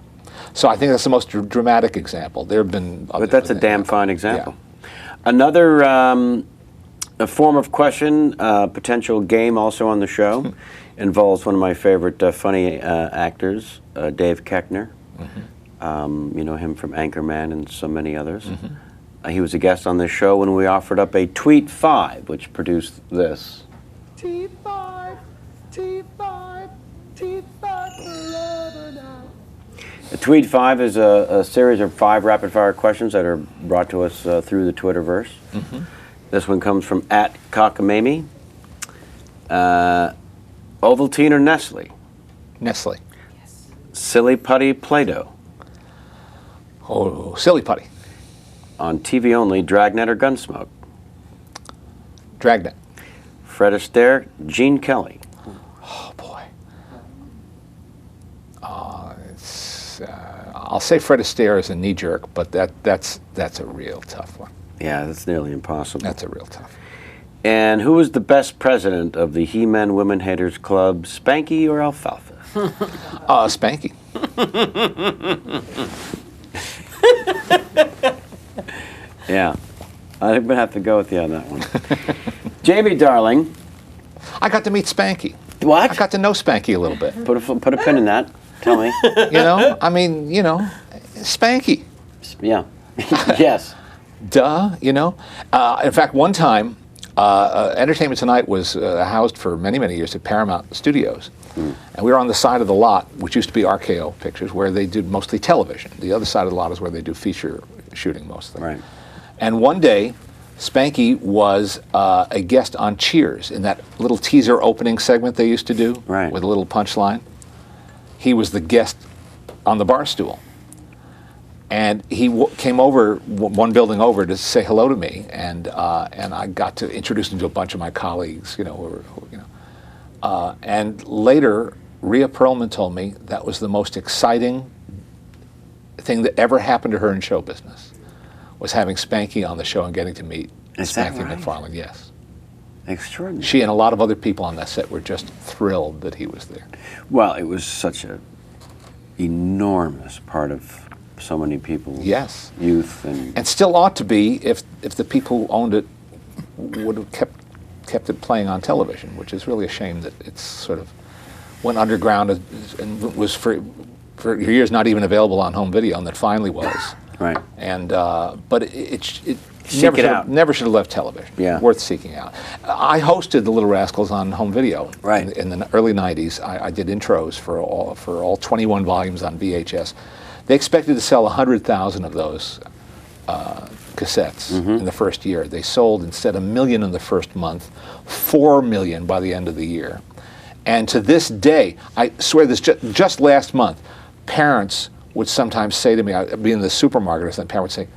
So I think that's the most dramatic example. There have been other,
but that's a damn fine example. Yeah. Another a form of question, potential game also on the show, involves one of my favorite funny actors, Dave Koechner. You know him from Anchorman and so many others. He was a guest on this show when we offered up a Tweet 5, which produced this.
T5, T5, T5 forever now.
A Tweet 5 is a series of 5 rapid-fire questions that are brought to us through the Twitterverse. This one comes from @Cockamamie. Ovaltine or Nestle?
Nestle.
Yes. Silly Putty Play-Doh?
Oh, Silly Putty.
On TV only, Dragnet or Gunsmoke?
Dragnet.
Fred Astaire, Gene Kelly?
Oh boy. I'll say Fred Astaire is a knee jerk, but that's a real tough one.
Yeah, that's nearly impossible.
That's a real tough one.
And who was the best president of the He-Man Women Haters Club, Spanky or Alfalfa?
Spanky.
Yeah, I'm gonna have to go with you on that one. Jamie, darling,
I got to meet Spanky.
What?
I got to know Spanky a little bit.
Put a pin in that. Tell me.
You know, I mean, you know, Spanky.
Yeah. Yes.
Duh. You know. In fact, one time, Entertainment Tonight was housed for many, many years at Paramount Studios. And we were on the side of the lot, which used to be RKO Pictures, where they did mostly television. The other side of the lot is where they do feature shooting mostly.
Right.
And one day, Spanky was a guest on Cheers in that little teaser opening segment they used to do,
right,
with a little punchline. He was the guest on the bar stool. And he came over, one building over, to say hello to me, and I got to introduce him to a bunch of my colleagues, you know, and later, Rhea Perlman told me that was the most exciting thing that ever happened to her in show business, was having Spanky on the show and getting to meet Spanky McFarlane. Yes.
Extraordinary.
She and a lot of other people on that set were just thrilled that he was there.
Well, it was such an enormous part of so many people's youth and
still ought to be if the people who owned it would have kept it playing on television, which is really a shame that it's sort of went underground and was for years not even available on home video, and that finally was.
Right.
And but it never should have left television.
Yeah.
Worth seeking out. I hosted the Little Rascals on home video.
Right.
In the early '90s, I did intros for all 21 volumes on VHS. They expected to sell 100,000 of those cassettes in the first year. They sold, instead of 1 million in the first month, 4 million by the end of the year. And to this day, I swear this, just last month, parents would sometimes say to me, I'd be in the supermarket, and the parent would say,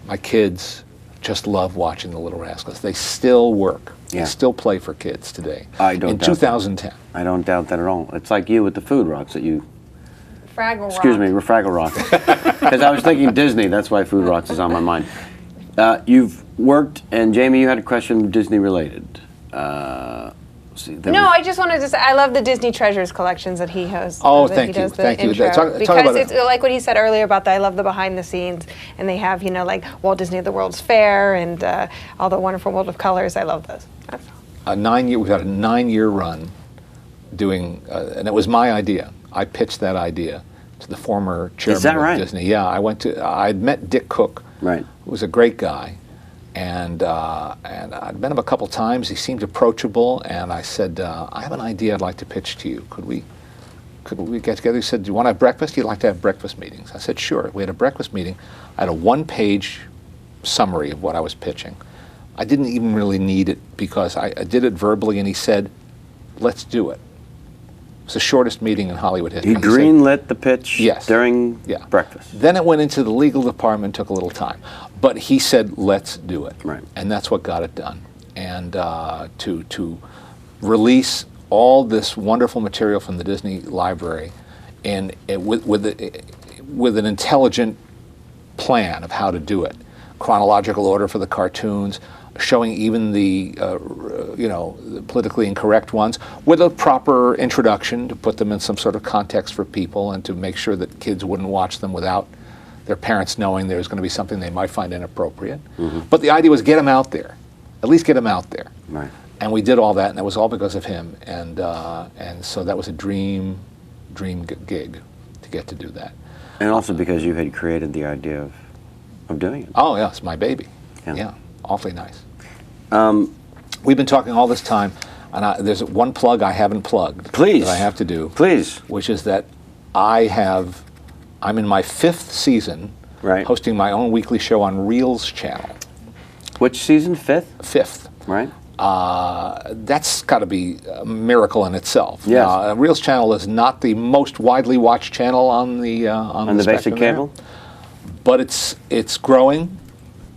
my kids just love watching The Little Rascals. They still work.
Yeah.
They still play for kids today.
I don't
in
doubt
2010.
I don't doubt that at all. It's like you with the food rocks that you...
Fraggle Rock.
Excuse me, Fraggle Rock. Because I was thinking Disney, that's why Food Rocks is on my mind. You've worked, and Jamie, you had a question Disney related.
No, I just wanted to say I love the Disney Treasures collections that he hosts.
Oh,
that
thank
he does
you,
the
thank you.
intro.
Talk
because
about
it's like what he said earlier about I love the behind the scenes, and they have like Walt Disney at the World's Fair and all the wonderful World of Colors. I love those.
We've had a 9-year run doing, and it was my idea. I pitched that idea to the former chairman of Disney. Yeah, I'd met Dick Cook,
right,
who was a great guy, and I'd met him a couple times. He seemed approachable, and I said, I have an idea I'd like to pitch to you. Could we get together? He said, do you want to have breakfast? He'd like to have breakfast meetings. I said, sure. We had a breakfast meeting. I had a 1-page summary of what I was pitching. I didn't even really need it because I did it verbally, and he said, let's do it. It's the shortest meeting in Hollywood history.
He greenlit the pitch during breakfast.
Then it went into the legal department, took a little time. But he said, let's do it.
Right.
And that's what got it done. And to release all this wonderful material from the Disney library and with an intelligent plan of how to do it. Chronological order for the cartoons, showing even the the politically incorrect ones with a proper introduction to put them in some sort of context for people and to make sure that kids wouldn't watch them without their parents knowing there's going to be something they might find inappropriate.
Mm-hmm.
But the idea was get them out there, at least get them out there.
Right.
And we did all that, and it was all because of him. And so that was a dream gig to get to do that.
And also because you had created the idea of doing it.
Oh yeah, it's my baby. Yeah, awfully nice. We've been talking all this time, and there's one plug I haven't plugged.
Please.
That I have to do.
Please.
Which is that I'm in my 5th season, hosting my own weekly show on Reels channel.
Which season? 5th?
5th.
Right.
That's got to be a miracle in itself.
Yes.
Reels channel is not the most widely watched channel on the
basic cable,
but it's growing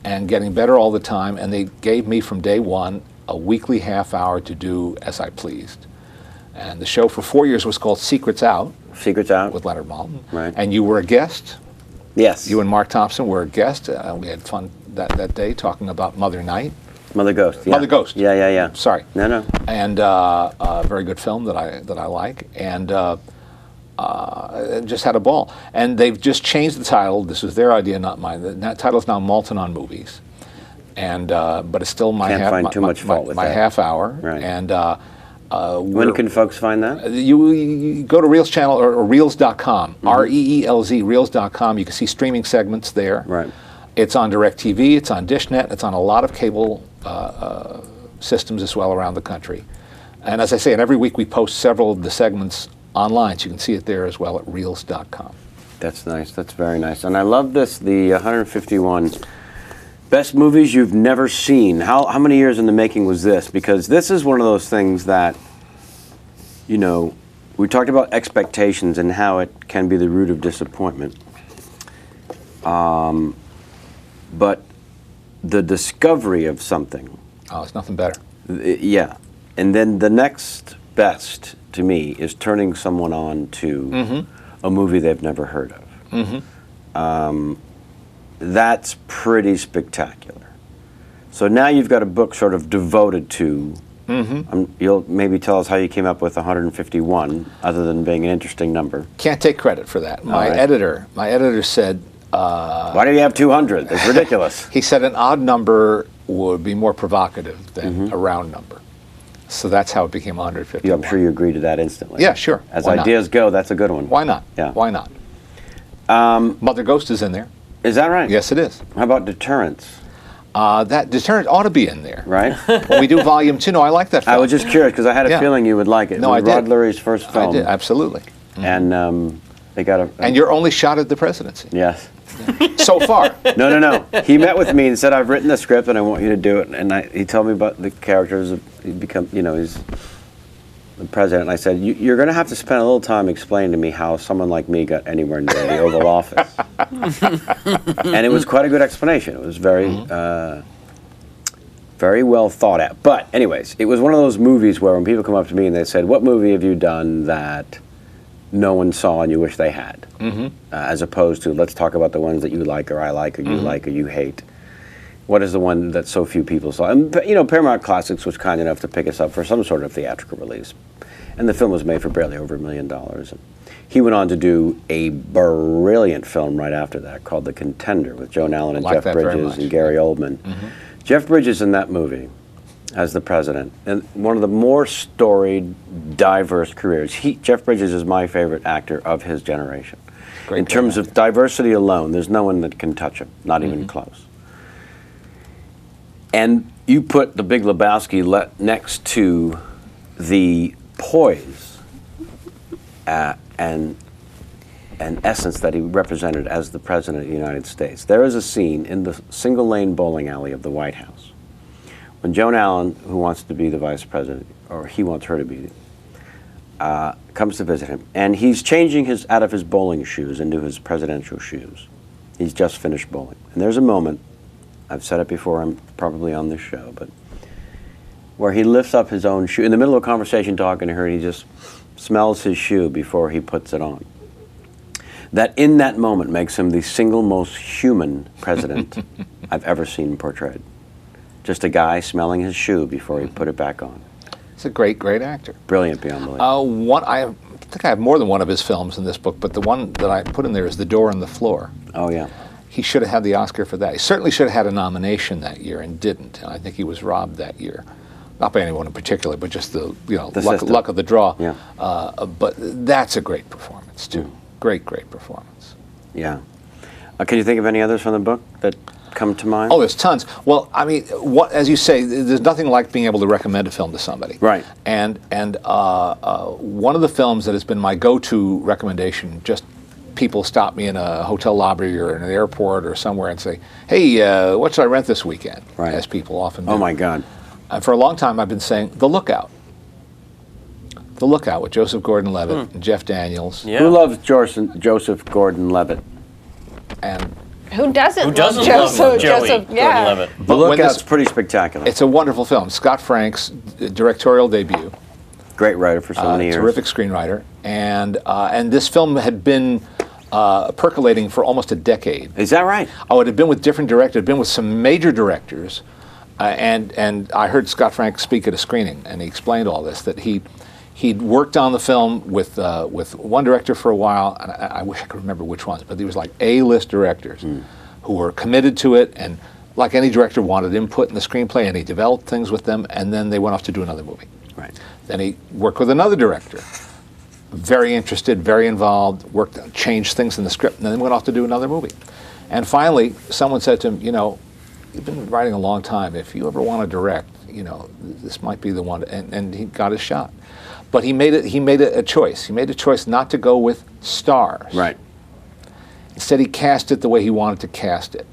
and getting better all the time. And they gave me from day one a weekly half hour to do as I pleased. And the show for 4 years was called Secrets Out.
Secrets Out
with Leonard Maltin.
Right.
And you were a guest.
Yes.
You and Mark Thompson were a guest. We had fun that day talking about Mother Night.
Mother Ghost. Yeah.
Mother Ghost.
Yeah.
Sorry.
No.
And a very good film that I like, and just had a ball. And they've just changed the title. This was their idea, not mine. The title is now Maltin on Movies, and but it's still my half hour.
Right.
And
when can folks find that?
You go to Reels channel or Reels.com, REELZ, Reels.com. You can see streaming segments there.
Right.
It's on DirecTV, it's on DishNet, it's on a lot of cable systems as well around the country. And as I say, and every week we post several of the segments online, so you can see it there as well at Reels.com.
That's nice. That's very nice. And I love this, the 151 best movies you've never seen. How many years in the making was this? Because this is one of those things that, we talked about expectations and how it can be the root of disappointment. But the discovery of something.
Oh, it's nothing better.
Yeah. And then the next best to me is turning someone on to a movie they've never heard of. That's pretty spectacular. So now you've got a book sort of devoted to, you'll maybe tell us how you came up with 151, other than being an interesting number.
Can't take credit for that. My editor said,
why do you have 200? It's ridiculous.
He said an odd number would be more provocative than a round number. So that's how it became 151.
Yeah, I'm sure you agreed to that instantly.
Yeah, sure.
As ideas go, that's a good one.
Why not?
Yeah.
Why not? Mother Ghost is in there.
Is that right?
Yes, it is.
How about Deterrence?
That Deterrence ought to be in there.
Right.
When we do volume 2, no, I like that film.
I was just curious because I had a feeling you would like it.
No, I did.
Rod Leary's first film.
I did, absolutely.
And they got
and your only shot at the presidency.
Yes.
So far.
No. He met with me and said, I've written the script and I want you to do it. And he told me about the characters. He become, he's the president, and I said, you're going to have to spend a little time explaining to me how someone like me got anywhere near the Oval Office. And it was quite a good explanation. It was very, very well thought out. But anyways, it was one of those movies where when people come up to me and they said, what movie have you done that no one saw and you wish they had? As opposed to, let's talk about the ones that you like or I like or you like or you hate. What is the one that so few people saw? And, you know, Paramount Classics was kind enough to pick us up for some sort of theatrical release. And the film was made for barely over $1 million. And he went on to do a brilliant film right after that called The Contender with Joan Allen and Jeff Bridges and Gary Oldman. Jeff Bridges in that movie as the president, and one of the more storied, diverse careers. Jeff Bridges is my favorite actor of his generation. In terms of diversity alone, there's no one that can touch him, not even close. And you put The Big Lebowski next to the poise and essence that he represented as the President of the United States. There is a scene in the single-lane bowling alley of the White House when Joan Allen, who wants to be the Vice President, or he wants her to be, comes to visit him. And he's changing out of his bowling shoes into his presidential shoes. He's just finished bowling. And there's a moment, I've said it before, I'm probably on this show, but where he lifts up his own shoe in the middle of a conversation talking to her, and he just smells his shoe before he puts it on. That in that moment makes him the single most human president I've ever seen portrayed. Just a guy smelling his shoe before he put it back on.
He's a great, great actor.
Brilliant beyond belief.
I think I have more than one of his films in this book, but the one that I put in there is The Door on the Floor.
Oh, yeah.
He should have had the Oscar for that. He certainly should have had a nomination that year and didn't. And I think he was robbed that year. Not by anyone in particular, but just the luck of the draw.
Yeah.
But that's a great performance, too. Great, great performance.
Yeah. Can you think of any others from the book that come to mind?
Oh, there's tons. Well, I mean, as you say, there's nothing like being able to recommend a film to somebody.
Right.
And one of the films that has been my go-to recommendation, just people stop me in a hotel lobby or in an airport or somewhere and say, hey, what should I rent this weekend?
Right.
As people often do.
Oh, my God.
And for a long time, I've been saying The Lookout. The Lookout with Joseph Gordon-Levitt and Jeff Daniels.
Yeah. Who loves Joseph Gordon-Levitt?
And
who doesn't
love
Joseph? Yeah.
Gordon-Levitt?
The Lookout's pretty spectacular.
It's a wonderful film. Scott Frank's directorial debut.
Great writer for so many years.
Terrific screenwriter. And this film had been percolating for almost a decade.
Is that right?
Oh, it had been with different directors. It had been with some major directors. And I heard Scott Frank speak at a screening, and he explained all this, that he'd worked on the film with one director for a while, and I wish I could remember which ones, but he was like A-list directors who were committed to it, and like any director wanted input in the screenplay, and he developed things with them, and then they went off to do another movie.
Right.
Then he worked with another director, very interested, very involved, changed things in the script, and then went off to do another movie. And finally, someone said to him, you know, you've been writing a long time. If you ever want to direct, you know, this might be the one. And he got his shot. But he made a choice. He made a choice not to go with stars.
Right.
Instead, he cast it the way he wanted to cast it.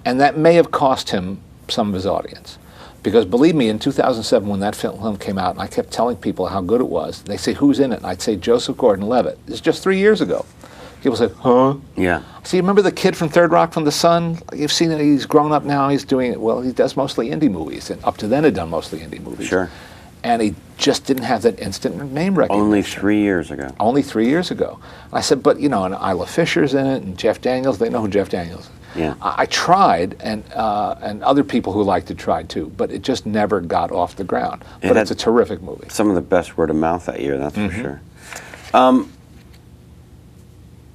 And that may have cost him some of his audience. Because believe me, in 2007, when that film came out, and I kept telling people how good it was, they say, who's in it? And I'd say, Joseph Gordon-Levitt. It's just 3 years ago. People said, huh?
Yeah.
See, remember the kid from Third Rock from the Sun? You've seen it. He's grown up now. He's doing it. Well, he does mostly indie movies, and up to then had done mostly indie movies.
Sure.
And he just didn't have that instant name recognition.
Only 3 years ago.
Only 3 years ago. I said, but, you know, and Isla Fisher's in it, and Jeff Daniels. They know who Jeff Daniels is.
Yeah.
I tried, and other people who liked it tried too, but it just never got off the ground. But it's a terrific movie.
Some of the best word of mouth that year, that's for sure.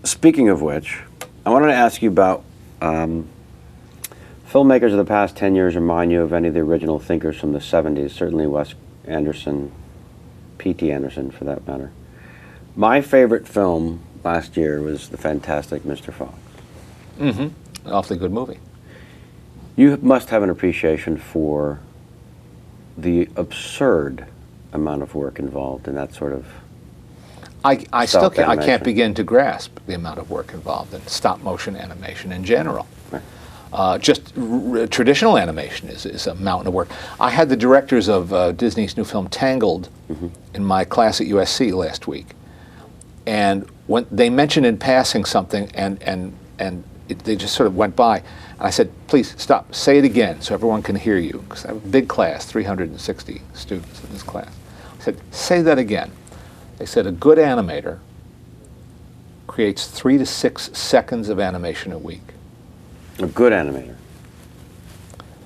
Speaking of which, I wanted to ask you about filmmakers of the past 10 years remind you of any of the original thinkers from the 70s, certainly Wes Anderson, P.T. Anderson for that matter. My favorite film last year was The Fantastic Mr. Fox.
An awfully good movie.
You must have an appreciation for the absurd amount of work involved in that sort of
I still can't begin to grasp the amount of work involved in stop motion animation in general.
Right.
Traditional animation is a mountain of work. I had the directors of Disney's new film Tangled in my class at USC last week, and when they mentioned in passing something, they just sort of went by, and I said, "Please stop, say it again, so everyone can hear you." Because I have a big class, 360 students in this class. I said, "Say that again." They said, "A good animator creates 3 to 6 seconds of animation a week."
A good animator.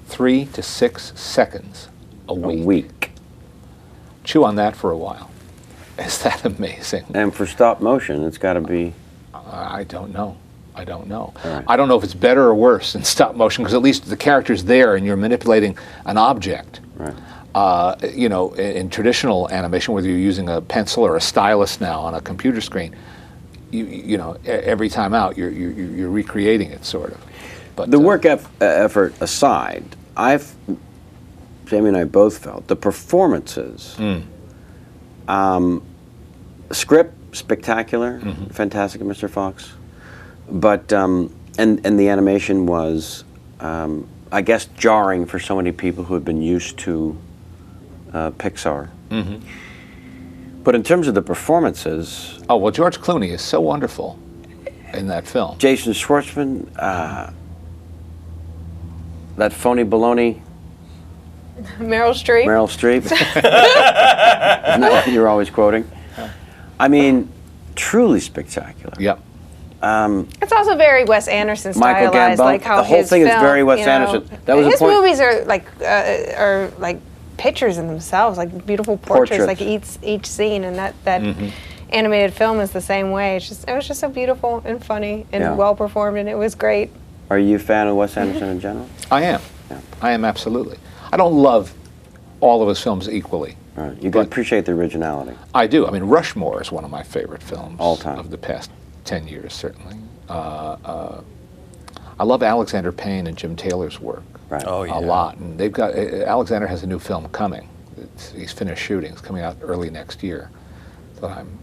3 to 6 seconds a week. Chew on that for a while. Is that amazing?
And for stop motion, it's got to be...
I don't know. I don't know.
Right.
I don't know if it's better or worse than stop motion, because at least the character's there and you're manipulating an object.
Right.
You know, in traditional animation, whether you're using a pencil or a stylus now on a computer screen, you know, every time out, you're recreating it, sort of. But
the work effort aside, Jamie and I both felt the performances, script spectacular, fantastic, Mr. Fox, but and the animation was, I guess, jarring for so many people who had been used to Pixar. But in terms of the performances,
oh well, George Clooney is so wonderful in that film.
Jason Schwartzman. That phony baloney.
Meryl Streep.
Meryl Streep. Isn't that what you're always quoting? I mean, truly spectacular.
Yep.
It's also very Wes Anderson
Michael
stylized,
Gambon.
like how
The whole
his
thing is
film,
very Wes
you know,
Anderson. That was
his
the point.
movies are like pictures in themselves, like beautiful portraits. Like each scene, and that animated film is the same way. It was just so beautiful and funny and well performed, and it was great.
Are you a fan of Wes Anderson in general?
I am. Yeah. I am absolutely. I don't love all of his films equally.
Right. You can appreciate the originality.
I do. I mean, Rushmore is one of my favorite films
all time
of the past 10 years, certainly. I love Alexander Payne and Jim Taylor's work a lot, and they've got Alexander has a new film coming. He's finished shooting. It's coming out early next year, that I'm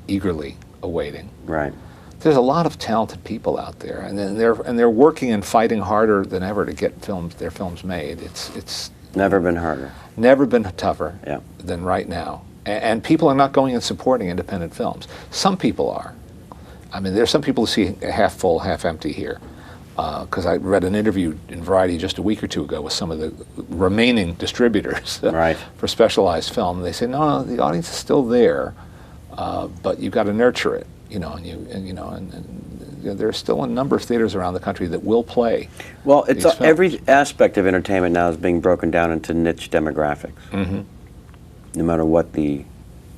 eagerly awaiting.
Right.
There's a lot of talented people out there, and they're working and fighting harder than ever to get their films made. It's
never been harder.
Never been tougher than right now. And people are not going and supporting independent films. Some people are. I mean, there's some people who see half full, half empty here. Because I read an interview in Variety just a week or two ago with some of the remaining distributors for specialized film. They say, no, the audience is still there, but you've got to nurture it. And there's still a number of theaters around the country that will play.
Well, it's every aspect of entertainment now is being broken down into niche demographics, no matter what the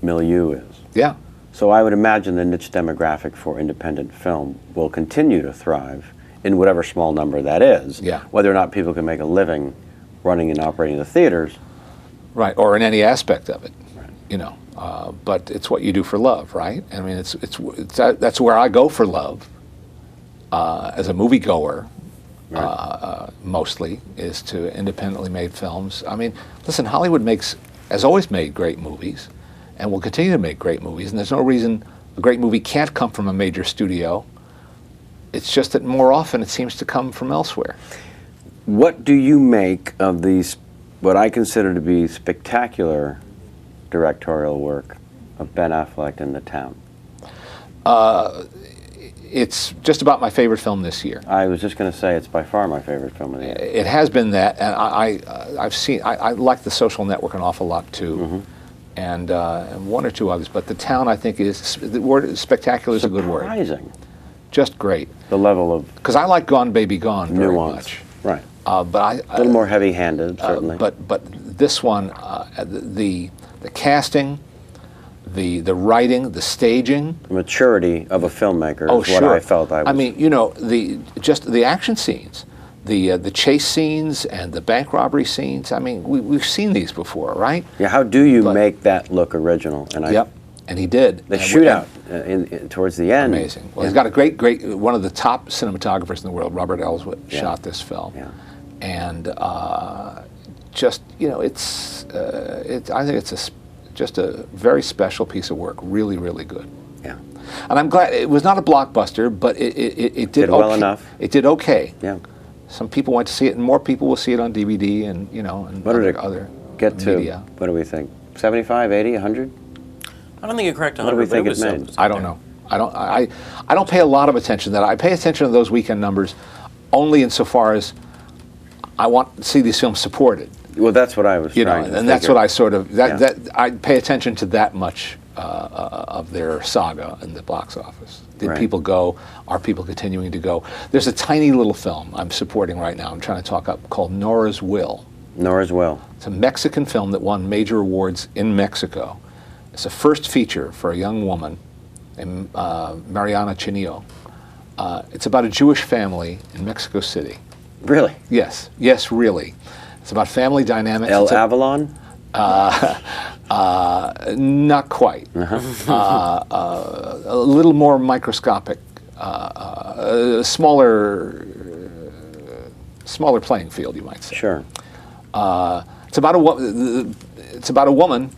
milieu is.
Yeah.
So I would imagine the niche demographic for independent film will continue to thrive in whatever small number that is.
Yeah.
Whether or not people can make a living running and operating the theaters.
Right, or in any aspect of it. Right. But it's what you do for love, right? I mean, that's where I go for love as a moviegoer, mostly, is to independently made films. I mean, listen, Hollywood has always made great movies and will continue to make great movies, and there's no reason a great movie can't come from a major studio. It's just that more often it seems to come from elsewhere.
What do you make of these, what I consider to be spectacular directorial work of Ben Affleck in The Town?
It's just about my favorite film this year.
I was just going to say it's by far my favorite film of the year.
It has been that, and I like The Social Network an awful lot too, and one or two others. But The Town, I think, the word spectacular is a good word.
Surprising.
Just great.
The level of
because I like Gone Baby Gone very much.
Right.
But
a little more heavy-handed, certainly.
But this one, the casting, the writing, the staging,
the maturity of a filmmaker is
sure.
what I felt I was.
I mean, the action scenes, the chase scenes and the bank robbery scenes. I mean, we've seen these before, right?
Yeah. How do you make that look original? And
and he did.
The shootout towards the end.
Amazing. Well, he's got a great, one of the top cinematographers in the world, Robert Elswit, shot this film.
Yeah.
And I think it's just a very special piece of work. Really, really good.
Yeah.
And I'm glad it was not a blockbuster, but it did
well enough.
It did okay.
Yeah.
Some people went to see it, and more people will see it on DVD and and
What did it
other
get to?
media.
What do we think? 75, 80, 100?
I don't think it cracked 100.
What do we think
but
it
was
made?
I don't know. I don't pay a lot of attention to that. I pay attention to those weekend numbers only insofar as I want to see these films supported.
Well, that's what I was trying to
and that's
figure.
what I sort of
Yeah.
that I pay attention to that much of their saga in the box office. Did
Right.
people go? Are people continuing to go? There's a tiny little film I'm supporting right now. I'm trying to talk up called Nora's Will.
Nora's Will.
It's a Mexican film that won major awards in Mexico. It's a first feature for a young woman named Mariana Chinillo. It's about a Jewish family in Mexico City.
Really?
Yes. Yes, really. It's about family dynamics.
El
It's
Avalon?
Not quite. A little more microscopic, smaller playing field, you might say.
Sure.
It's about a woman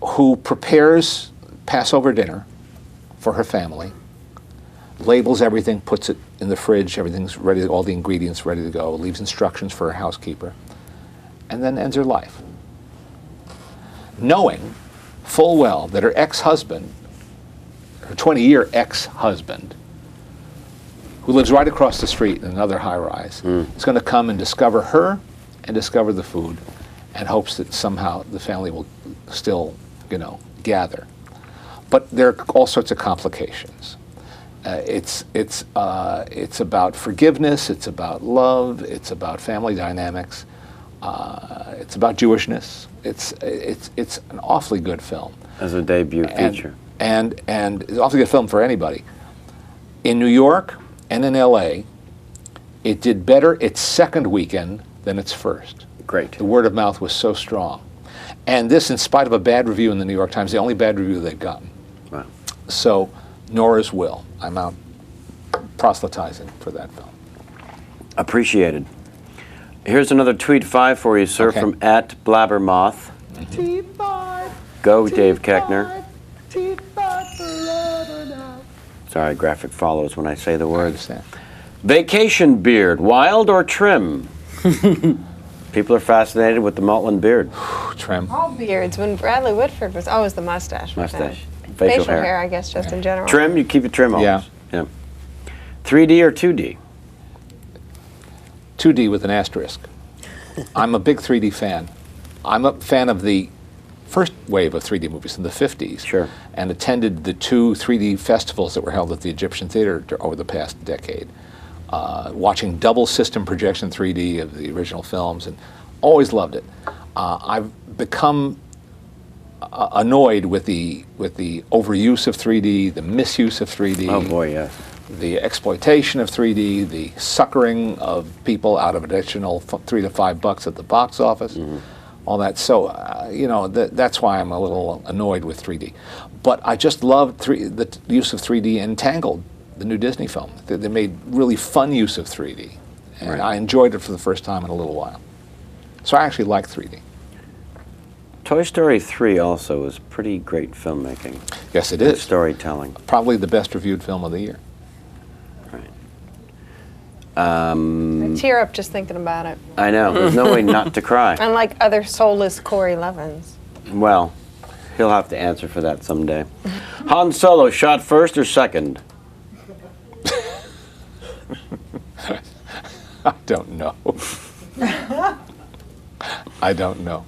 who prepares Passover dinner for her family, labels everything, puts it in the fridge, everything's ready, all the ingredients ready to go, leaves instructions for her housekeeper, and then ends her life. Knowing full well that her ex-husband, her 20-year ex-husband, who lives right across the street in another high-rise, is going to come and discover her and discover the food, and hopes that somehow the family will still, gather. But there are all sorts of complications. It's about forgiveness. It's about love. It's about family dynamics. It's about Jewishness. It's an awfully good film.
As a debut feature.
And it's an awfully good film for anybody. In New York and in L.A., it did better its second weekend than its first.
Great.
The word of mouth was so strong. And this, in spite of a bad review in the New York Times, the only bad review they've gotten.
Wow.
So, Nora's Will. I'm out proselytizing for that film.
Appreciated. Here's another tweet 5 for you, sir,
Okay.
from @Blabbermoth. Go, Dave Keckner. Sorry, graphic follows when I say the words. Vacation beard, wild or trim? People are fascinated with the Maltin beard.
Trim.
All beards. When Bradley Whitford was always the mustache.
Mustache.
Facial hair, I guess, just in general.
Trim, you keep it trim always.
Yeah.
3D or 2D?
2D with an asterisk. I'm a big 3D fan. I'm a fan of the first wave of 3D movies in the 50s.
Sure.
And attended the 2 3D festivals that were held at the Egyptian Theater over the past decade. Watching double system projection 3D of the original films, and always loved it. I've become annoyed with the overuse of 3D, the misuse of 3D.
Oh boy, yes.
The exploitation of 3D, the suckering of people out of additional $3 to $5 at the box office, all that. So, that's why I'm a little annoyed with 3D. But I just love the use of 3D in Tangled, the new Disney film. They made really fun use of 3D. And
Right.
I enjoyed it for the first time in a little while. So I actually like 3D.
Toy Story 3 also is pretty great filmmaking.
Yes, it
and
is.
Storytelling.
Probably the best reviewed film of the year.
I tear up just thinking about it.
I know. There's no way not to cry.
Unlike other soulless Corey Levins.
Well, he'll have to answer for that someday. Han Solo shot first or second?
I don't know. I don't know.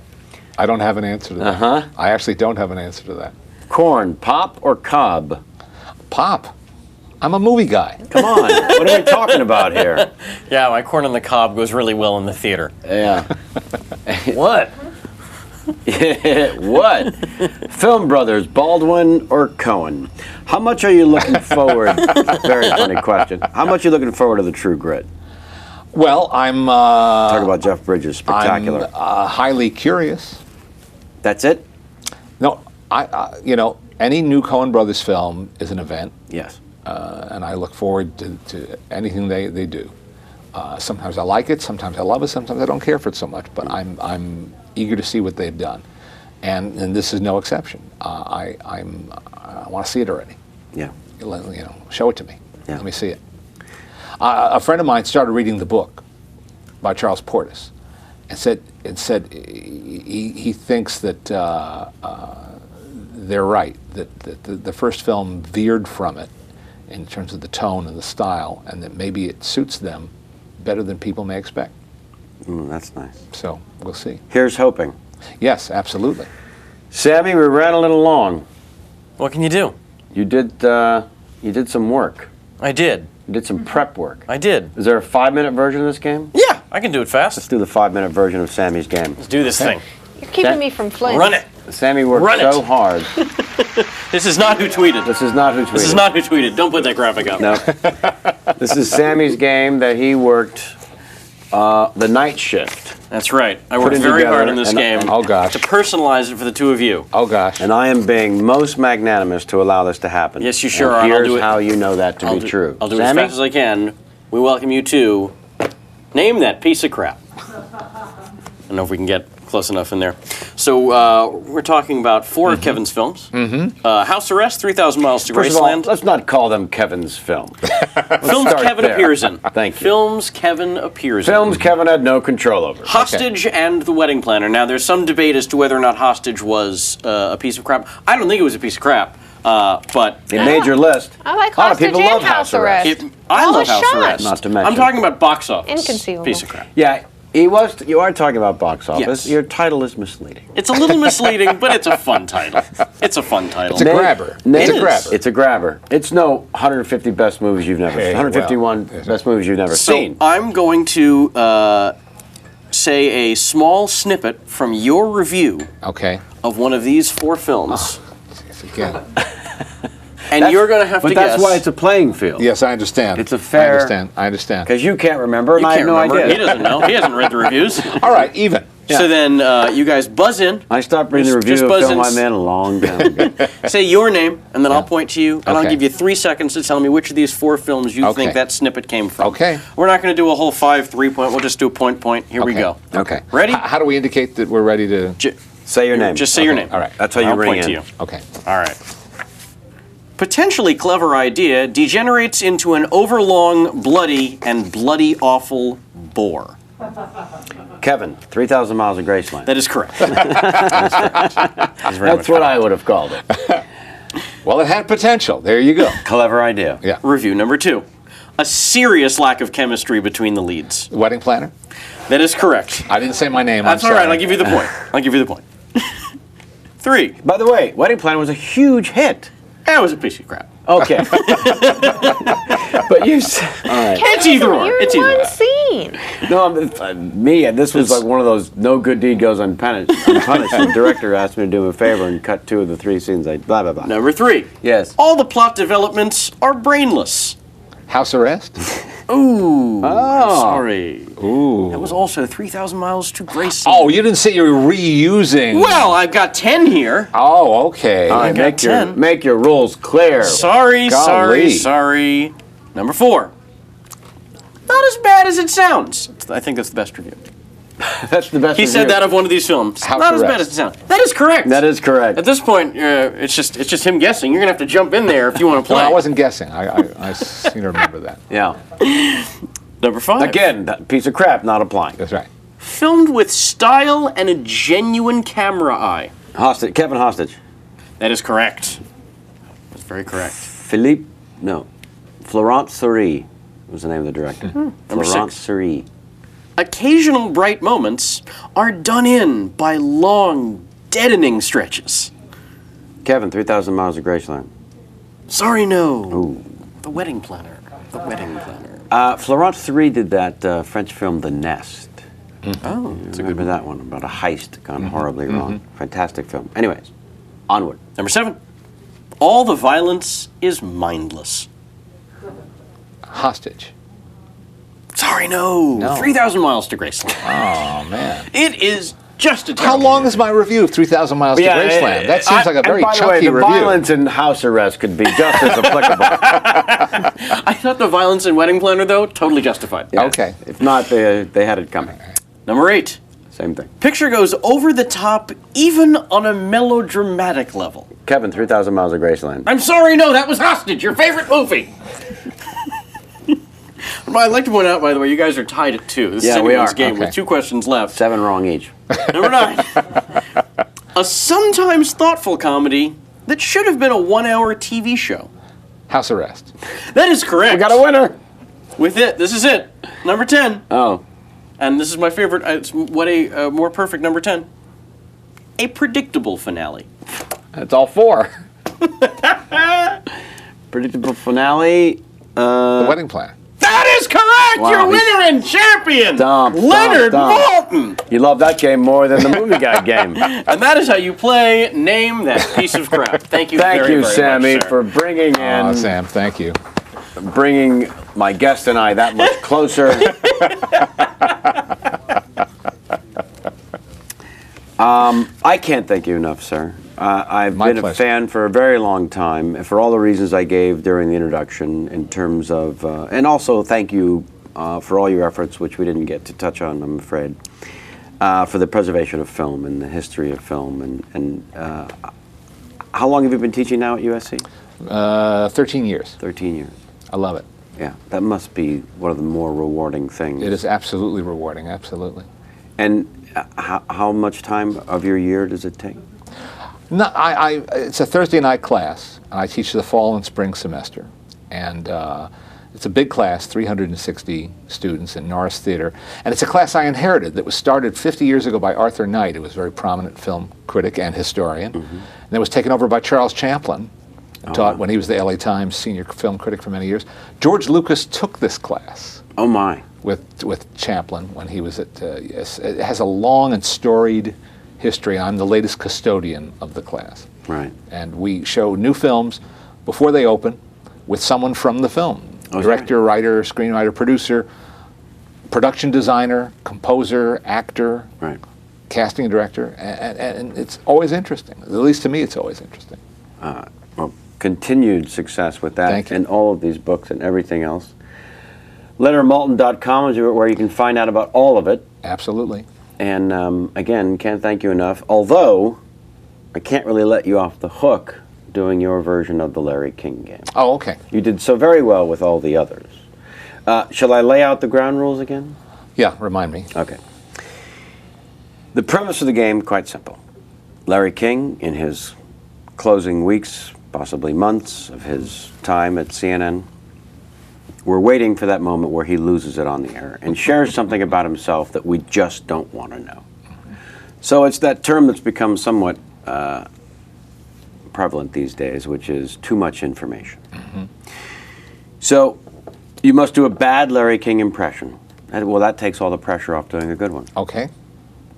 I don't have an answer to that.
Uh-huh.
I actually don't have an answer to that.
Corn, pop or cob?
Pop. I'm a movie guy.
Come on. What are we talking about here?
Yeah, my corn on the cob goes really well in the theater.
Yeah.
What?
What? Film brothers, Baldwin or Cohen? How much are you looking forward? Very funny question. How much are you looking forward to the True Grit?
Well, I'm...
Talk about Jeff Bridges, spectacular.
I'm highly curious.
That's it?
No, any new Coen Brothers film is an event.
Yes.
And I look forward to anything they do. Sometimes I like it, sometimes I love it, sometimes I don't care for it so much, but I'm eager to see what they've done. And this is no exception. I want to see it already.
Yeah.
Show it to me.
Yeah.
Let me see it. A friend of mine started reading the book by Charles Portis, and said he thinks that they're right, that the first film veered from it in terms of the tone and the style, and that maybe it suits them better than people may expect.
That's nice.
So we'll see.
Here's hoping.
Yes, absolutely.
Sammy, we ran a little long.
What can you do?
You did some work.
I did.
You did some prep work.
I did.
Is there a 5-minute version of this game?
Yeah, I can do it fast.
Let's do the 5-minute version of Sammy's game.
Let's do this thing.
You're keeping me from Flint.
Run it.
Sammy worked so hard.
This is not who tweeted.
This is not who tweeted.
This is not who tweeted. Don't put that graphic up.
No. This is Sammy's game that he worked the night shift.
That's right. I worked very hard on this game.
Oh, gosh.
To personalize it for the two of you.
Oh, gosh.
And I am being most magnanimous to allow this to happen.
Yes, you sure
and
are.
Here's
I'll do it.
how you know that to be true.
I'll do it as
Sammy?
fast as I can. We welcome you to Name That Piece of Crap. I don't know if we can get close enough in there. So we're talking about 4 of Kevin's films. House Arrest, 3,000 Miles to
First of all,
Graceland.
let's not call them Kevin's films.
Films Kevin appears in.
Thank you.
Films Kevin appears in.
Films Kevin had no control over.
Hostage and The Wedding Planner. Now, there's some debate as to whether or not Hostage was a piece of crap. I don't think it was a piece of crap, but...
It made your list.
I like
A lot of
Hostage
people
and
love
House Arrest.
I
Well,
love
it's
House
shot.
Arrest.
Not to mention.
I'm talking about box office.
Inconceivable.
Piece of crap.
Yeah, you are talking about box office.
Yes.
Your title is misleading.
It's a little misleading, but it's a fun title. It's a fun title.
It's a grabber.
It's
a grabber.
It's a grabber. It's no 150 best movies you've never seen. 151 best movies you've never seen.
So I'm going to say a small snippet from your review of one of these 4 films.
Again.
And you're going to have to
But
guess.
that's why it's a playing field.
Yes, I understand.
It's a fair...
I understand.
Because you can't remember, and
You
I have
can't
no
remember.
idea.
He doesn't know. He hasn't read the reviews.
All right, even.
So then you guys buzz in.
I stopped reading the review
Just
of
buzz
Film
in.
I'm in a long time ago.
Say your name, and then I'll point to you, and I'll
Okay.
give you 3 seconds to tell me which of these 4 films you think that snippet came from.
Okay.
We're not going to do a whole 5 3-point. We'll just do a point. Here we go.
Okay.
Ready?
How do we indicate that we're ready to...
Say your name.
Just say your name.
All right.
That's how you
I'll
ring
point
in.
to you.
Okay.
All right. Potentially clever idea degenerates into an overlong, bloody, and bloody awful bore.
Kevin, 3,000 Miles of Graceland.
That is correct.
That's what I would have called it.
Well, it had potential. There you go.
Clever idea.
Yeah.
Review number 2. A serious lack of chemistry between the leads.
Wedding Planner?
That is correct.
I didn't say my name.
That's
I'm
all right.
sorry.
I'll give you the point. I'll give you the point. 3.
By the way, Wedding Planner was a huge hit.
That was a piece of crap.
Okay. But you... All right.
It's either or.
You're
It's
in
either
one
or.
scene.
No, this was like one of those no good deed goes unpunished. The director asked me to do him a favor and cut 2 of the 3 scenes. Blah, blah, blah.
Number 3.
Yes.
All the plot developments are brainless.
House Arrest?
Ooh.
Oh.
Sorry.
Ooh.
That was also 3,000 Miles to Graceland.
Oh, you didn't say you were reusing...
Well, I've got 10 here.
Oh, okay.
All right,
got 10.
make your rules clear.
Sorry. Number 4. Not as bad as it sounds. I think that's the best review.
That's the best
He said
review.
that of one of these films.
House
Not as bad
Arrest.
as it sounds. That is correct.
That is correct.
At this point, it's just him guessing. You're gonna have to jump in there if you want to
No,
play.
I wasn't guessing. I seem to remember that.
Yeah.
Number 5.
Again, that piece of crap not applying.
That's right.
Filmed with style and a genuine camera eye.
Hostage. Kevin Hostage.
That is correct. That's very correct.
Florent Souris was the name of the director.
Number
Florent
6.
Souris.
Occasional bright moments are done in by long, deadening stretches.
Kevin, 3,000 Miles of Graceland.
Sorry, no.
Ooh.
The Wedding Planner. The Wedding Planner.
Florent Souris did that French film, The Nest.
Oh,
I remember that one about a heist gone horribly wrong. Fantastic film. Anyways, onward.
Number 7. All the violence is mindless.
Hostage.
Sorry, no. 3,000 Miles to Graceland.
Oh, man.
It is just a
How
terrible
long is my review of 3,000 Miles to Graceland? That seems like a very
by the way,
chunky
the
review.
violence in House Arrest could be just as applicable.
I thought the violence in Wedding Planner, though, totally justified.
Yeah.
Okay.
If not, they had it coming.
Number 8.
Same thing.
Picture goes over the top, even on a melodramatic level.
Kevin, 3,000 Miles of Graceland.
I'm sorry, no, that was Hostage, your favorite movie. Well, I'd like to point out, by the way, you guys are tied at 2. This is anyone's game with 2 questions left.
7 wrong each.
Number 9. A sometimes thoughtful comedy that should have been a 1-hour TV show.
House Arrest.
That is correct.
We got a winner.
With it. This is it. Number 10.
Oh.
And this is my favorite. It's what a more perfect number 10. A predictable finale.
That's all 4. Predictable finale.
The Wedding Planner.
That is correct!
Wow,
Your winner and champion, Leonard Maltin!
You love that game more than the movie guy game.
And that is how you play Name That Piece of Crap. Thank you
Thank
very,
you,
very
Sammy,
much, sir.
for bringing in...
Sam, thank you.
Bringing my guest and I that much closer. I can't thank you enough, sir. I've been a fan for a very long time, for all the reasons I gave during the introduction in terms of, and also thank you for all your efforts, which we didn't get to touch on, I'm afraid, for the preservation of film and the history of film. And how long have you been teaching now at USC?
13 years.
13 years.
I love it.
Yeah, that must be one of the more rewarding things.
It is absolutely rewarding, absolutely.
And how much time of your year does it take?
No, it's a Thursday night class, and I teach the fall and spring semester. And it's a big class, 360 students in Norris Theater. And it's a class I inherited that was started 50 years ago by Arthur Knight, who was a very prominent film critic and historian. And it was taken over by Charles Champlin, taught when he was the LA Times senior film critic for many years. George Lucas took this class.
Oh my.
With Champlin when he was at, yes. It has a long and storied history. I'm the latest custodian of the class.
Right.
And we show new films before they open with someone from the film. Director, writer, screenwriter, producer, production designer, composer, actor, casting director, and it's always interesting. At least to me, it's always interesting.
Well, continued success with that and all of these books and everything else. LeonardMaltin.com is where you can find out about all of it.
Absolutely.
And again, can't thank you enough. Although, I can't really let you off the hook doing your version of the Larry King game.
Oh, okay.
You did so very well with all the others. Shall I lay out the ground rules again?
Yeah, remind me.
Okay. The premise of the game, quite simple. Larry King, in his closing weeks, possibly months of his time at CNN, we're waiting for that moment where he loses it on the air and shares something about himself that we just don't want to know. So it's that term that's become somewhat prevalent these days, which is too much information. So you must do a bad Larry King impression. Well, that takes all the pressure off doing a good one.
Okay.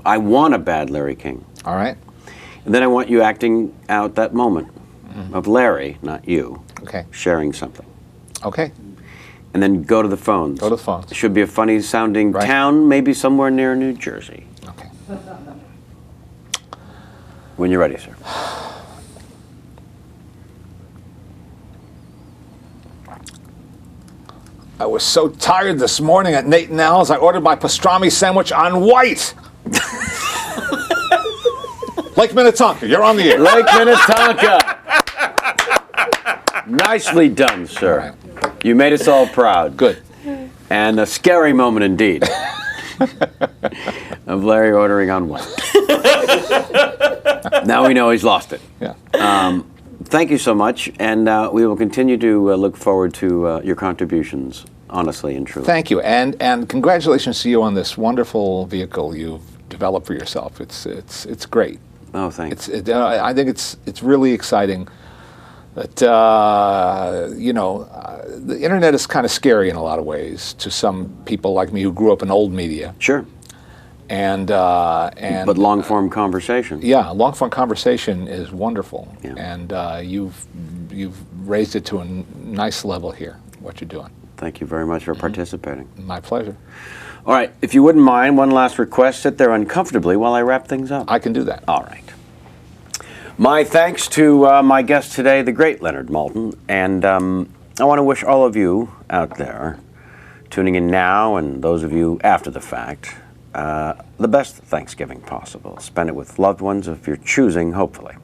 I want a bad Larry King.
All right.
And then I want you acting out that moment of Larry, not you, sharing something.
Okay.
And then go to the phones.
Go to the phones.
It should be a funny sounding town, maybe somewhere near New Jersey.
Okay.
When you're ready, sir.
I was so tired this morning at Nate and Al's, I ordered my pastrami sandwich on white. Lake Minnetonka, you're on the air.
Lake Minnetonka. Nicely done, sir. You made us all proud.
Good.
And a scary moment indeed of Larry ordering on white. Now we know he's lost it.
Yeah.
Thank you so much, and we will continue to look forward to your contributions, honestly and truly.
Thank you, and congratulations to you on this wonderful vehicle you've developed for yourself. It's great.
Oh, thanks.
I think it's really exciting. That the internet is kind of scary in a lot of ways to some people like me who grew up in old media.
Sure. But long form conversation.
Yeah, long form conversation is wonderful, and you've raised it to a nice level here. What you're doing.
Thank you very much for participating.
My pleasure.
All right, if you wouldn't mind, one last request: sit there uncomfortably while I wrap things up.
I can do that.
All right. My thanks to my guest today, the great Leonard Maltin, and I want to wish all of you out there tuning in now and those of you after the fact the best Thanksgiving possible. Spend it with loved ones of your choosing, hopefully.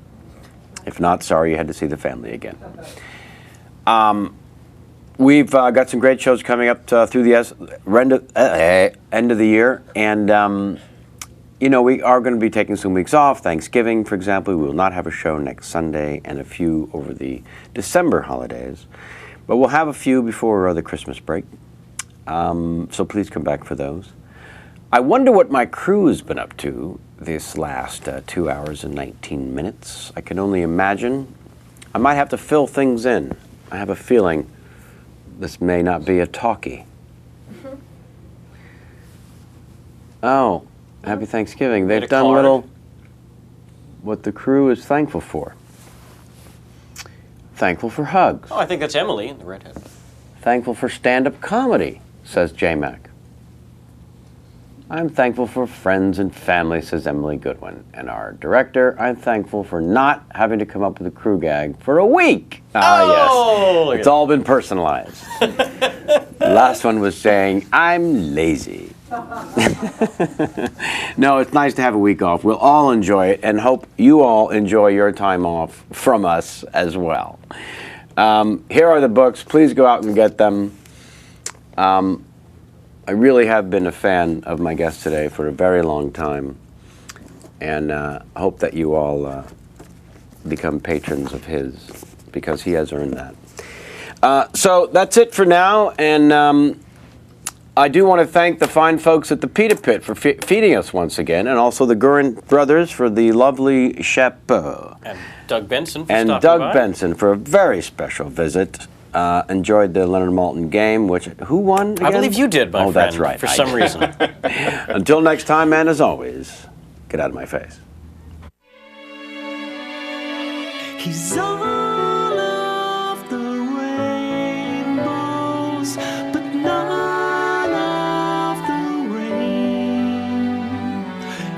If not, sorry you had to see the family again. we've got some great shows coming up through the end of the year, and you know, we are going to be taking some weeks off. Thanksgiving, for example, we will not have a show next Sunday, and a few over the December holidays. But we'll have a few before the Christmas break. So please come back for those. I wonder what my crew has been up to this last 2 hours and 19 minutes. I can only imagine. I might have to fill things in. I have a feeling this may not be a talkie. Oh, happy Thanksgiving. They've done little what the crew is thankful for. Thankful for hugs.
Oh, I think that's Emily, the redhead.
Thankful for stand-up comedy, says J-Mac. I'm thankful for friends and family, says Emily Goodwin. And our director, I'm thankful for not having to come up with a crew gag for a week. Ah, yes. It's all been personalized. The last one was saying, I'm lazy. No, it's nice to have a week off. We'll all enjoy it and hope you all enjoy your time off from us as well. Here are the books. Please go out and get them. I really have been a fan of my guest today for a very long time, and hope that you all become patrons of his, because he has earned that. So that's it for now, and I do want to thank the fine folks at the Pita Pit for feeding us once again, and also the Gurin brothers for the lovely chapeau.
And Doug Benson for
and
stopping
Doug
by.
Benson for a very special visit. Enjoyed the Leonard Maltin game, which, who won again?
I believe you did, my friend.
Oh, that's right.
For some reason.
Until next time, and as always, get out of my face.
He's all of the rainbows, but none of the rain.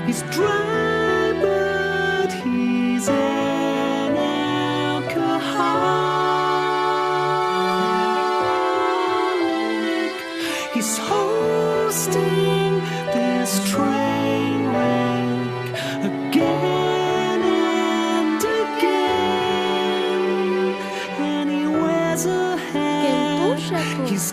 He's dry, but he's an alcoholic. He's hosting this train wreck again and again, and he wears a hat. He's